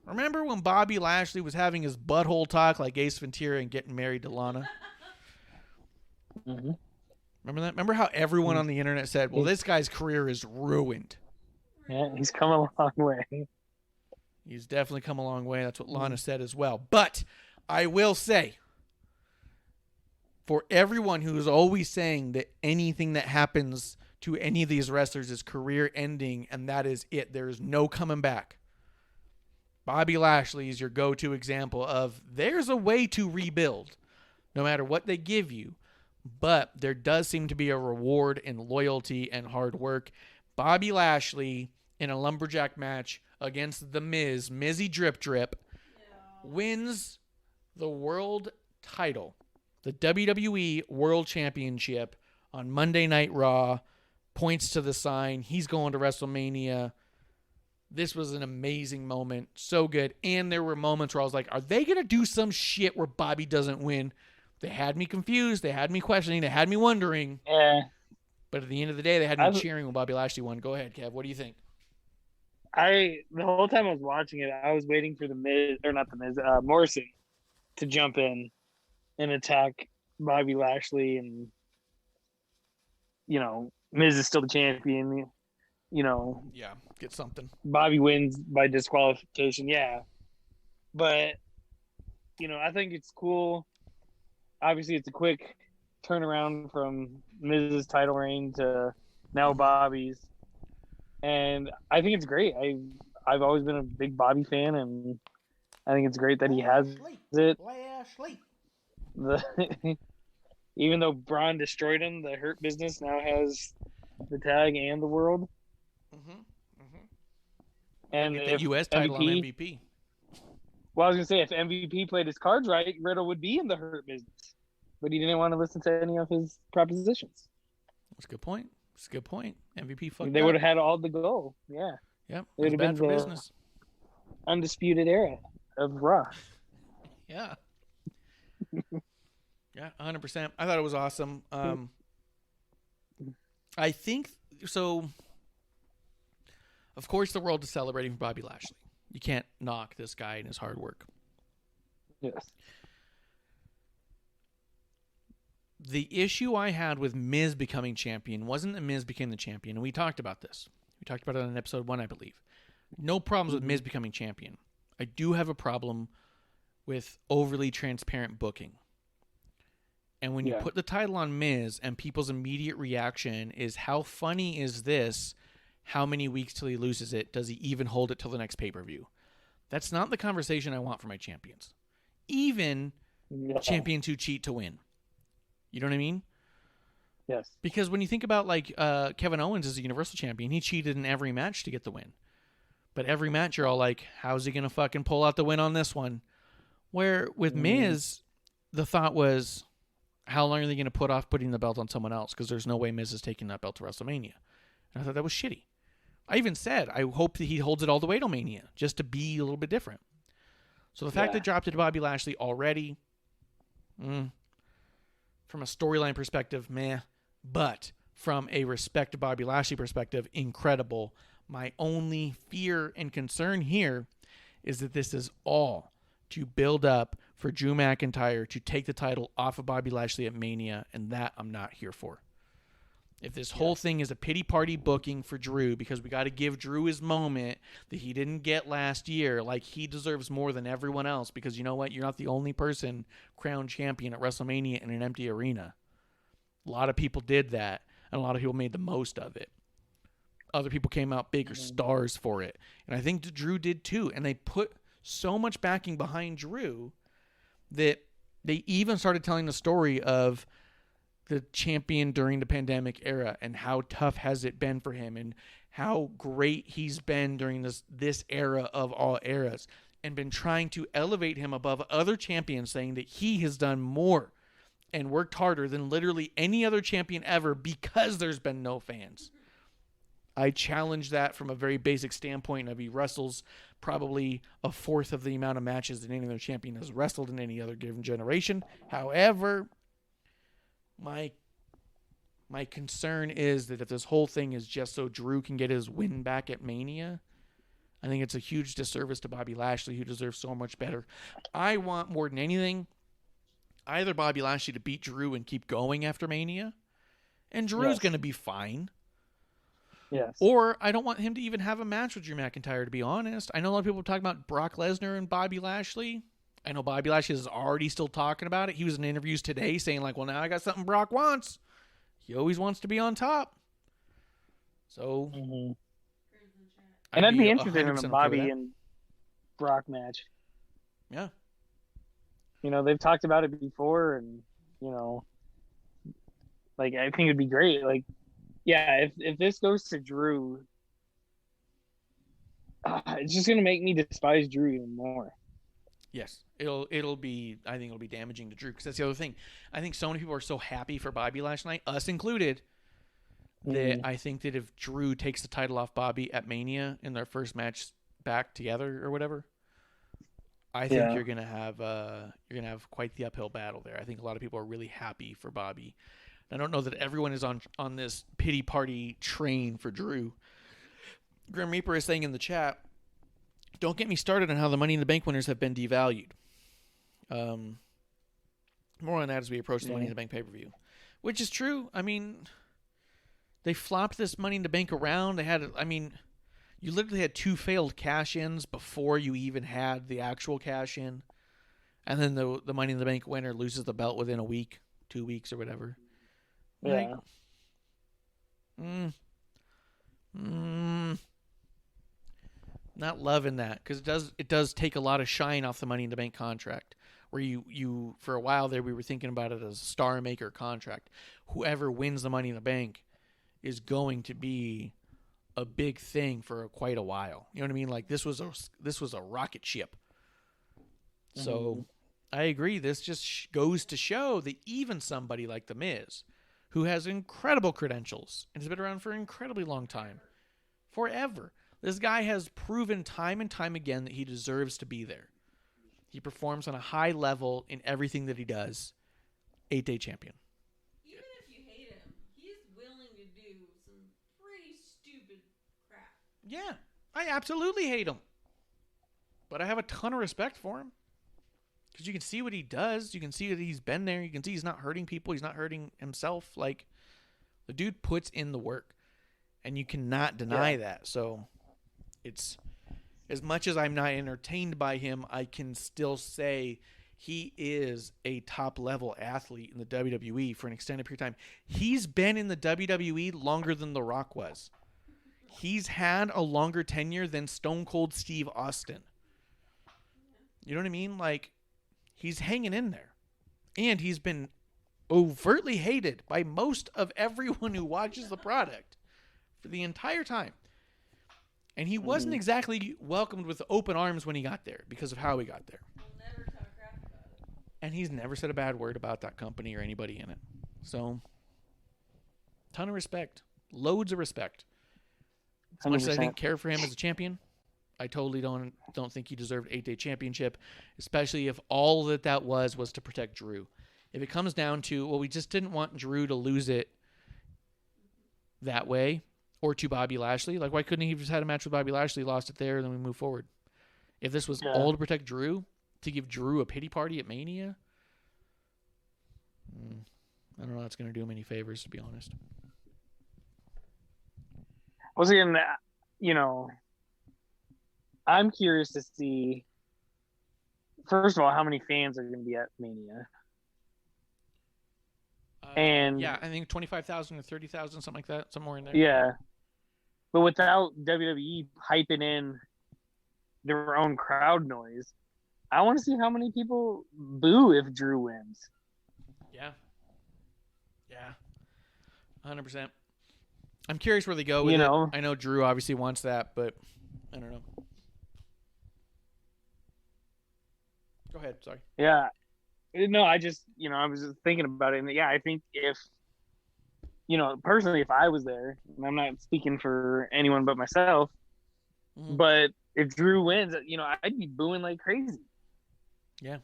Remember when Bobby Lashley was having his butthole talk like Ace Ventura and getting married to Lana? Mm-hmm. Remember that? Remember how everyone on the internet said, well, this guy's career is ruined. Yeah, he's come a long way. He's definitely come a long way. That's what Lana said as well. But I will say, for everyone who is always saying that anything that happens to any of these wrestlers is career ending and that is it, there is no coming back. Bobby Lashley is your go-to example of there's a way to rebuild no matter what they give you. But there does seem to be a reward in loyalty and hard work. Bobby Lashley in a lumberjack match against The Miz, Mizzy Drip Drip, wins the world title, the WWE World Championship on Monday Night Raw, points to the sign. He's going to WrestleMania. This was an amazing moment. So good. And there were moments where I was like, are they going to do some shit where Bobby doesn't win? They had me confused. They had me questioning. They had me wondering. Yeah. But at the end of the day, they had me cheering when Bobby Lashley won. Go ahead, Kev. What do you think? The whole time I was watching it, I was waiting for Morrison to jump in and attack Bobby Lashley, and Miz is still the champion. Yeah, get something. Bobby wins by disqualification. Yeah, but I think it's cool. Obviously, it's a quick turnaround from Miz's title reign to now Bobby's, and I think it's great. I've always been a big Bobby fan, and I think it's great that he has it. Lashley. Even though Braun destroyed him, the Hurt Business now has the tag and the world. And Get the U.S. title on MVP. Well, I was going to say, if MVP played his cards right, Riddle would be in the Hurt Business. But he didn't want to listen to any of his propositions. That's a good point. MVP fucked They up. would have had all the goal. Yeah. Yep. It would have been for the business. Undisputed era of Raw. Yeah. Yeah, 100%. I thought it was awesome. I think so. Of course, the world is celebrating for Bobby Lashley. You can't knock this guy and his hard work. Yes. the issue I had with Miz becoming champion wasn't that Miz became the champion, and we talked about this. We talked about it on episode 1, I believe. No problems with Miz becoming champion. I do have a problem with overly transparent booking. And when you put the title on Miz and people's immediate reaction is, how funny is this? How many weeks till he loses it? Does he even hold it till the next pay-per-view? That's not the conversation I want for my champions. Even champions who cheat to win. You know what I mean? Yes. Because when you think about like Kevin Owens as a Universal Champion, he cheated in every match to get the win. But every match you're all like, how's he going to fucking pull out the win on this one? Where with Miz, the thought was, how long are they going to put off putting the belt on someone else? Because there's no way Miz is taking that belt to WrestleMania. And I thought that was shitty. I even said, I hope that he holds it all the way to Mania, just to be a little bit different. So the fact that dropped it to Bobby Lashley already, from a storyline perspective, meh. But from a respect to Bobby Lashley perspective, incredible. My only fear and concern here is that this is all to build up for Drew McIntyre to take the title off of Bobby Lashley at Mania, and that I'm not here for. If this whole thing is a pity party booking for Drew because we got to give Drew his moment that he didn't get last year, like he deserves more than everyone else, because you know what? You're not the only person crowned champion at WrestleMania in an empty arena. A lot of people did that, and a lot of people made the most of it. Other people came out bigger stars for it. And I think Drew did too. And they put so much backing behind Drew that they even started telling the story of the champion during the pandemic era and how tough has it been for him and how great he's been during this era of all eras, and been trying to elevate him above other champions, saying that he has done more and worked harder than literally any other champion ever because there's been no fans. I challenge that from a very basic standpoint of he wrestles probably a fourth of the amount of matches that any other champion has wrestled in any other given generation. However, my concern is that if this whole thing is just so Drew can get his win back at Mania, I think it's a huge disservice to Bobby Lashley, who deserves so much better. I want more than anything either Bobby Lashley to beat Drew and keep going after Mania, and Drew's going to be fine. Yes. Or I don't want him to even have a match with Drew McIntyre, to be honest. I know a lot of people are talking about Brock Lesnar and Bobby Lashley. I know Bobby Lashley is already still talking about it. He was in interviews today saying, like, well, now I got something Brock wants. He always wants to be on top. So. And I'd be interested in a Bobby and Brock match. Yeah. You know, they've talked about it before, and, you know, like, I think it'd be great. Like, yeah, if this goes to Drew, it's just gonna make me despise Drew even more. Yes, it'll be. I think it'll be damaging to Drew, because that's the other thing. I think so many people are so happy for Bobby last night, us included, that I think that if Drew takes the title off Bobby at Mania in their first match back together or whatever, I think you're gonna have quite the uphill battle there. I think a lot of people are really happy for Bobby. I don't know that everyone is on this pity party train for Drew. Grim Reaper is saying in the chat, don't get me started on how the Money in the Bank winners have been devalued. More on that as we approach the Money in the Bank pay-per-view. Which is true. I mean, they flopped this Money in the Bank around. You literally had 2 failed cash-ins before you even had the actual cash-in. And then the Money in the Bank winner loses the belt within a week, 2 weeks or whatever. Yeah. Not loving that, because it does take a lot of shine off the Money in the Bank contract. Where you for a while there, we were thinking about it as a star maker contract. Whoever wins the Money in the Bank is going to be a big thing for quite a while. You know what I mean? Like this was a rocket ship. So I agree. This just goes to show that even somebody like The Miz, who has incredible credentials and has been around for an incredibly long time, forever, this guy has proven time and time again that he deserves to be there. He performs on a high level in everything that he does. 8-day champion. Even if you hate him, he's willing to do some pretty stupid crap. Yeah, I absolutely hate him. But I have a ton of respect for him. Because you can see what he does. You can see that he's been there. You can see he's not hurting people. He's not hurting himself. Like, the dude puts in the work. And you cannot deny that. So, it's... As much as I'm not entertained by him, I can still say he is a top-level athlete in the WWE for an extended period of time. He's been in the WWE longer than The Rock was. He's had a longer tenure than Stone Cold Steve Austin. You know what I mean? Like, he's hanging in there. And he's been overtly hated by most of everyone who watches the product for the entire time. And he wasn't exactly welcomed with open arms when he got there because of how he got there. And he's never said a bad word about that company or anybody in it. So, ton of respect. Loads of respect. As much as I didn't care for him as a champion, I totally don't think he deserved 8-day championship, especially if all that was to protect Drew. If it comes down to, well, we just didn't want Drew to lose it that way, or to Bobby Lashley. Like, why couldn't he have just had a match with Bobby Lashley, lost it there, and then we move forward? If this was all to protect Drew, to give Drew a pity party at Mania, I don't know if it's going to do him any favors, to be honest. Once again, I'm curious to see, first of all, how many fans are going to be at Mania. And I think 25,000 or 30,000, something like that, somewhere in there. Yeah. But without WWE hyping in their own crowd noise, I want to see how many people boo if Drew wins. Yeah. 100%. I'm curious where they go with it. I know Drew obviously wants that, but I don't know. Go ahead, sorry. Yeah. No, I just, I was just thinking about it. And I think if, personally, if I was there, and I'm not speaking for anyone but myself, but if Drew wins, I'd be booing like crazy. Yeah.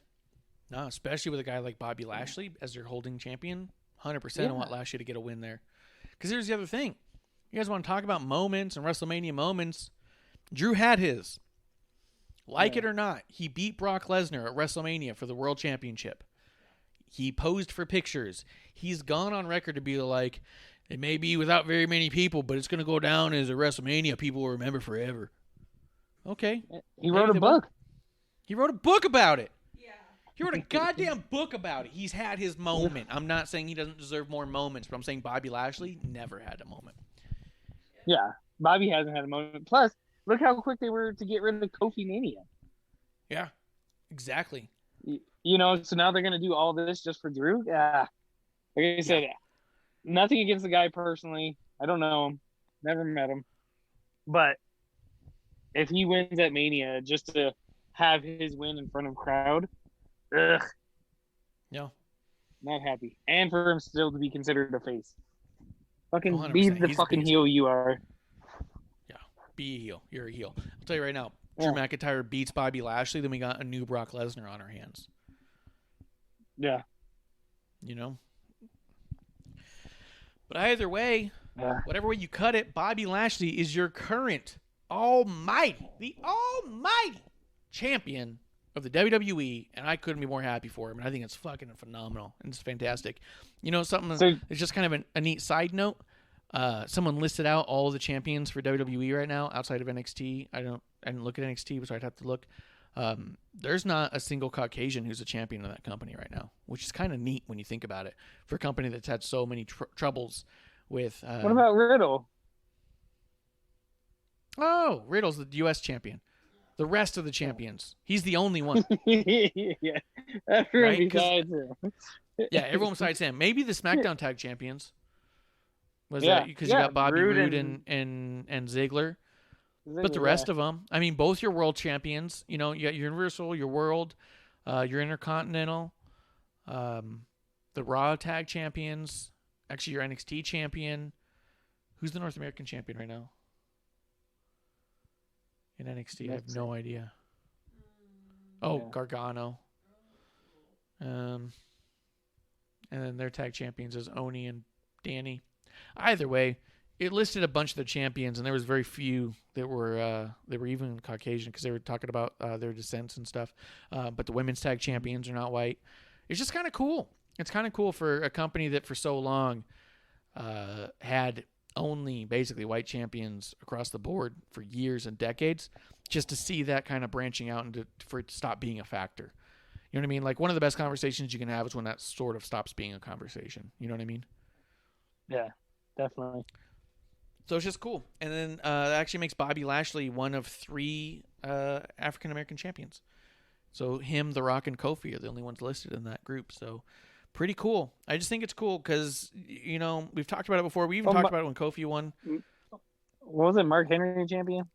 No, especially with a guy like Bobby Lashley as your holding champion. 100% I want Lashley to get a win there. Because here's the other thing. You guys want to talk about moments and WrestleMania moments. Drew had his. Like it or not, he beat Brock Lesnar at WrestleMania for the World Championship. He posed for pictures. He's gone on record to be like, it may be without very many people, but it's going to go down as a WrestleMania people will remember forever. Okay. He wrote a book. He wrote a book about it. Yeah. He wrote a goddamn book about it. He's had his moment. I'm not saying he doesn't deserve more moments, but I'm saying Bobby Lashley never had a moment. Yeah. Bobby hasn't had a moment. Plus, look how quick they were to get rid of Kofi Mania. Yeah, exactly. So now they're going to do all this just for Drew? Yeah. Like I said, nothing against the guy personally. I don't know him. Never met him. But if he wins at Mania just to have his win in front of crowd, ugh. No. Not happy. And for him still to be considered a face. Fucking 100%. be the He's fucking heel you are. Yeah, be a heel. You're a heel. I'll tell you right now, Drew McIntyre beats Bobby Lashley, then we got a new Brock Lesnar on our hands. Yeah. But either way, whatever way you cut it, Bobby Lashley is your current the almighty champion of the WWE, and I couldn't be more happy for him, and I think it's fucking phenomenal, and it's fantastic. Something it's just kind of a neat side note. Someone listed out all the champions for WWE right now outside of NXT. I didn't look at NXT, so I'd have to look. There's not a single Caucasian who's a champion of that company right now, which is kind of neat when you think about it. For a company that's had so many troubles with... what about Riddle? Oh, Riddle's the U.S. champion. The rest of the champions. He's the only one. Yeah. Everyone besides him. Yeah, everyone besides him. Maybe the SmackDown Tag Champions. Was that because you got Bobby Roode and Ziggler. But the rest of them, I mean, both your world champions, you got your Universal, your World, your Intercontinental, the Raw Tag Champions, actually your NXT champion. Who's the North American champion right now? In NXT, I have no idea. Oh, Gargano. And then their tag champions is Oni and Danny. Either way, it listed a bunch of the champions, and there was very few that were even Caucasian because they were talking about their descents and stuff. But the women's tag champions are not white. It's just kind of cool. It's kind of cool for a company that for so long had only basically white champions across the board for years and decades, just to see that kind of branching out and for it to stop being a factor. You know what I mean? Like, one of the best conversations you can have is when that sort of stops being a conversation. You know what I mean? Yeah, definitely. So it's just cool. And then that actually makes Bobby Lashley one of 3 African-American champions. So him, The Rock, and Kofi are the only ones listed in that group. So pretty cool. I just think it's cool because, you know, we've talked about it before. We even talked about it when Kofi won. What was it, Mark Henry champion?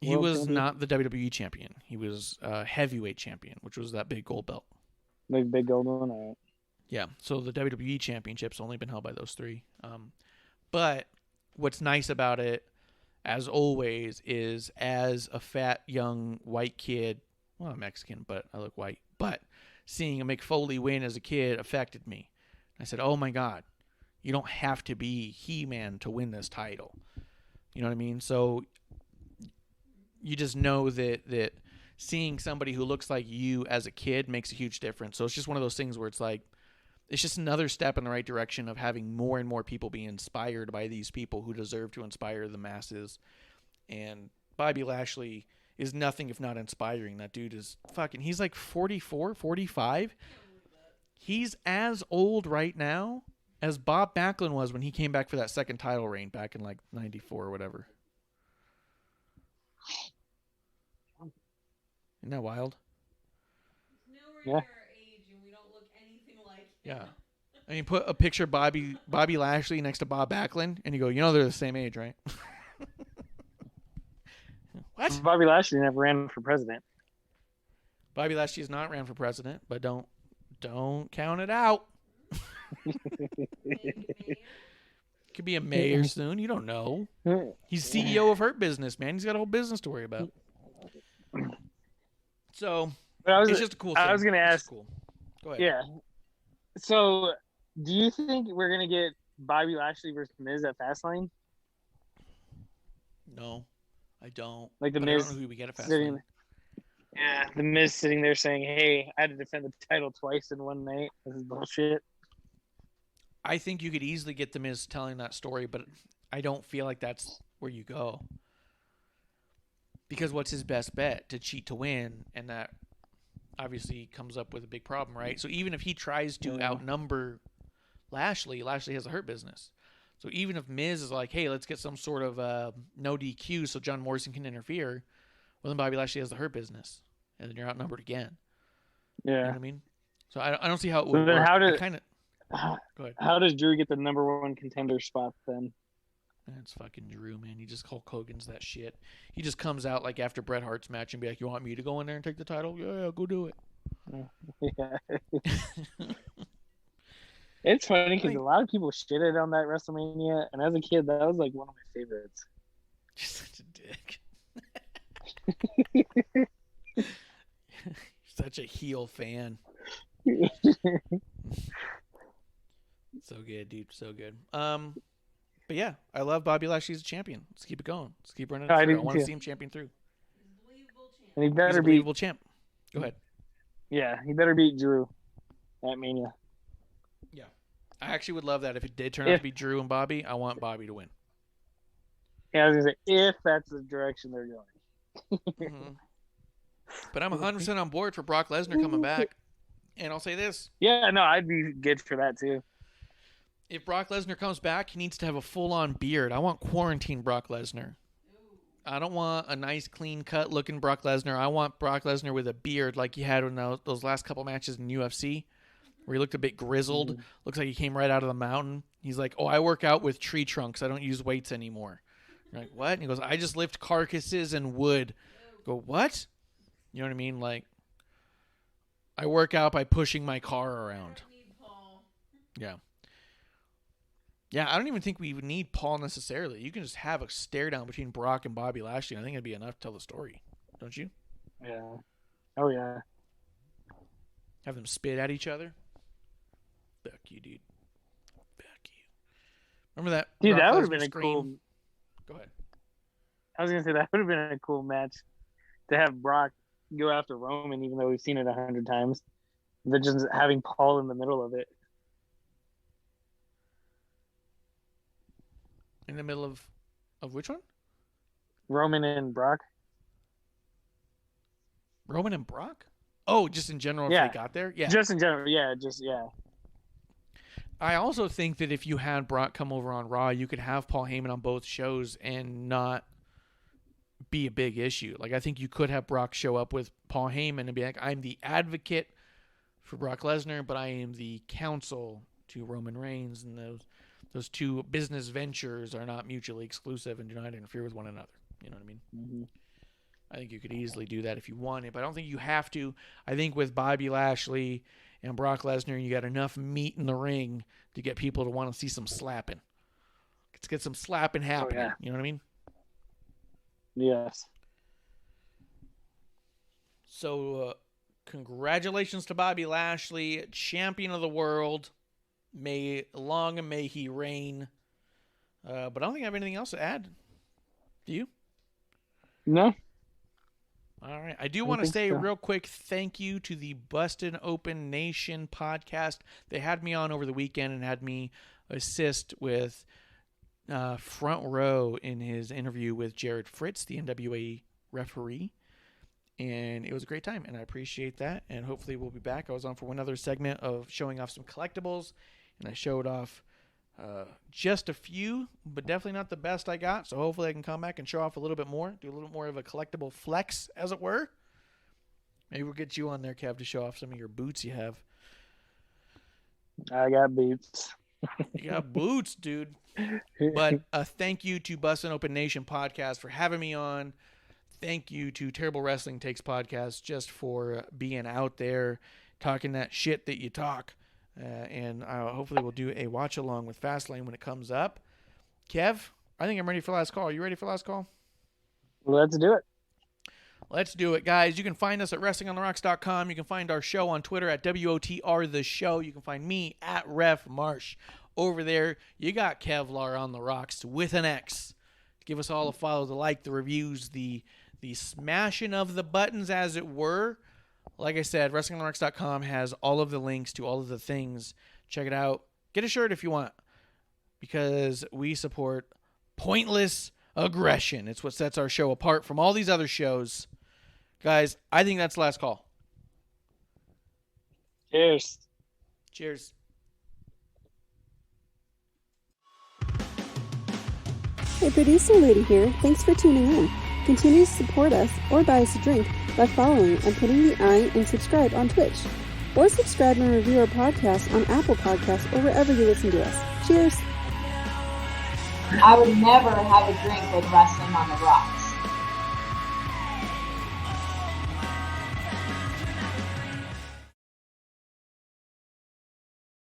He was not the WWE champion. He was heavyweight champion, which was that big gold belt. Big gold one? All right. Yeah, so the WWE championship's only been held by those 3. But what's nice about it, as always, is as a fat, young, white kid, well, I'm Mexican, but I look white, but seeing a Mick Foley win as a kid affected me. I said, oh my God, you don't have to be He-Man to win this title. You know what I mean? So you just know that seeing somebody who looks like you as a kid makes a huge difference. So it's just one of those things where it's like, it's just another step in the right direction of having more and more people be inspired by these people who deserve to inspire the masses. And Bobby Lashley is nothing if not inspiring. That dude is fucking, he's like 44, 45. He's as old right now as Bob Backlund was when he came back for that second title reign back in like 94 or whatever. Isn't that wild? Nowhere near our age, and we don't look anything like him. Yeah. I mean, put a picture of Bobby Lashley next to Bob Backlund, and you go, you know they're the same age, right? What? Bobby Lashley never ran for president. Bobby Lashley has not ran for president, but don't count it out. Could be a mayor soon. You don't know. He's CEO of Hurt Business, man. He's got a whole business to worry about. So it's just a cool thing. I was going to ask. Cool. Go ahead. Yeah. So, do you think we're going to get Bobby Lashley versus Miz at Fastlane? No, I don't. Like the But Miz I don't know who we get at sitting. Fastlane. Yeah, the Miz sitting there saying, "Hey, I had to defend the title twice in one night. This is bullshit." I think you could easily get the Miz telling that story, but I don't feel like that's where you go. Because what's his best bet? To cheat to win, and that obviously comes up with a big problem, right? So even if he tries to outnumber Lashley has a Hurt Business. So even if Miz is like, hey, let's get some sort of no DQ so John Morrison can interfere, well, then Bobby Lashley has the Hurt Business, and then you're outnumbered again. Yeah. You know what I mean? So I don't see how it would So then work. Go ahead. How does Drew get the #1 contender spot then? That's fucking Drew, man. He just Hulk Hogan's that shit. He just comes out like after Bret Hart's match and be like, you want me to go in there and take the title? Yeah, go do it. Yeah. It's funny because a lot of people shitted on that WrestleMania, and as a kid, that was like one of my favorites. You're such a dick. Such a heel fan. So good, dude. So good. But yeah, I love Bobby Lashley as a champion. Let's keep it going. Let's keep running it through. I want to see him champion through. And he He's better a beat. believable champ. Go ahead. Yeah, he better beat Drew at Mania. Yeah. I actually would love that. If it did turn out to be Drew and Bobby, I want Bobby to win. Yeah, I was gonna say if that's the direction they're going. Mm-hmm. But I'm 100% on board for Brock Lesnar coming back. And I'll say this. Yeah, no, I'd be good for that too. If Brock Lesnar comes back, he needs to have a full-on beard. I want quarantine Brock Lesnar. I don't want a nice, clean-cut looking Brock Lesnar. I want Brock Lesnar with a beard like he had in those last couple matches in UFC, where he looked a bit grizzled. Mm-hmm. Looks like he came right out of the mountain. He's like, oh, I work out with tree trunks. I don't use weights anymore. You're like, what? And he goes, I just lift carcasses and wood. I go, what? You know what I mean? Like, I work out by pushing my car around. Yeah. Yeah, I don't even think we would need Paul necessarily. You can just have a stare down between Brock and Bobby Lashley. I think it'd be enough to tell the story. Don't you? Yeah. Oh, yeah. Have them spit at each other. Fuck you, dude. Fuck you. Remember that? Dude, Brock that would have Lesnar been a scream? cool. Go ahead. I was gonna say that would have been a cool match to have Brock go after Roman, even though we've seen it 100 times. But just having Paul in the middle of it. In the middle of which one? Roman and Brock. Roman and Brock? Oh, just in general, Yeah. if they got there? Yeah. Just in general, yeah. I also think that if you had Brock come over on Raw, you could have Paul Heyman on both shows and not be a big issue. Like, I think you could have Brock show up with Paul Heyman and be like, I'm the advocate for Brock Lesnar, but I am the counsel to Roman Reigns, and those two business ventures are not mutually exclusive and do not interfere with one another. You know what I mean? Mm-hmm. I think you could easily do that if you wanted, but I don't think you have to. I think with Bobby Lashley and Brock Lesnar, you got enough meat in the ring to get people to want to see some slapping. Let's get some slapping happening. yeah. You know what I mean? Yes. So, congratulations to Bobby Lashley, champion of the world. May he reign. But I don't think I have anything else to add. Do you? No. All right. I do want to say real quick thank you to the Bustin' Open Nation podcast. They had me on over the weekend and had me assist with Front Row in his interview with Jared Fritz, the NWA referee. And it was a great time, and I appreciate that. And hopefully we'll be back. I was on for one other segment of showing off some collectibles, and I showed off just a few, but definitely not the best I got. So hopefully I can come back and show off a little bit more, do a little more of a collectible flex, as it were. Maybe we'll get you on there, Kev, to show off some of your boots you have. I got boots. You got boots, dude. But thank you to Bustin' Open Nation podcast for having me on. Thank you to Terrible Wrestling Takes podcast just for being out there, talking that shit that you talk. And hopefully we'll do a watch along with Fastlane when it comes up. Kev, I think I'm ready for last call. Are you ready for last call? Let's do it. Let's do it, guys. You can find us at WrestlingOnTheRocks.com. You can find our show on Twitter at WOTR The Show. You can find me at Ref Marsh. Over there, you got Kevlar on the Rocks with an X. Give us all a follow, the like, the reviews, the smashing of the buttons, as it were. Like I said, WrestlingOnTheRocks.com has all of the links to all of the things. Check it out. Get a shirt if you want, because we support pointless aggression. It's what sets our show apart from all these other shows. Guys, I think that's the last call. Cheers. Cheers. Hey, producer lady here. Thanks for tuning in. Continue to support us or buy us a drink by following and putting the I in subscribe on Twitch. Or subscribe and review our podcast on Apple Podcasts or wherever you listen to us. Cheers! I would never have a drink with Wrestling on the Rocks.